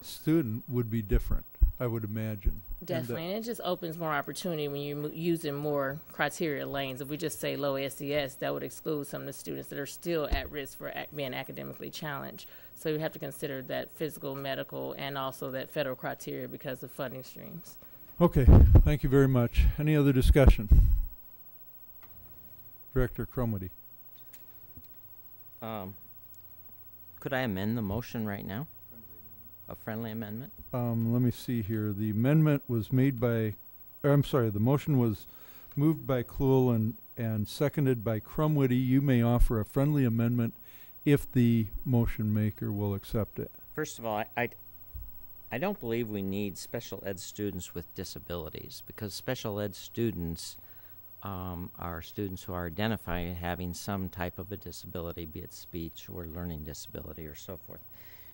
[SPEAKER 1] student would be different, I would imagine.
[SPEAKER 12] Definitely, and it just opens more opportunity when you're using more criteria lanes. If we just say low SES, that would exclude some of the students that are still at risk for being academically challenged. So you have to consider that physical, medical, and also that federal criteria because of funding streams.
[SPEAKER 1] Okay, thank you very much. Any other discussion? Director Crumwitty.
[SPEAKER 2] Could I amend the motion right now? A friendly amendment?
[SPEAKER 1] Let me see here. The amendment was made by, the motion was moved by Kluhl and seconded by Crumwitty. You may offer a friendly amendment if the motion maker will accept it.
[SPEAKER 2] First of all, I don't believe we need special ed students with disabilities, because special ed students are students who are identified having some type of a disability, be it speech or learning disability or so forth.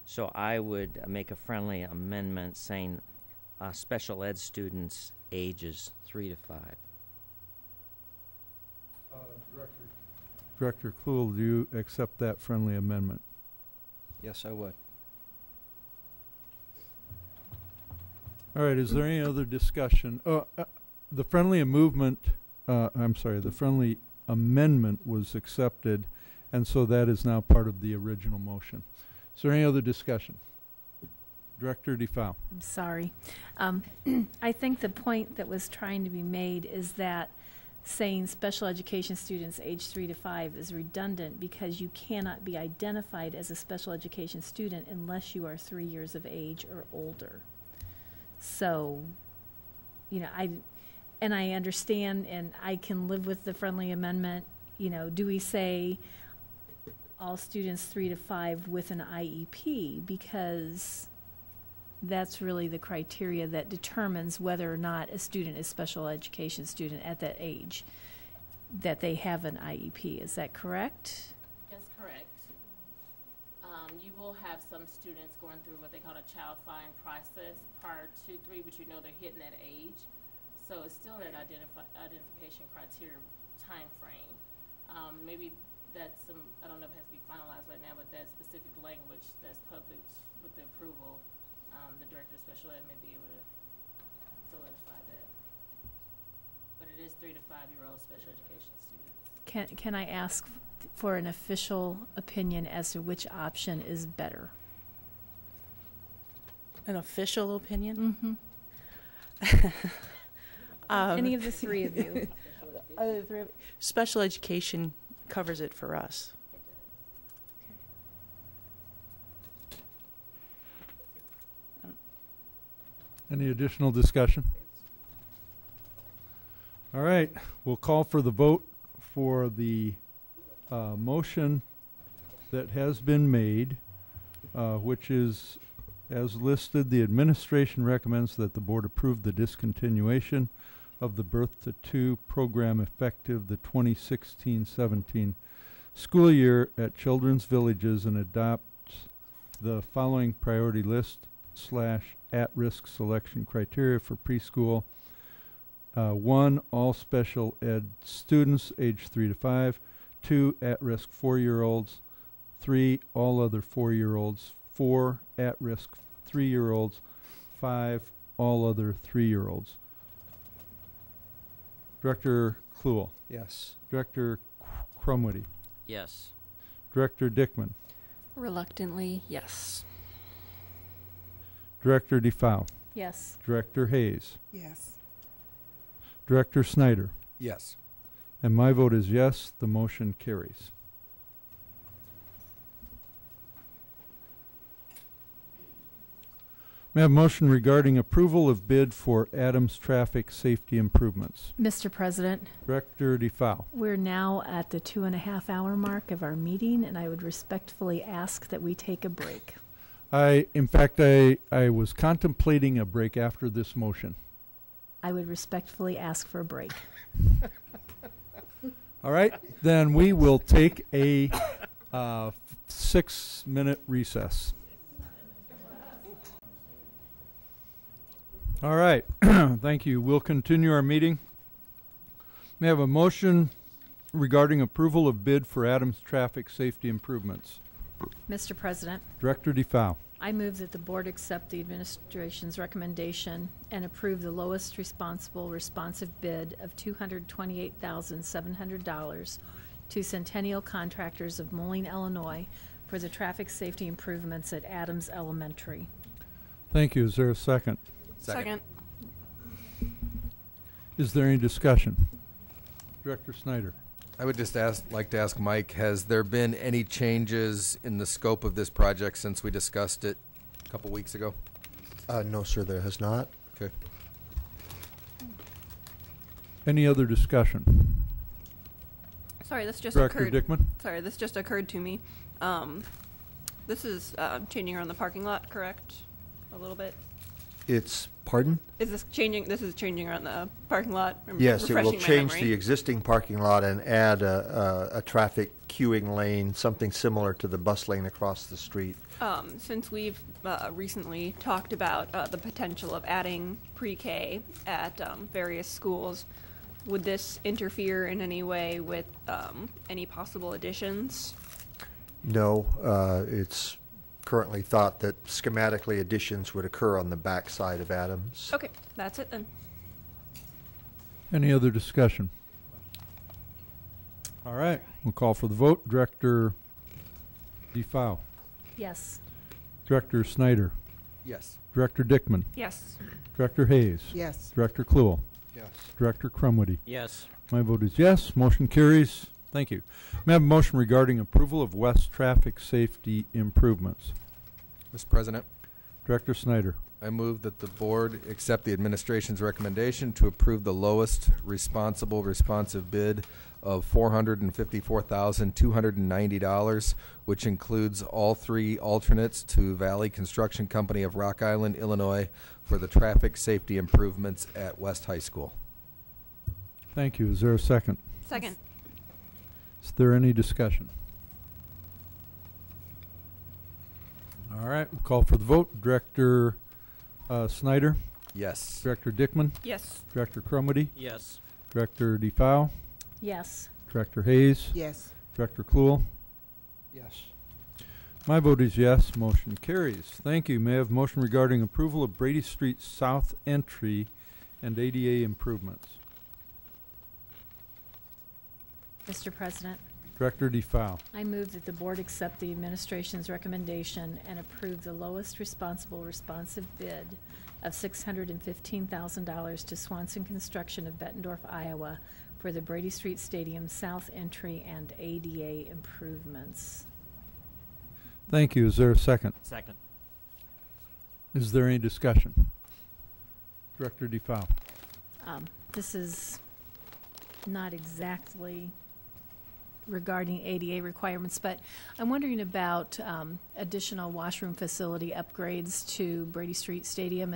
[SPEAKER 2] So I would make a friendly amendment saying special ed students ages 3 to 5.
[SPEAKER 1] Director Kluhl, do you accept that friendly amendment?
[SPEAKER 5] Yes, I would.
[SPEAKER 1] All right, is there any other discussion? The friendly the friendly amendment was accepted, and so that is now part of the original motion. Is there any other discussion? Director DeFau.
[SPEAKER 10] I'm sorry. I think the point that was trying to be made is that saying special education students age 3 to 5 is redundant, because you cannot be identified as a special education student unless you are 3 years of age or older. So, you know, I understand, and I can live with the friendly amendment. You know, do we say all students 3 to 5 with an IEP, because that's really the criteria that determines whether or not a student is special education student at that age, that they have an IEP. Is that correct?
[SPEAKER 12] That's correct. You will have some students going through what they call a child find process prior to 3, but you know they're hitting that age. So it's still that identification criteria time frame. Maybe that's some, I don't know if it has to be finalized right now, but that specific language that's published with the approval, the Director of Special Ed may be able to solidify that. But it is 3 to 5-year-old special education students.
[SPEAKER 10] Can I ask for an official opinion as to which option is better?
[SPEAKER 7] An official opinion?
[SPEAKER 10] Mm-hmm. Any of the three of you?
[SPEAKER 7] Special education covers it for us.
[SPEAKER 1] Any additional discussion? All right, we'll call for the vote for the motion that has been made, which is, as listed, the administration recommends that the board approve the discontinuation of the Birth to Two program effective the 2016-17 school year at Children's Villages and adopts the following priority list / at-risk selection criteria for preschool. 1, all special ed students age 3 to 5. 2, at-risk 4-year-olds. 3, all other 4-year-olds. 4, at-risk 3-year-olds. 5, all other 3-year-olds. Director Kluhl.
[SPEAKER 5] Yes.
[SPEAKER 1] Director Crumwitty.
[SPEAKER 2] Yes.
[SPEAKER 1] Director Dickman.
[SPEAKER 3] Reluctantly, yes.
[SPEAKER 1] Director DeFau.
[SPEAKER 10] Yes.
[SPEAKER 1] Director Hayes.
[SPEAKER 4] Yes.
[SPEAKER 1] Director Snyder.
[SPEAKER 6] Yes.
[SPEAKER 1] And my vote is yes, the motion carries. May I have a motion regarding approval of bid for Adams Traffic Safety Improvements?
[SPEAKER 10] Mr. President,
[SPEAKER 1] Director DeFau.
[SPEAKER 10] we're now at the 2.5-hour mark of our meeting, and I would respectfully ask that we take a break.
[SPEAKER 1] In fact, I was contemplating a break after this motion.
[SPEAKER 10] I would respectfully ask for a break.
[SPEAKER 1] All right, then we will take a 6-minute recess. All right, thank you. We'll continue our meeting. May I have a motion regarding approval of bid for Adams Traffic Safety Improvements?
[SPEAKER 10] Mr. President,
[SPEAKER 1] Director DeFau.
[SPEAKER 10] I move that the board accept the administration's recommendation and approve the lowest responsive bid of $228,700 to Centennial Contractors of Moline, Illinois for the traffic safety improvements at Adams Elementary.
[SPEAKER 1] Thank you. Is there a second?
[SPEAKER 3] Second.
[SPEAKER 1] Is there any discussion? Director Snyder.
[SPEAKER 6] I would just like to ask Mike, has there been any changes in the scope of this project since we discussed it a couple weeks ago?
[SPEAKER 15] No, sir, there has not.
[SPEAKER 6] Okay.
[SPEAKER 1] Any other discussion?
[SPEAKER 3] Sorry, this just
[SPEAKER 1] Director
[SPEAKER 3] occurred.
[SPEAKER 1] Dickman?
[SPEAKER 3] Sorry, this just occurred to me. This is changing around the parking lot, correct? A little bit.
[SPEAKER 15] It's, pardon?
[SPEAKER 3] Is this changing? This is changing around the parking lot.
[SPEAKER 15] Yes, it will
[SPEAKER 3] Refreshing my
[SPEAKER 15] change
[SPEAKER 3] memory.
[SPEAKER 15] the existing parking lot and add a traffic queuing lane, something similar to the bus lane across the street.
[SPEAKER 3] Since we've recently talked about the potential of adding pre-K at various schools, would this interfere in any way with any possible additions?
[SPEAKER 15] No, it's currently thought that schematically additions would occur on the back side of Adams.
[SPEAKER 3] Okay, that's it then.
[SPEAKER 1] Any other discussion? All right, we'll call for the vote. Director DeFau.
[SPEAKER 10] Yes.
[SPEAKER 1] Director Snyder.
[SPEAKER 6] Yes.
[SPEAKER 1] Director Dickman.
[SPEAKER 3] Yes.
[SPEAKER 1] Director Hayes.
[SPEAKER 4] Yes.
[SPEAKER 1] Director Kluhl.
[SPEAKER 5] Yes.
[SPEAKER 1] Director Crumwitty.
[SPEAKER 2] Yes.
[SPEAKER 1] My vote is yes. Motion carries. Thank you. May I have a motion regarding approval of West Traffic Safety Improvements?
[SPEAKER 6] Mr. President,
[SPEAKER 1] Director Snyder.
[SPEAKER 6] I move that the board accept the administration's recommendation to approve the lowest responsive bid of $454,290, which includes all 3 alternates to Valley Construction Company of Rock Island, Illinois, for the traffic safety improvements at West High School.
[SPEAKER 1] Thank you. Is there a second?
[SPEAKER 3] Second.
[SPEAKER 1] Is there any discussion? All right, we'll call for the vote. Director Snyder.
[SPEAKER 6] Yes.
[SPEAKER 1] Director Dickman.
[SPEAKER 3] Yes.
[SPEAKER 1] Director Crumwitty.
[SPEAKER 2] Yes.
[SPEAKER 1] Director DeFau.
[SPEAKER 10] Yes.
[SPEAKER 1] Director Hayes.
[SPEAKER 4] Yes.
[SPEAKER 1] Director Kluhl.
[SPEAKER 5] Yes.
[SPEAKER 1] My vote is yes. Motion carries. Thank you. May I have motion regarding approval of Brady Street South Entry and ADA improvements?
[SPEAKER 10] Mr. President,
[SPEAKER 1] Director DeFau.
[SPEAKER 10] I move that the board accept the administration's recommendation and approve the lowest responsive bid of $615,000 to Swanson Construction of Bettendorf, Iowa for the Brady Street Stadium South Entry and ADA improvements.
[SPEAKER 1] Thank you. Is there a second?
[SPEAKER 2] Second.
[SPEAKER 1] Is there any discussion? Director DeFau.
[SPEAKER 10] This is not exactly regarding ADA requirements, but I'm wondering about additional washroom facility upgrades to Brady Street Stadium.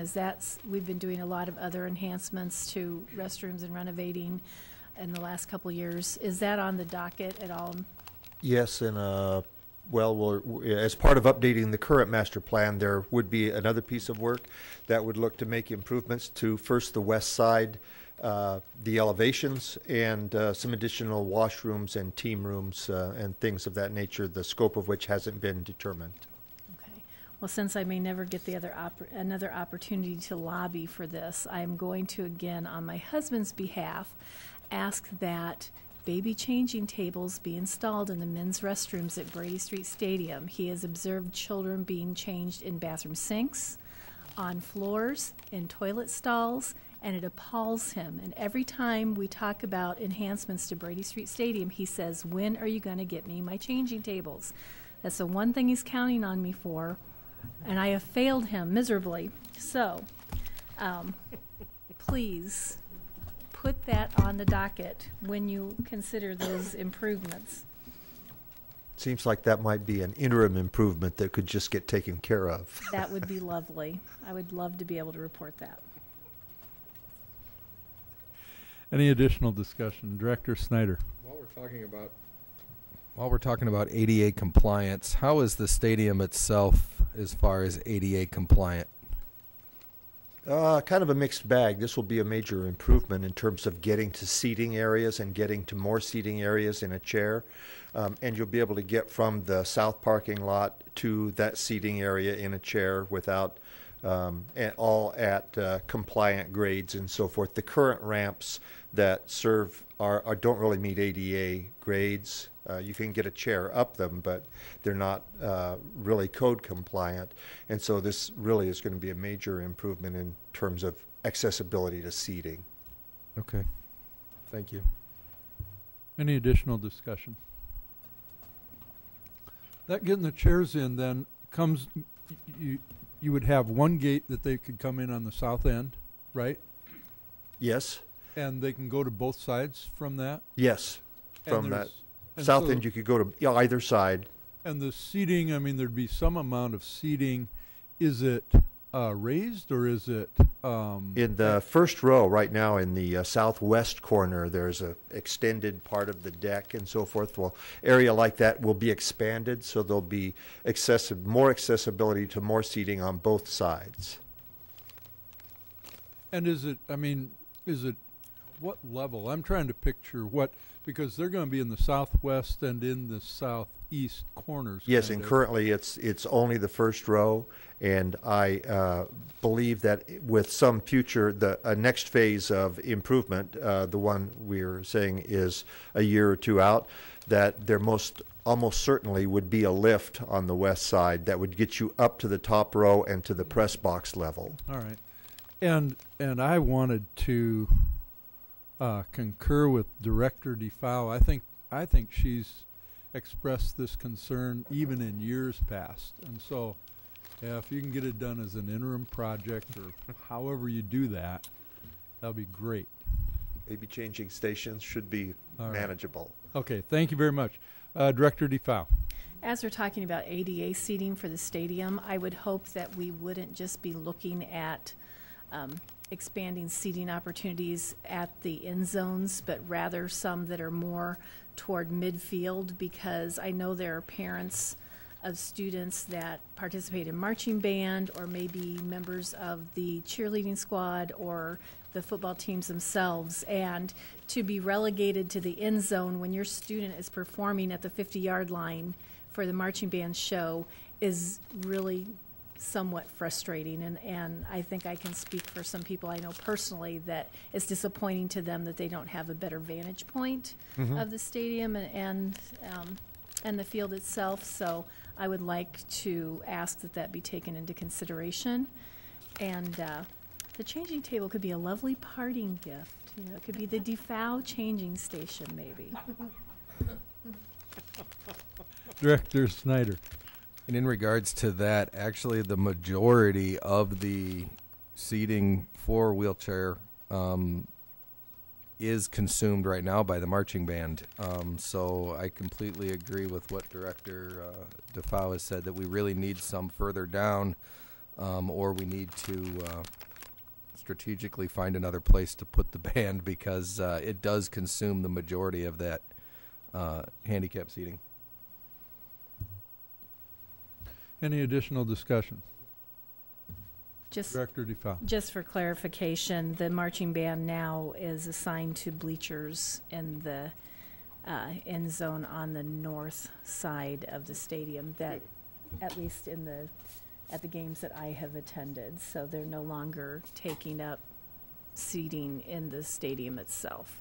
[SPEAKER 10] We've been doing a lot of other enhancements to restrooms and renovating in the last couple years. Is that on the docket at all?
[SPEAKER 15] Yes, and as part of updating the current master plan, there would be another piece of work that would look to make improvements to first the west side, the elevations, and some additional washrooms and team rooms and things of that nature, the scope of which hasn't been determined.
[SPEAKER 10] Okay. Well, since I may never get the another opportunity to lobby for this, I'm going to, again, on my husband's behalf, ask that baby changing tables be installed in the men's restrooms at Brady Street Stadium. He has observed children being changed in bathroom sinks, on floors, in toilet stalls, and it appalls him. And every time we talk about enhancements to Brady Street Stadium, he says, when are you going to get me my changing tables? That's the one thing he's counting on me for, and I have failed him miserably. So, please put that on the docket when you consider those improvements.
[SPEAKER 15] Seems like that might be an interim improvement that could just get taken care of.
[SPEAKER 10] That would be lovely. I would love to be able to report that.
[SPEAKER 1] Any additional discussion? Director Snyder.
[SPEAKER 6] While we're talking about ADA compliance, how is the stadium itself as far as ADA compliant?
[SPEAKER 15] Kind of a mixed bag. This will be a major improvement in terms of getting to seating areas and getting to more seating areas in a chair. And you'll be able to get from the south parking lot to that seating area in a chair without all at compliant grades and so forth. The current ramps that serve don't really meet ADA grades. You can get a chair up them, but they're not really code compliant. And so this really is going to be a major improvement in terms of accessibility to seating.
[SPEAKER 6] Okay. Thank you.
[SPEAKER 1] Any additional discussion? That getting the chairs in then comes, you would have one gate that they could come in on the south end, right?
[SPEAKER 15] Yes.
[SPEAKER 1] And they can go to both sides from that?
[SPEAKER 15] Yes. From that
[SPEAKER 1] and
[SPEAKER 15] south
[SPEAKER 1] so
[SPEAKER 15] end, you could go to either side.
[SPEAKER 1] And the seating, I mean, there'd be some amount of seating. Is it raised or is it?
[SPEAKER 15] In the first row right now in the southwest corner, there's a extended part of the deck and so forth. Well, area like that will be expanded, so there'll be more accessibility to more seating on both sides.
[SPEAKER 1] And is it, what level? I'm trying to picture because they're going to be in the southwest and in the southeast corners.
[SPEAKER 15] Yes, and currently it's only the first row, and I believe that with some future, the next phase of improvement, the one we're saying is a year or two out, that there almost certainly would be a lift on the west side that would get you up to the top row and to the press box level.
[SPEAKER 1] All right. And I wanted to concur with Director DeFau. I think she's expressed this concern even in years past. And so if you can get it done as an interim project or however you do that, that'll be great.
[SPEAKER 15] Maybe changing stations should be manageable.
[SPEAKER 1] Okay, thank you very much. Director DeFau.
[SPEAKER 10] As we're talking about ADA seating for the stadium, I would hope that we wouldn't just be looking at expanding seating opportunities at the end zones, but rather some that are more toward midfield, because I know there are parents of students that participate in marching band or maybe members of the cheerleading squad or the football teams themselves, and to be relegated to the end zone when your student is performing at the 50-yard line for the marching band show is really somewhat frustrating, and I think I can speak for some people I know personally that it's disappointing to them that they don't have a better vantage point of the stadium and the field itself. So I would like to ask that be taken into consideration, and the changing table could be a lovely parting gift. You know, it could be the DeFau changing station, maybe.
[SPEAKER 1] Director Snyder.
[SPEAKER 6] And in regards to that, actually the majority of the seating for wheelchair is consumed right now by the marching band. So I completely agree with what Director DeFau has said, that we really need some further down, or we need to strategically find another place to put the band, because it does consume the majority of that handicap seating.
[SPEAKER 1] Any additional discussion?
[SPEAKER 10] Just,
[SPEAKER 1] Director DeFau.
[SPEAKER 10] just for clarification, the marching band now is assigned to bleachers in the end zone on the north side of the stadium, that at least at the games that I have attended. So they're no longer taking up seating in the stadium itself.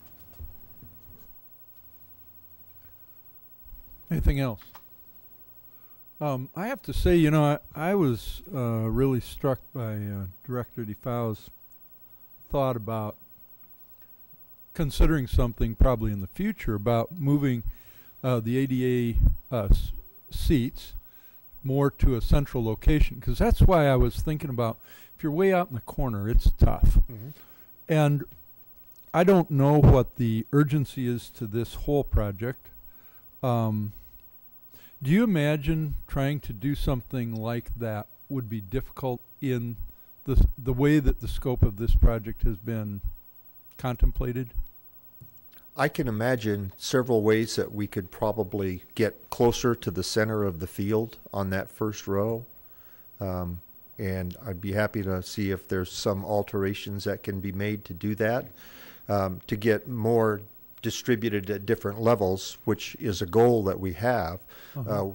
[SPEAKER 1] Anything else? I have to say, you know, I was really struck by Director DeFau's thought about considering something probably in the future about moving the ADA seats more to a central location, because that's why I was thinking about, if you're way out in the corner, it's tough.
[SPEAKER 15] Mhm.
[SPEAKER 1] And I don't know what the urgency is to this whole project. Do you imagine trying to do something like that would be difficult in the way that the scope of this project has been contemplated?
[SPEAKER 15] I can imagine several ways that we could probably get closer to the center of the field on that first row. And I'd be happy to see if there's some alterations that can be made to do that, to get more distributed at different levels, which is a goal that we have.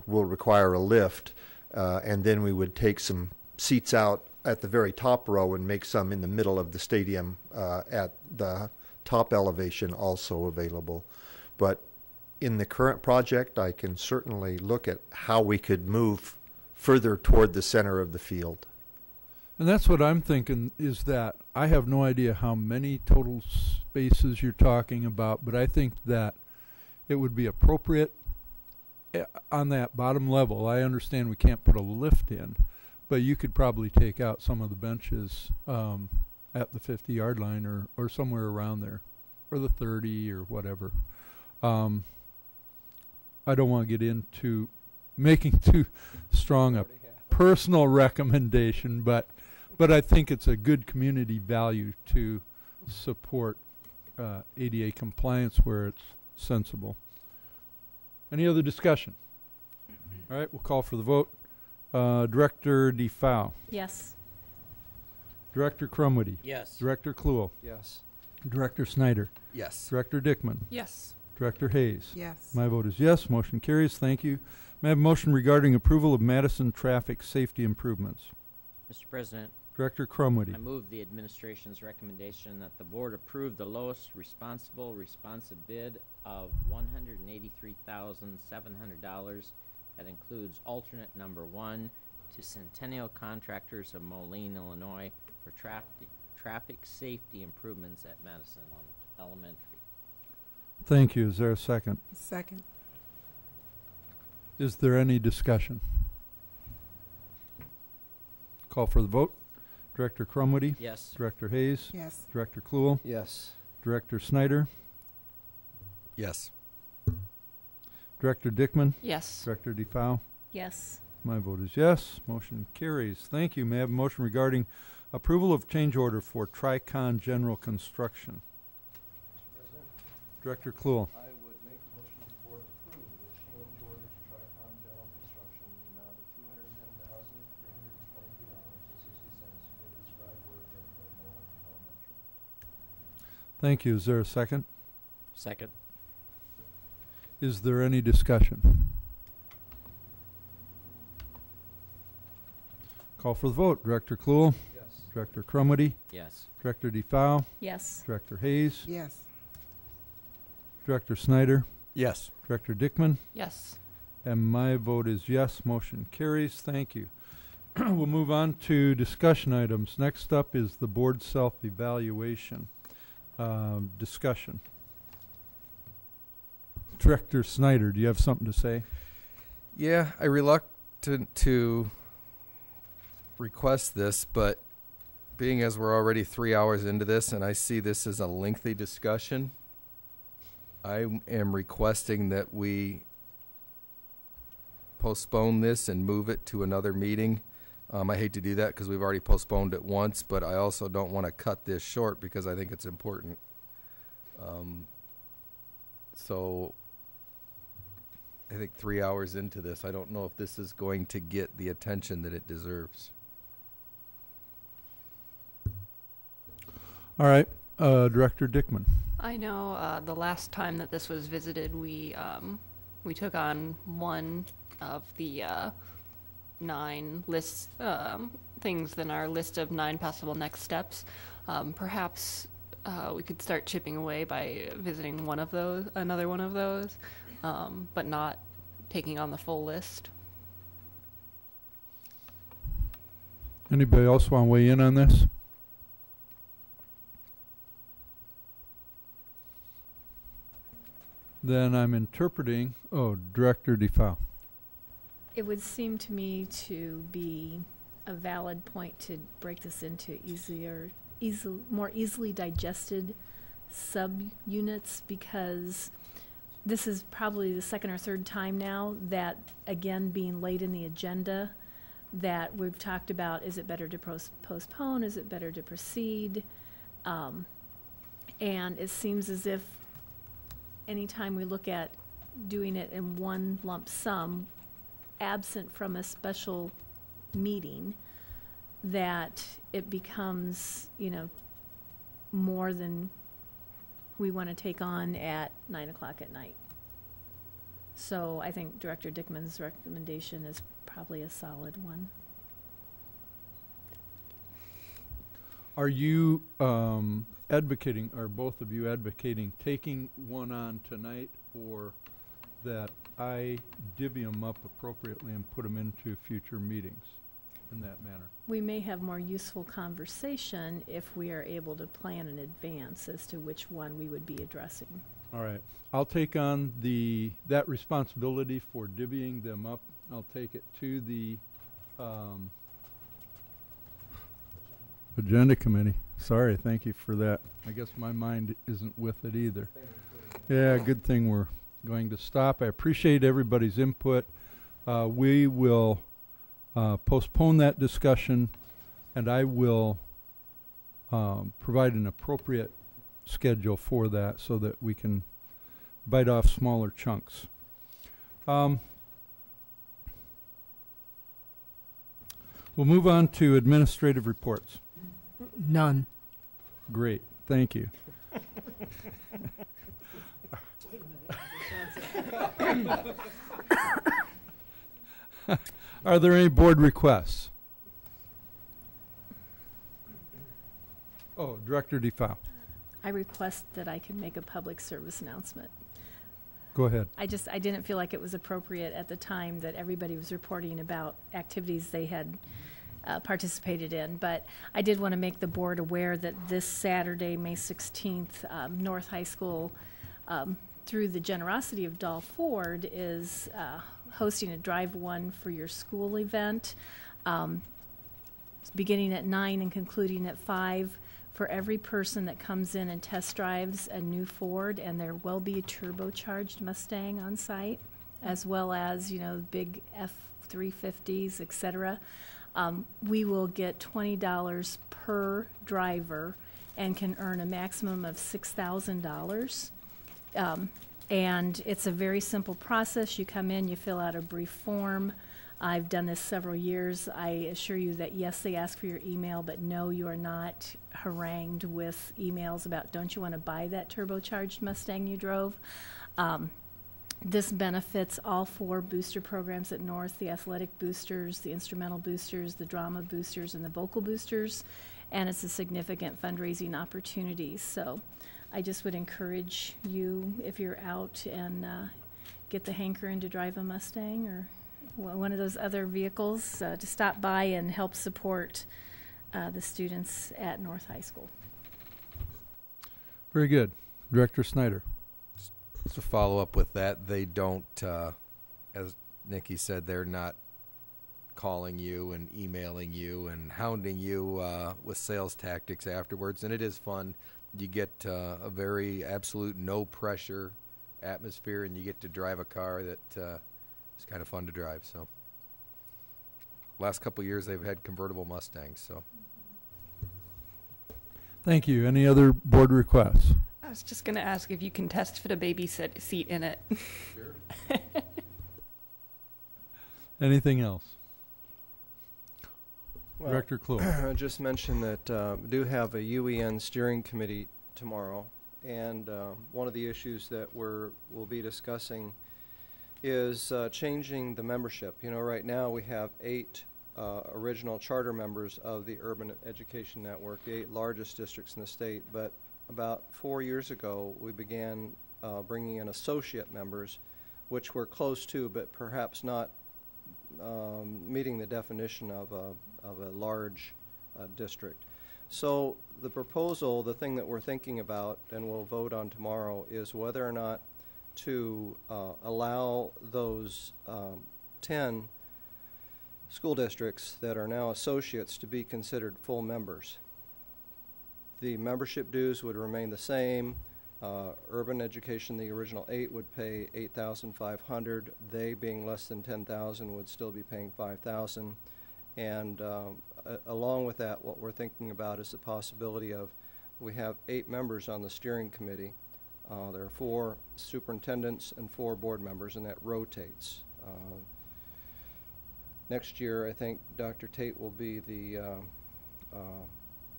[SPEAKER 15] Will require a lift, and then we would take some seats out at the very top row and make some in the middle of the stadium at the top elevation also available. But in the current project, I can certainly look at how we could move further toward the center of the field.
[SPEAKER 1] And that's what I'm thinking, is that I have no idea how many total spaces you're talking about, but I think that it would be appropriate on that bottom level. I understand we can't put a lift in, but you could probably take out some of the benches at the 50-yard line or somewhere around there, or the 30 or whatever. I don't want to get into making too strong a personal recommendation, but I think it's a good community value to support ADA compliance where it's sensible. Any other discussion? All right, we'll call for the vote. Director DeFau.
[SPEAKER 10] Yes.
[SPEAKER 1] Director Crumwitty.
[SPEAKER 14] Yes.
[SPEAKER 1] Director Kluhl.
[SPEAKER 5] Yes.
[SPEAKER 1] Director Snyder.
[SPEAKER 6] Yes.
[SPEAKER 1] Director Dickman.
[SPEAKER 27] Yes.
[SPEAKER 1] Director Hayes.
[SPEAKER 4] Yes.
[SPEAKER 1] My vote is yes. Motion carries. Thank you. May I have a motion regarding approval of Madison traffic safety improvements?
[SPEAKER 2] Mr. President,
[SPEAKER 1] Director Crumwitty.
[SPEAKER 2] I move the administration's recommendation that the board approve the lowest responsive bid of $183,700. That includes alternate number 1 to Centennial Contractors of Moline, Illinois, for traffic safety improvements at Madison Elementary.
[SPEAKER 1] Thank you. Is there a second?
[SPEAKER 4] Second.
[SPEAKER 1] Is there any discussion? Call for the vote. Director Crumwitty.
[SPEAKER 2] Yes.
[SPEAKER 1] Director Hayes.
[SPEAKER 4] Yes.
[SPEAKER 1] Director Kluhl.
[SPEAKER 5] Yes.
[SPEAKER 1] Director Snyder.
[SPEAKER 6] Yes.
[SPEAKER 1] Director Dickman.
[SPEAKER 27] Yes.
[SPEAKER 1] Director DeFau.
[SPEAKER 10] Yes.
[SPEAKER 1] My vote is yes. Motion carries. Thank you. May I have a motion regarding approval of change order for Tricon General Construction? Director Kluhl.
[SPEAKER 5] I would make a motion the board approve the change order to Tricon General Construction in the amount of $210,322.60 for the described work at Moline Elementary.
[SPEAKER 1] Thank you. Is there a second?
[SPEAKER 2] Second.
[SPEAKER 1] Is there any discussion? Call for the vote. Director Kluhl.
[SPEAKER 5] Yes.
[SPEAKER 1] Director Crumwitty.
[SPEAKER 2] Yes.
[SPEAKER 1] Director DeFau.
[SPEAKER 10] Yes.
[SPEAKER 1] Director Hayes.
[SPEAKER 4] Yes.
[SPEAKER 1] Director Snyder.
[SPEAKER 6] Yes.
[SPEAKER 1] Director Dickman.
[SPEAKER 27] Yes.
[SPEAKER 1] And my vote is yes. Motion carries. Thank you. We'll move on to discussion items. Next up is the board self-evaluation discussion. Director Snyder, do you have something to say?
[SPEAKER 6] Yeah, I'm reluctant to request this, but being as we're already 3 hours into this and I see this as a lengthy discussion, I am requesting that we postpone this and move it to another meeting. I hate to do that because we've already postponed it once, but I also don't want to cut this short because I think it's important. So I think 3 hours into this, I don't know if this is going to get the attention that it deserves.
[SPEAKER 1] All right, Director Dickman.
[SPEAKER 3] I know the last time that this was visited, we took on one of the 9 lists things in our list of 9 possible next steps. Perhaps we could start chipping away by visiting another one of those, but not taking on the full list.
[SPEAKER 1] Anybody else want to weigh in on this? Then I'm interpreting, Director DeFau.
[SPEAKER 10] It would seem to me to be a valid point to break this into more easily digested subunits, because this is probably the second or third time now that, again, being late in the agenda, that we've talked about, is it better to postpone, is it better to proceed? And it seems as if anytime we look at doing it in one lump sum, absent from a special meeting, that it becomes, more than we want to take on at 9 o'clock at night. So I think Director Dickman's recommendation is probably a solid one.
[SPEAKER 1] Are you advocating, are both of you advocating taking one on tonight, or that I divvy them up appropriately and put them into future meetings in that manner?
[SPEAKER 10] We may have more useful conversation if we are able to plan in advance as to which one we would be addressing.
[SPEAKER 1] All right. I'll take on that responsibility for divvying them up. I'll take it to the Agenda Committee. Sorry, thank you for that. I guess my mind isn't with it either. Yeah, good thing we're going to stop. I appreciate everybody's input. We will postpone that discussion, and I will provide an appropriate schedule for that so that we can bite off smaller chunks. We'll move on to administrative reports.
[SPEAKER 11] None.
[SPEAKER 1] Great, thank you. Are there any board requests? Director DeFau.
[SPEAKER 10] I request that I can make a public service announcement.
[SPEAKER 1] Go ahead.
[SPEAKER 10] I didn't feel like it was appropriate at the time that everybody was reporting about activities they had participated in, but I did want to make the board aware that this Saturday, May 16th, North High School, through the generosity of Dahl Ford, is hosting a Drive One for Your School event, beginning at 9 and concluding at 5. For every person that comes in and test drives a new Ford, and there will be a turbocharged Mustang on site, as well as, big F-350s, etc. We will get $20 per driver and can earn a maximum of $6,000. And it's a very simple process. You come in, you fill out a brief form. I've done this several years. I assure you that yes, they ask for your email, but no, you are not harangued with emails about, don't you want to buy that turbocharged Mustang you drove? This benefits all 4 booster programs at North: the athletic boosters, the instrumental boosters, the drama boosters, and the vocal boosters, and it's a significant fundraising opportunity. So I just would encourage you, if you're out and get the hankering to drive a Mustang or one of those other vehicles, to stop by and help support the students at North High School.
[SPEAKER 1] Very good. Director Snyder.
[SPEAKER 6] Just to follow up with that, they don't, as Nikki said, they're not calling you and emailing you and hounding you with sales tactics afterwards. And it is fun. You get a very absolute no pressure atmosphere, and you get to drive a car that is kind of fun to drive. So last couple of years they've had convertible Mustangs. So
[SPEAKER 1] thank you. Any other board requests?
[SPEAKER 3] I was just going to ask if you can test fit a baby seat in it.
[SPEAKER 1] Sure. Anything else?
[SPEAKER 5] Well,
[SPEAKER 1] Director Kluwe.
[SPEAKER 5] I just mentioned that we do have a UEN steering committee tomorrow, and one of the issues that we'll be discussing is changing the membership. You know, right now we have 8 original charter members of the Urban Education Network, the 8 largest districts in the state, but about 4 years ago we began bringing in associate members, which we're close to, but perhaps not meeting the definition of a large district. So the proposal, the thing that we're thinking about and we'll vote on tomorrow, is whether or not to allow those 10 school districts that are now associates to be considered full members. The membership dues would remain the same. Urban Education, the original 8, would pay $8,500. They, being less than 10,000, would still be paying $5,000. And along with that, what we're thinking about is the possibility of, we have 8 members on the steering committee. There are 4 superintendents and 4 board members, and that rotates. Next year, I think Dr. Tate will be the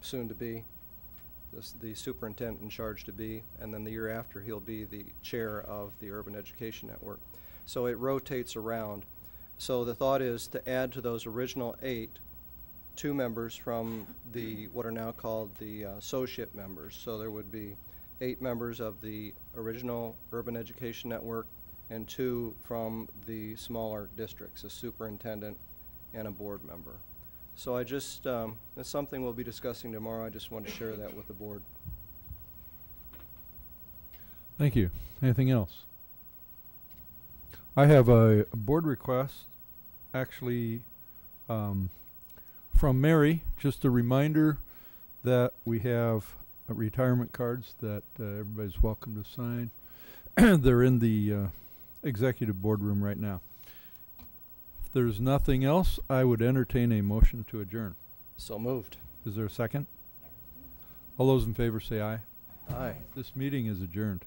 [SPEAKER 5] soon-to-be, the superintendent in charge to be, and then the year after he'll be the chair of the Urban Education Network. So it rotates around. So the thought is to add to those original 8, 2 members from the what are now called the associate members. So there would be 8 members of the original Urban Education Network and 2 from the smaller districts, a superintendent and a board member. So I just, it's something we'll be discussing tomorrow. I just want to share that with the board.
[SPEAKER 1] Thank you. Anything else? I have a board request, actually, from Mary. Just a reminder that we have retirement cards that everybody's welcome to sign. They're in the executive boardroom right now. If there's nothing else, I would entertain a motion to adjourn.
[SPEAKER 5] So moved.
[SPEAKER 1] Is there a second? All those in favor say aye.
[SPEAKER 5] Aye.
[SPEAKER 1] This meeting is adjourned.